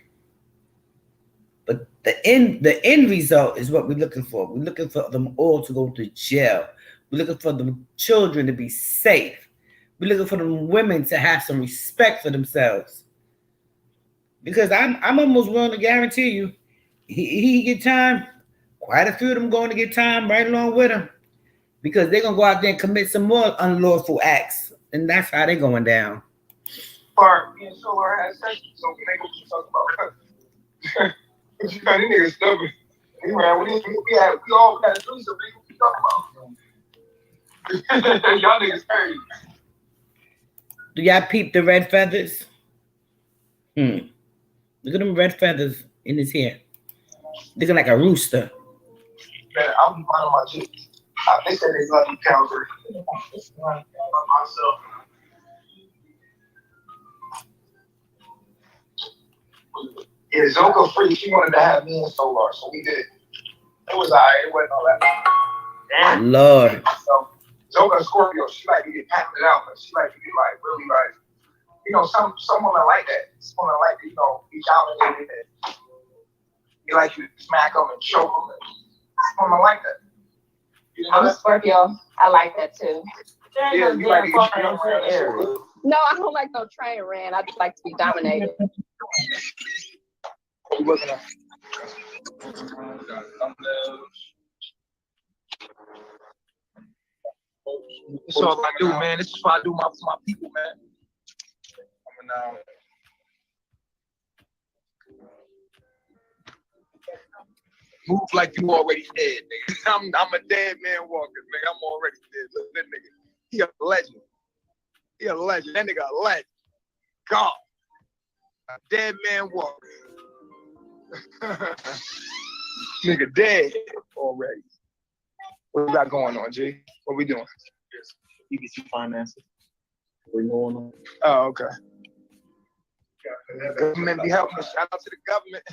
But the end result is what we're looking for. We're looking for them all to go to jail. We're looking for the children to be safe. We're looking for them women to have some respect for themselves. Because I'm almost willing to guarantee you, he get time. Quite a few of them going to get time right along with him. Because they're going to go out there and commit some more unlawful acts. And that's how they're going down. Part, me and Solar had sex, so we ain't gonna talk about that. You know, these niggas stubborn. We all had a threesome, we talk about. Y'all niggas crazy. Do y'all peep the red feathers? Look at them red feathers in his hair. Looking like a rooster. Man, I'm finding my chicks. They said they love you, Calvary. Myself. Yeah, Zoka free. She wanted to have me and Solar, so we did. It was alright. It wasn't all that. Damn. Lord. So Zoka Scorpio, she like to get packed out, but she like to get like really like, you know, some women like that. Some women like to, you know, be dominated and they like you to smack them and choke them. Some women like that. I'm a Scorpio. I like that too. Yeah, you like to get trained around. No, I don't like no train ran. I just like to be dominated. You looking at? This is all I do, man. This is what I do for my people, man. Move like you already dead, nigga. I'm a dead man walking, nigga. I'm already dead. Look at that nigga. He a legend. He a legend. That nigga a legend. God. A dead man walking. Nigga dead already. What we got going on, G? What we doing? EBC finances. We're going on. Oh, okay. Government be helping us. Shout out to the government.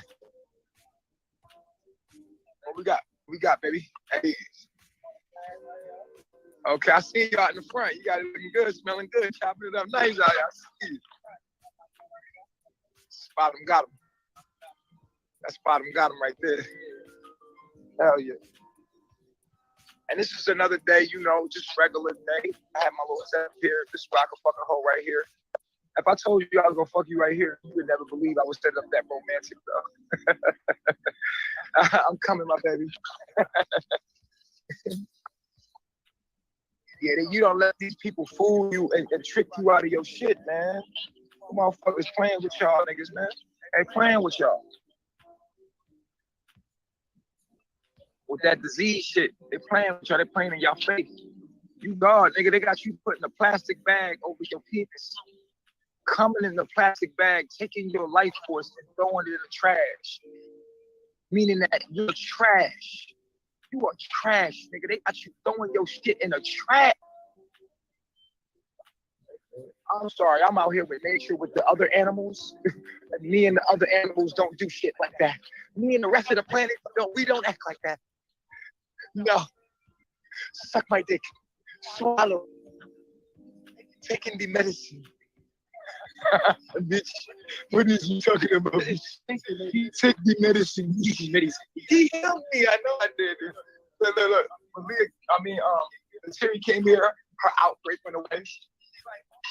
What we got? What we got, baby? Hey. Okay, I see you out in the front. You got it looking good, smelling good, chopping it up nice out here. I see you. Spot him, got him. That spot him, got him right there. Hell yeah. And this is another day, you know, just regular day. I had my little setup here. This is where I can fuck a hoe right here. If I told you I was gonna fuck you right here, you would never believe I was setting up that romantic though. I'm coming, my baby. Yeah, you don't let these people fool you and trick you out of your shit, man. Them motherfuckers playing with y'all niggas, man. They playing with y'all. With that disease shit, they playing with y'all. They playing in your face. You God, nigga, they got you putting a plastic bag over your penis. Coming in the plastic bag, taking your life force and throwing it in the trash. Meaning that you're trash. You are trash, nigga. They got you throwing your shit in the trash. I'm sorry, I'm out here with nature with the other animals. And me and the other animals don't do shit like that. Me and the rest of the planet, we don't act like that. No. Suck my dick. Swallow. Taking the medicine. Bitch, what is he talking about? Take the medicine. He helped me. I know I did. Look. Terry came here. Her outbreak went away.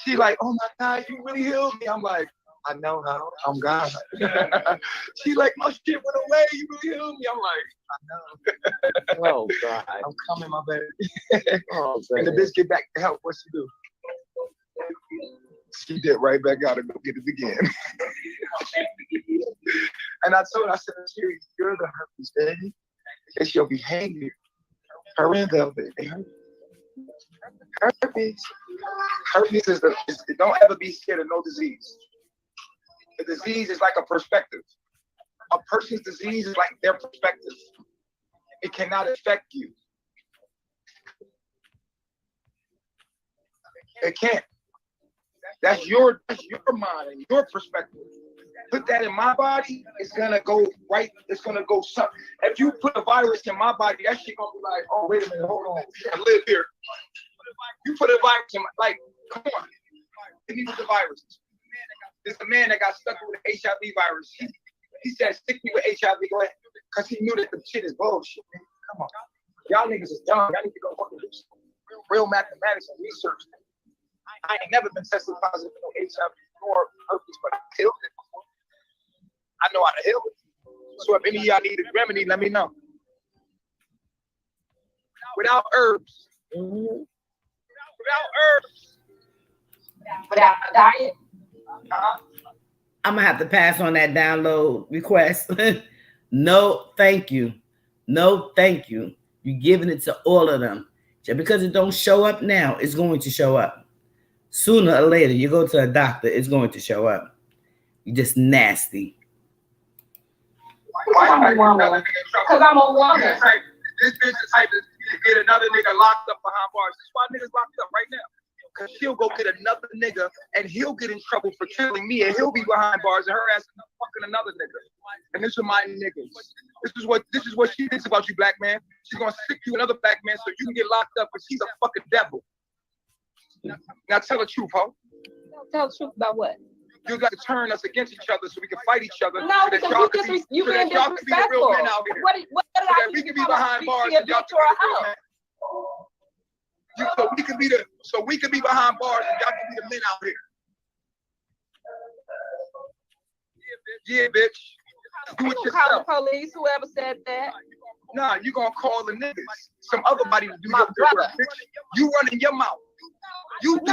She like, oh my God, you really healed me. I'm like, I know how. I'm God. She like, my shit went away. You really healed me. I'm like, I know. Oh God. I'm coming, my baby. Oh, and the bitch get back to help. What she do? She did right back out and go get it again. And I told her, I said, Terry, you're the herpes, baby. It's your behavior. Her and Velvet, they hurt. Herpes. Herpes is don't ever be scared of no disease. The disease is like a perspective. A person's disease is like their perspective. It cannot affect you. It can't. That's your mind and your perspective. Put that in my body, it's gonna go right. It's gonna go something. If you put a virus in my body, that shit gonna be like, oh wait a minute, hold on, I live here. You put a virus in my, like, come on, give me with the virus. There's a man that got stuck with the HIV virus. He said, stick me with HIV, go ahead, because he knew that the shit is bullshit. Man. Come on, y'all niggas is dumb. Y'all need to go fucking do some real mathematics and research. I ain't never been tested positive for no HIV or herpes, but I healed it before. I know how to heal it. So if any of y'all need a remedy, let me know. Without herbs. Without herbs. Without a diet. I'm gonna have to pass on that download request. No, thank you. No, thank you. You're giving it to all of them. Just because it don't show up now, it's going to show up. Sooner or later, you go to a doctor, it's going to show up. You're just nasty. Why I'm a woman? Because I'm a woman. This bitch is type to get another nigga locked up behind bars. This is why niggas locked up right now. Because she'll go get another nigga and he'll get in trouble for killing me and he'll be behind bars and her ass fucking another nigga. And this is my niggas. This is what she thinks about you, black man. She's gonna stick you another black man so you can get locked up because she's a fucking devil. Now tell the truth, ho. Tell the truth about what? You got to turn us against each other so we can fight each other. No, because you being disrespectful. What did I we can be behind bars and y'all can be the real men. So we can be behind bars and y'all can be the men out here. Yeah, bitch. Do it yourself. Call the police, whoever said that. Nah, you gonna call the niggas. Some other body to do your work, bitch. You running your mouth. You do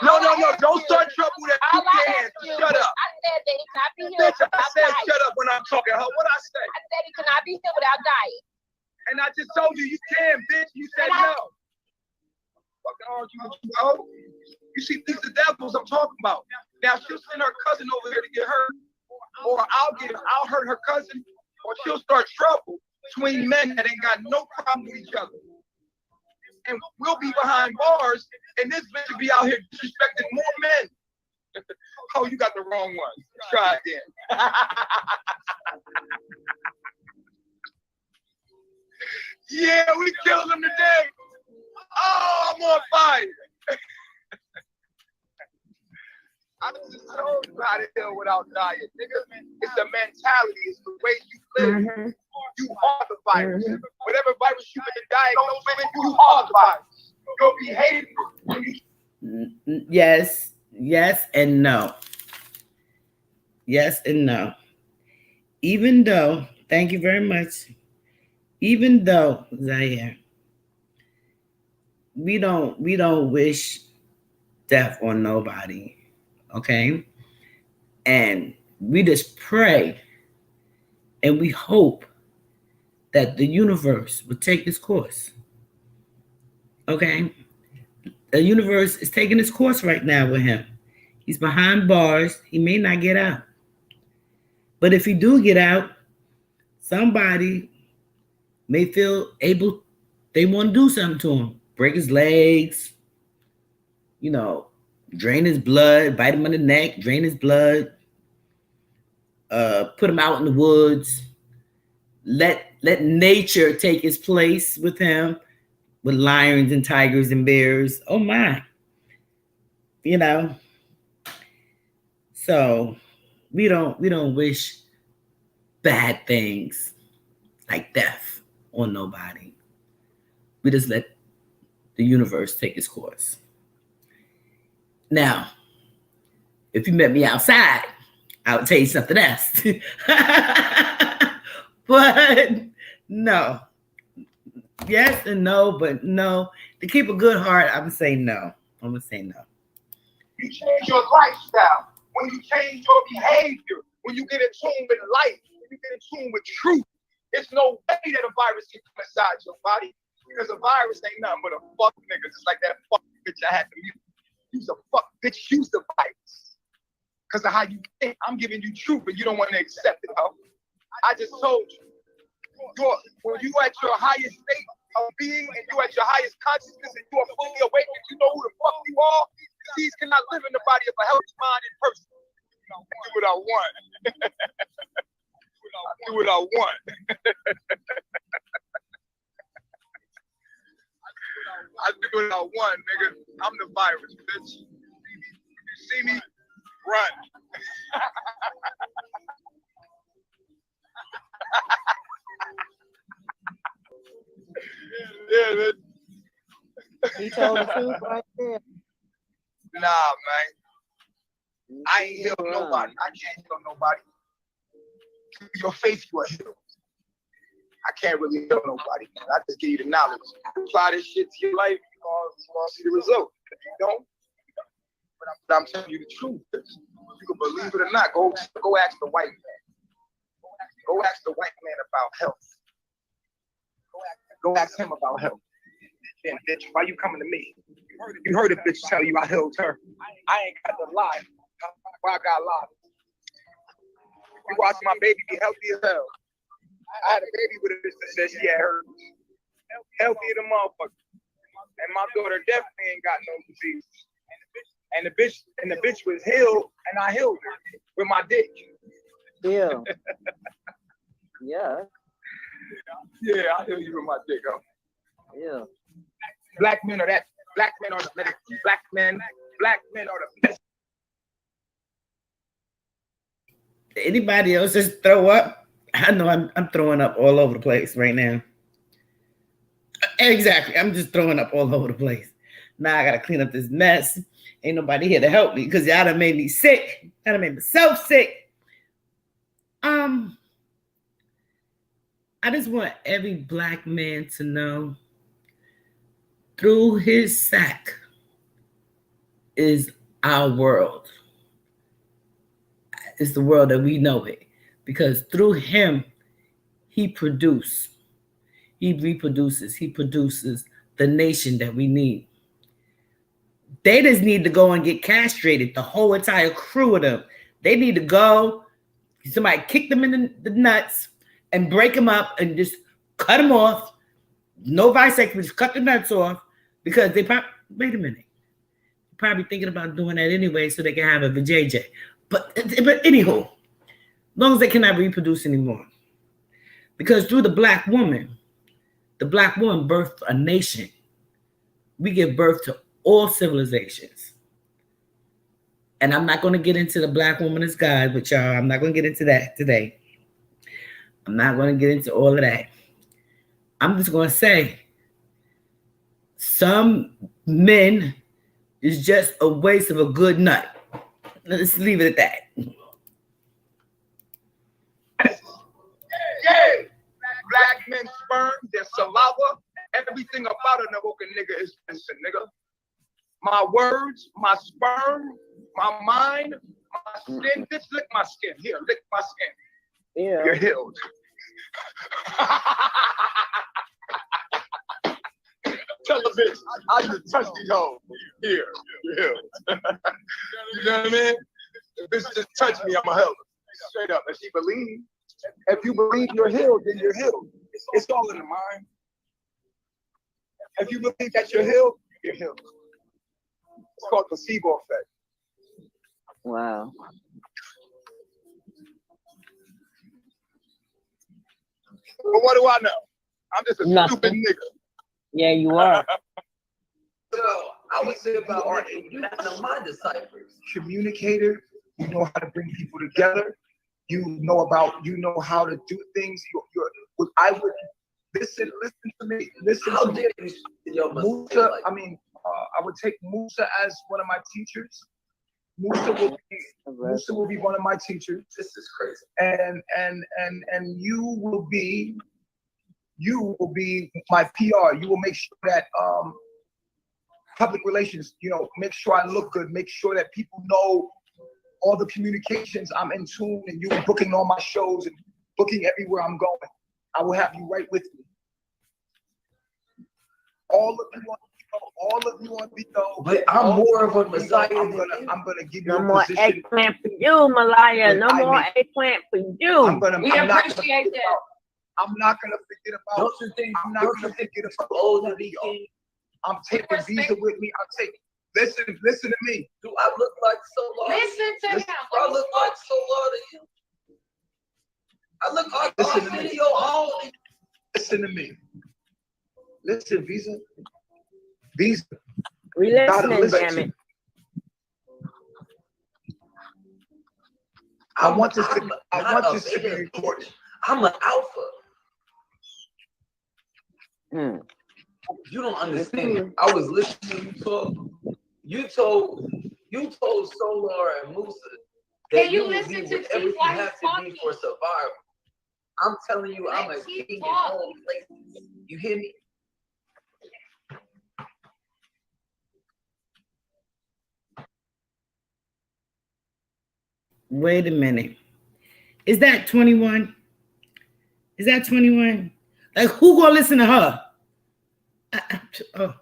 no, don't start trouble that you can. Shut up. I said that he cannot be healed Bitch, I without said diet. shut up when I'm talking. What I say? I said he cannot be healed without diet. And I just told you can, bitch. You said no. Fucking argument, you know. You see, these are the devils I'm talking about. Now she'll send her cousin over here to get hurt, or I'll hurt her cousin, or she'll start trouble between men that ain't got no problem with each other. And we'll be behind bars, and this bitch will be out here disrespecting more men. Oh, you got the wrong one. Try again. Yeah, we killed him today. Oh, I'm on fire. I just told you how to deal without diet, nigga. It's the mentality. It's the way you live. You are the virus. Whatever virus you've been diagnosed with, you are the virus. Your behavior. Yes, yes, and no. Yes and no. Even though, thank you very much. Even though, Zaire, we don't wish death on nobody, okay? And we just pray and we hope that the universe will take its course, okay? The universe is taking its course right now with him. He's behind bars. He may not get out. But if he do get out, somebody may feel able, they want to do something to him. Break his legs, you know, drain his blood, bite him on the neck, drain his blood, put him out in the woods, let nature take its place with him, with lions and tigers and bears. Oh my. You know. So we don't wish bad things like death on nobody. We just let the universe take its course. Now, if you met me outside, I would tell you something else. But no. Yes and no, but no. To keep a good heart, I would say no. I'm going to say no. You change your lifestyle. When you change your behavior, when you get in tune with life, when you get in tune with truth, there's no way that a virus can come inside your body. Because a virus ain't nothing but a fuck nigga. Just like that fuck bitch I had to mute. Use a fuck bitch, use the virus. Because of how you think. I'm giving you truth, but you don't want to accept it, huh? I just told you. When you at your highest state of being and you at your highest consciousness and you are fully awakened, you know who the fuck you are. Disease cannot live in the body of a healthy mind and person. I do what I want. I do what I want. I do what I want, nigga. I'm the virus, bitch. You see me? Run. Yeah, man. He told the truth right there. Nah, man. I ain't healed nobody. I can't heal nobody. Through your faith, you are healed. I can't really heal nobody. I just give you the knowledge. Apply this shit to your life, you're gonna see the result. If you don't, but I'm telling you the truth. You can believe it or not. Go ask the white man. Go ask the white man about health. Go ask him about health. Then, bitch, why you coming to me? You heard a bitch tell you I healed her. I ain't got to lie. Why I got lie? You watch my baby be healthy as hell. I had a baby with a bitch that said she had herpes. Healthy as a motherfucker. And my daughter definitely ain't got no disease. And the bitch was healed, and I healed her with my dick. Yeah. Yeah. Yeah, I heal you with my dick, huh? Yeah. Black men are that. Black men are the black men are the best. Anybody else just throw up? I know I'm throwing up all over the place right now. Exactly. I'm just throwing up all over the place. Now I gotta clean up this mess. Ain't nobody here to help me because y'all done made me sick. Y'all done made me so sick. I just want every black man to know through his sack is our world. It's the world that we know it. Because through him, he reproduces the nation that we need. They just need to go and get castrated, the whole entire crew of them. They need to go, somebody kick them in the nuts and break them up and just cut them off. No bisectomy, just cut the nuts off because they probably, wait a minute. Probably thinking about doing that anyway so they can have a vajayjay. But anywho, as long as they cannot reproduce anymore. Because through the black woman birthed a nation. We give birth to all civilizations. And I'm not going to get into the black woman as God with y'all. I'm not going to get into that today. I'm not going to get into all of that. I'm just going to say some men is just a waste of a good nut. Let's leave it at that. Yeah. Black men's sperm, their saliva, everything about a Navoka nigga is innocent, nigga. My words, my sperm, my mind, my skin. Just lick my skin. Here, lick my skin. Yeah. You're healed. Tell the bitch, I just touch these hoes. Here, you're healed. You know what I mean? If bitch just touch me, I'm a help. Straight up. If she believes, if you believe you're healed, then you're healed. It's all in the mind. If you believe that you're healed, you're healed. It's called placebo effect. Wow. But what do I know? I'm just a Nothing. stupid nigga. Yeah, you are. So I would say about you know my disciples. Communicator, you know how to bring people together. You know how to do things. I would listen to me. Listen How to me. dare you your Musa, like I would take Musa as one of my teachers. Musa will be one of my teachers. This is crazy. And you will be my PR. You will make sure that public relations, make sure I look good, make sure that people know all the communications. I'm in tune, and you're booking all my shows and booking everywhere I'm going. I will have you right with me. All of you on Vigo. But I'm more of a messiah. I'm gonna give you No a more position. eggplant for you, Malaya. No more eggplant for you. I'm not gonna forget about. Don't you think? I'm not gonna forget about. I'm taking Visa with me. I'm taking. Listen to me. Do I look like Solar? Listen to him. Do I look like Solar to you? I look like a video only. Listen to me. Listen, Visa. Visa. We listening, damn it. I want this to be recorded. I'm an alpha. You don't understand. I was listening. You told Solar and Musa that you would be whatever you have to be for survival. I'm telling you, I'm a king in all places. You hear me? Wait a minute. Is that 21? Is that 21? Like, who gonna listen to her? Oh,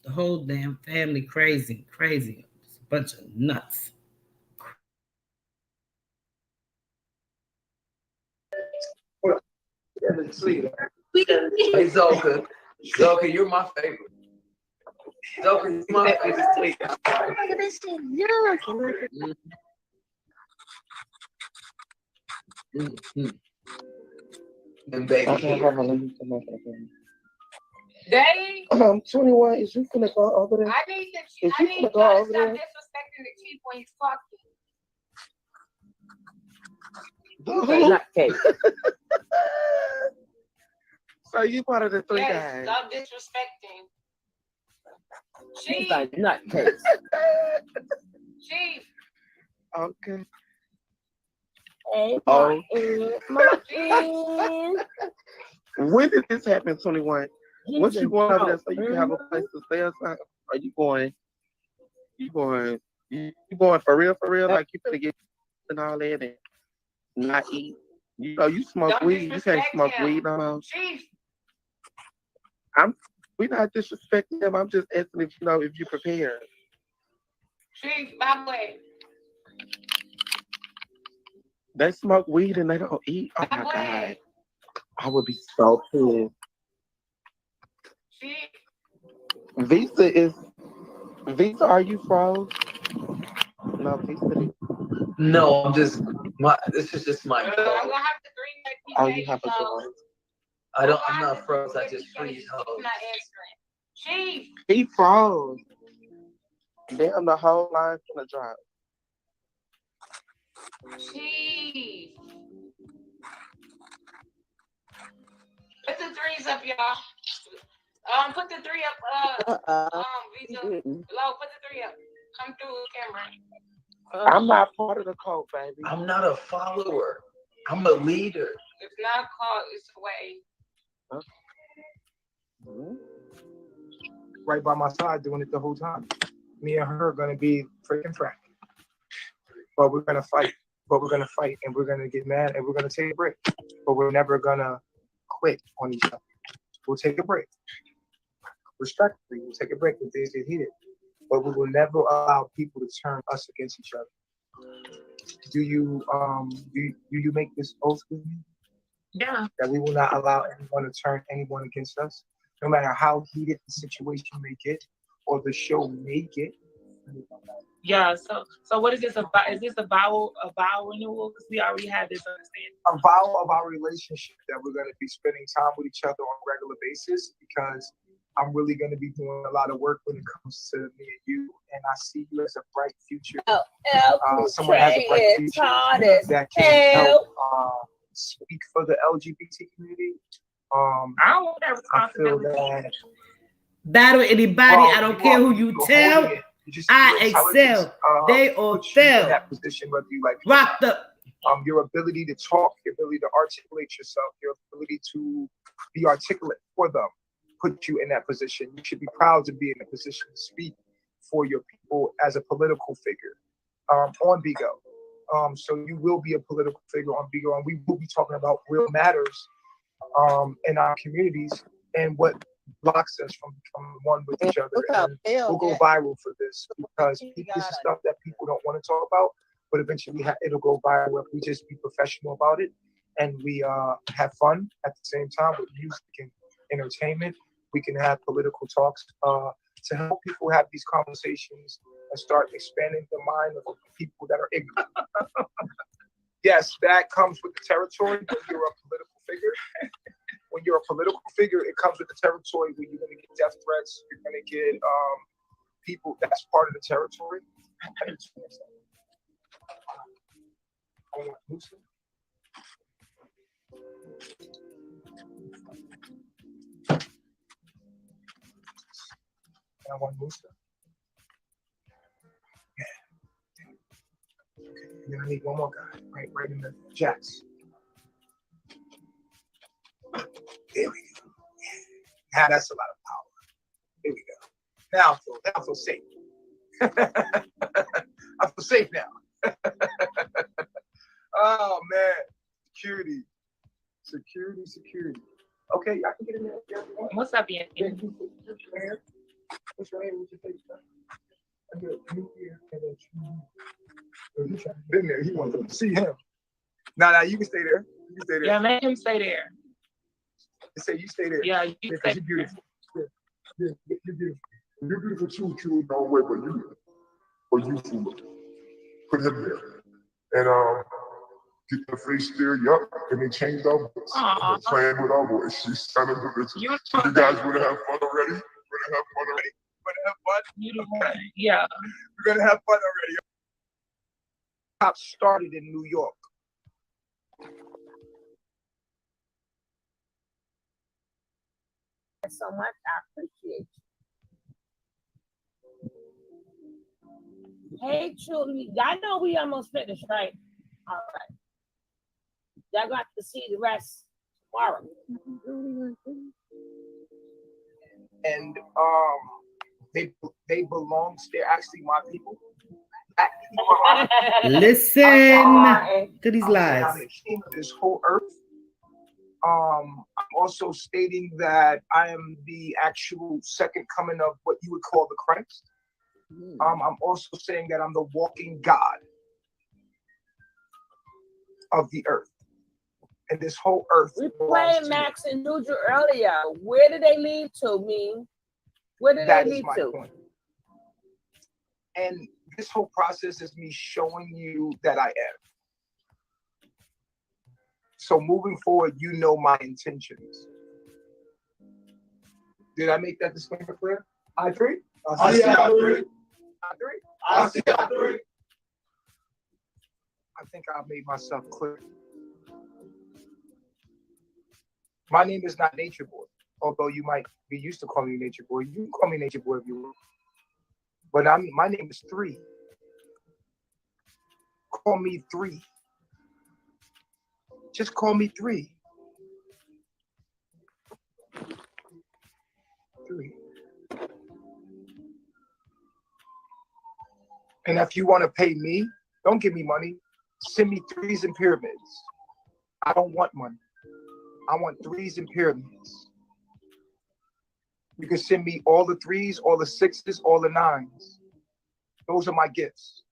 the whole damn family crazy. It's a bunch of nuts. Hey, Zoka, you're my favorite. Zoka, you're my favorite. Look at this shit. Look. And baby, Daddy, 21. Is you finna go over there? I need Is y'all you to finna go over stop there? disrespecting the chief when he's talking. Nutcase. So you part of the three Yes, guys? stop disrespecting. She's a nutcase. Chief. Okay. Hey, Oh. Martin. When did this happen, 21? What He's you a going over there drunk. so you can have a place to stay or something? Are you going for real? Like you finna get and all that and not eat? You smoke weed. You can't smoke weed no more. Chief. We're not disrespecting them. I'm just asking if you prepared. Chief, my way. They smoke weed and they don't eat. Oh my God. I would be so pissed. Chief. Visa, are you froze? No, Visa. No, this is just my I'm gonna have to bring that PJ. Oh, you have a phone. I'm not froze, I just freeze hoes. Not answering. Chief. He froze. Damn, the whole line's gonna drop. Jeez. Put the threes up, y'all. Put the three up. Visa. Low, put the three up. Come through, Cameron. I'm not part of the cult, baby. I'm not a follower. I'm a leader. It's not called. It's a way. Huh? Right by my side, doing it the whole time. Me and her are gonna be freaking frank. But we're gonna fight. And we're gonna get mad, and we're gonna take a break. But we're never gonna quit on each other. We'll take a break. Respectfully, we'll take a break when things get heated. But we will never allow people to turn us against each other. Do you make this oath with me? Yeah. That we will not allow anyone to turn anyone against us, no matter how heated the situation may get or the show may get. Yeah. So what is this about? Is this a vow renewal? Because we already had this understanding. A vow of our relationship that we're going to be spending time with each other on a regular basis, because I'm really going to be doing a lot of work when it comes to me and you, and I see you as a bright future. Someone has a bright future that can help speak for the LGBT community. I don't want that responsibility. Battle anybody. I don't care who you tell. I excel. They all fail. In that position, whether you like rocked up. Your ability to talk, your ability to articulate yourself, your ability to be articulate for them, put you in that position. You should be proud to be in a position to speak for your people as a political figure on Bigo. So you will be a political figure on Bigo, and we will be talking about real matters in our communities and what blocks us from becoming one with each other. And we'll go viral for this, because this is stuff that people don't want to talk about, but eventually it'll go viral if we just be professional about it and we have fun at the same time with music and entertainment. We can have political talks to help people have these conversations and start expanding the mind of people that are ignorant. Yes, that comes with the territory when you're a political figure. When you're a political figure, it comes with the territory where you're going to get death threats. You're going to get people. That's part of the territory. I want Musa. Yeah. Okay. And then I need one more guy, right in the JAX. There we go. Yeah. Now that's a lot of power. Here we go. Now I feel safe. I feel safe now. Oh man, security. Okay, I can get in there. What's up, Ian? What's your name? What's your face? I get you here and then you. Been there. He wants to see him. Nah, you can stay there. You can stay there. Yeah, let him stay there. Say you stay there. Yeah, you stay. You're beautiful. Yeah, you're beautiful. You're beautiful too, in your own way, but you fool. Put him there. And get the face there, yup. And they changed our voice. And playing with our voice. She's kind of delicious. You guys want to have fun already? You the one. Yeah. We're gonna have fun already. Pop started in New York. So much, I appreciate you. Hey, children, y'all know we almost finished, right? All right. Y'all got to see the rest tomorrow. And they belong. They're actually my people. Listen to these lies. I'm the king of this whole earth. I'm also stating that I am the actual second coming of what you would call the Christ. I'm also saying that I'm the walking God of the earth. And this whole earth. We played Max and Juju earlier. Where did they lead to, me? Where did they lead to? Point. And this whole process is me showing you that I am. So moving forward, you know my intentions. Did I make that disclaimer clear? I agree. I agree. I think I made myself clear. My name is not Nature Boy, although you might be used to calling me Nature Boy. You can call me Nature Boy if you want. But my name is 3. Call me 3. Just call me 3. 3. And if you want to pay me, don't give me money. Send me 3s and pyramids. I don't want money. I want 3s and pyramids. You can send me all the 3s, all the 6s, all the 9s. Those are my gifts.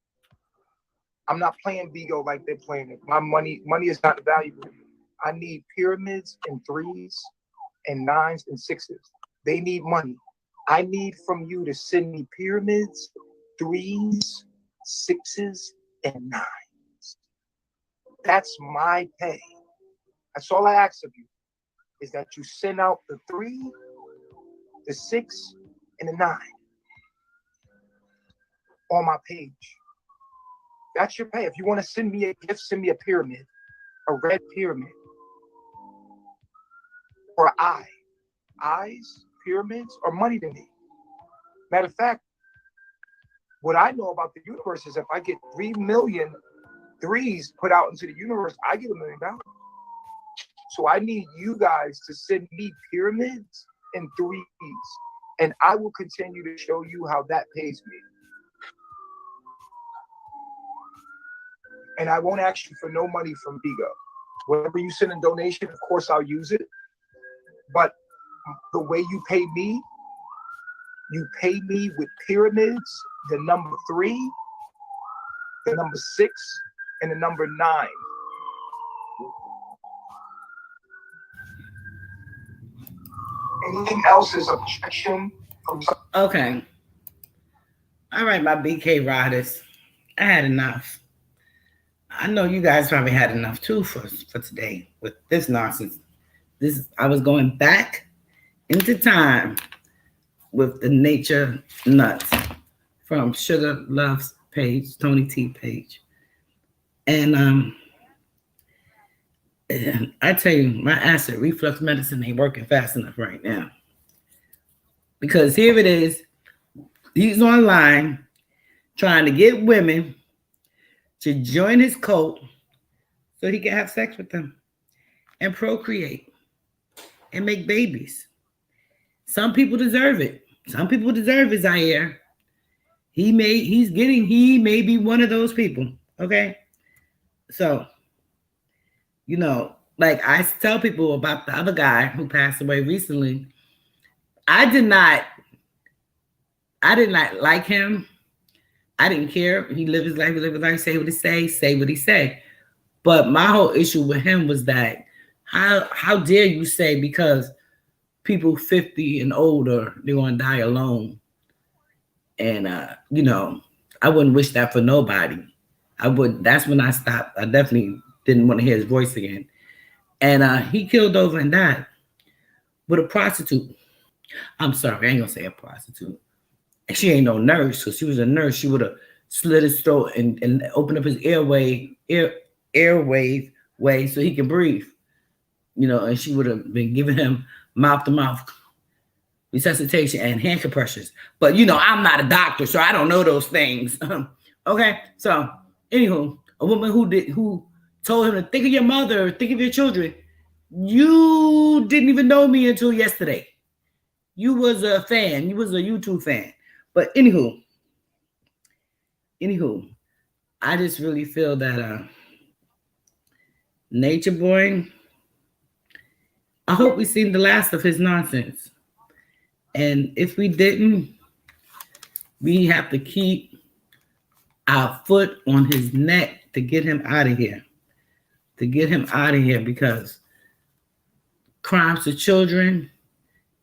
I'm not playing Bigo like they're playing it. My money is not valuable. I need pyramids and 3s and 9s and 6s. They need money. I need from you to send me pyramids, 3s, 6s, and 9s. That's my pay. That's all I ask of you, is that you send out the 3, the 6, and the 9 on my page. That's your pay. If you want to send me a gift, send me a pyramid, a red pyramid, or an eye. Eyes, pyramids, or money to me. Matter of fact, what I know about the universe is if I get 3 million 3s put out into the universe, I get $1 million. So I need you guys to send me pyramids and 3s, and I will continue to show you how that pays me. And I won't ask you for no money from Bigo. Whatever you send in donation, of course I'll use it. But the way you pay me with pyramids, the number 3, the number 6, and the number 9. Anything else is objection. Okay. All right, my BK riders. I had enough. I know you guys probably had enough too for today with this nonsense. I was going back into time with the nature nuts from Sugar Love's page, Tony T page. And I tell you, my acid reflux medicine ain't working fast enough right now. Because here it is, he's online trying to get women to join his cult so he can have sex with them and procreate and make babies. Some people deserve it. Some people deserve it, Zaire. He may be one of those people. Okay. So, like I tell people about the other guy who passed away recently. I did not like him. I didn't care. He lived his life, say what he say. But my whole issue with him was that how dare you say because people 50 and older, they're gonna die alone. And I wouldn't wish that for nobody. That's when I stopped. I definitely didn't want to hear his voice again. And he killed over and died with a prostitute. I'm sorry, I ain't gonna say a prostitute. And she ain't no nurse, because she was a nurse, she would have slit his throat and opened up his airway way so he can breathe. And she would have been giving him mouth-to-mouth resuscitation and hand compressions. But I'm not a doctor, so I don't know those things. Okay, so anywho, a woman who told him to think of your mother, think of your children. You didn't even know me until yesterday. You was a fan. You was a YouTube fan. But anywho, I just really feel that Nature Boy, I hope we've seen the last of his nonsense. And if we didn't, we have to keep our foot on his neck to get him out of here. Because crimes to children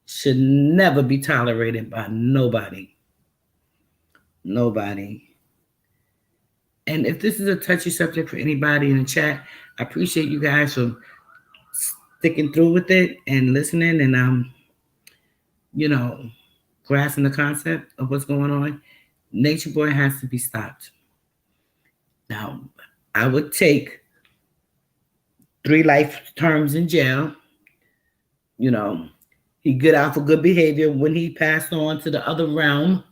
should never be tolerated by nobody. And if this is a touchy subject for anybody in the chat, I appreciate you guys for sticking through with it and listening and grasping the concept of what's going on. Nature Boy has to be stopped. Now, I would take 3 life terms in jail. You know, he get out for good behavior when he passed on to the other realm.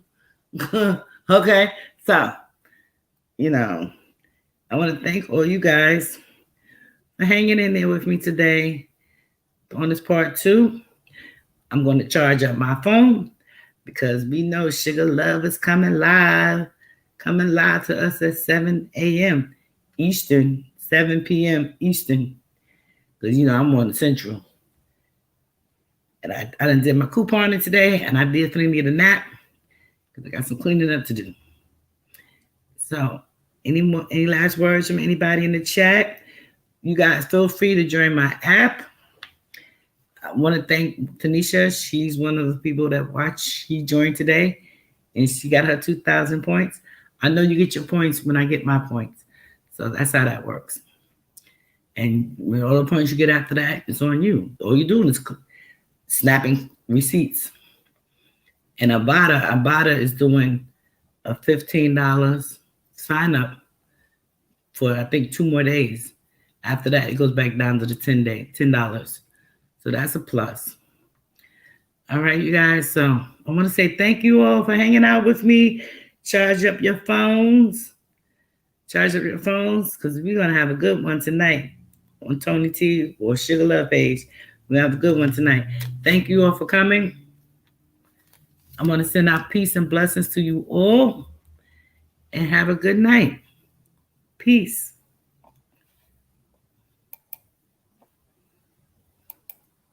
Okay, so, you know, I want to thank all you guys for hanging in there with me today on this part 2. I'm going to charge up my phone because we know Sugar Love is coming live to us at 7 a.m. Eastern, 7 p.m. Eastern, because, you know, I'm on the Central. And I done did my couponing today, and I definitely need a nap because I got some cleaning up to do. So, any last words from anybody in the chat? You guys feel free to join my app. I want to thank Tanisha. She's one of the people that watched. She joined today, and she got her 2,000 points. I know you get your points when I get my points. So that's how that works. And with all the points you get after that, it's on you. All you're doing is snapping receipts. And Avada is doing a $15 sign up for, I think, 2 more days. After that, it goes back down to the $10. So that's a plus. All right, you guys. So I want to say thank you all for hanging out with me. Charge up your phones. Charge up your phones because we're going to have a good one tonight on Tony T or Sugar Love page. We're going to have a good one tonight. Thank you all for coming. I'm going to send out peace and blessings to you all. And have a good night. Peace.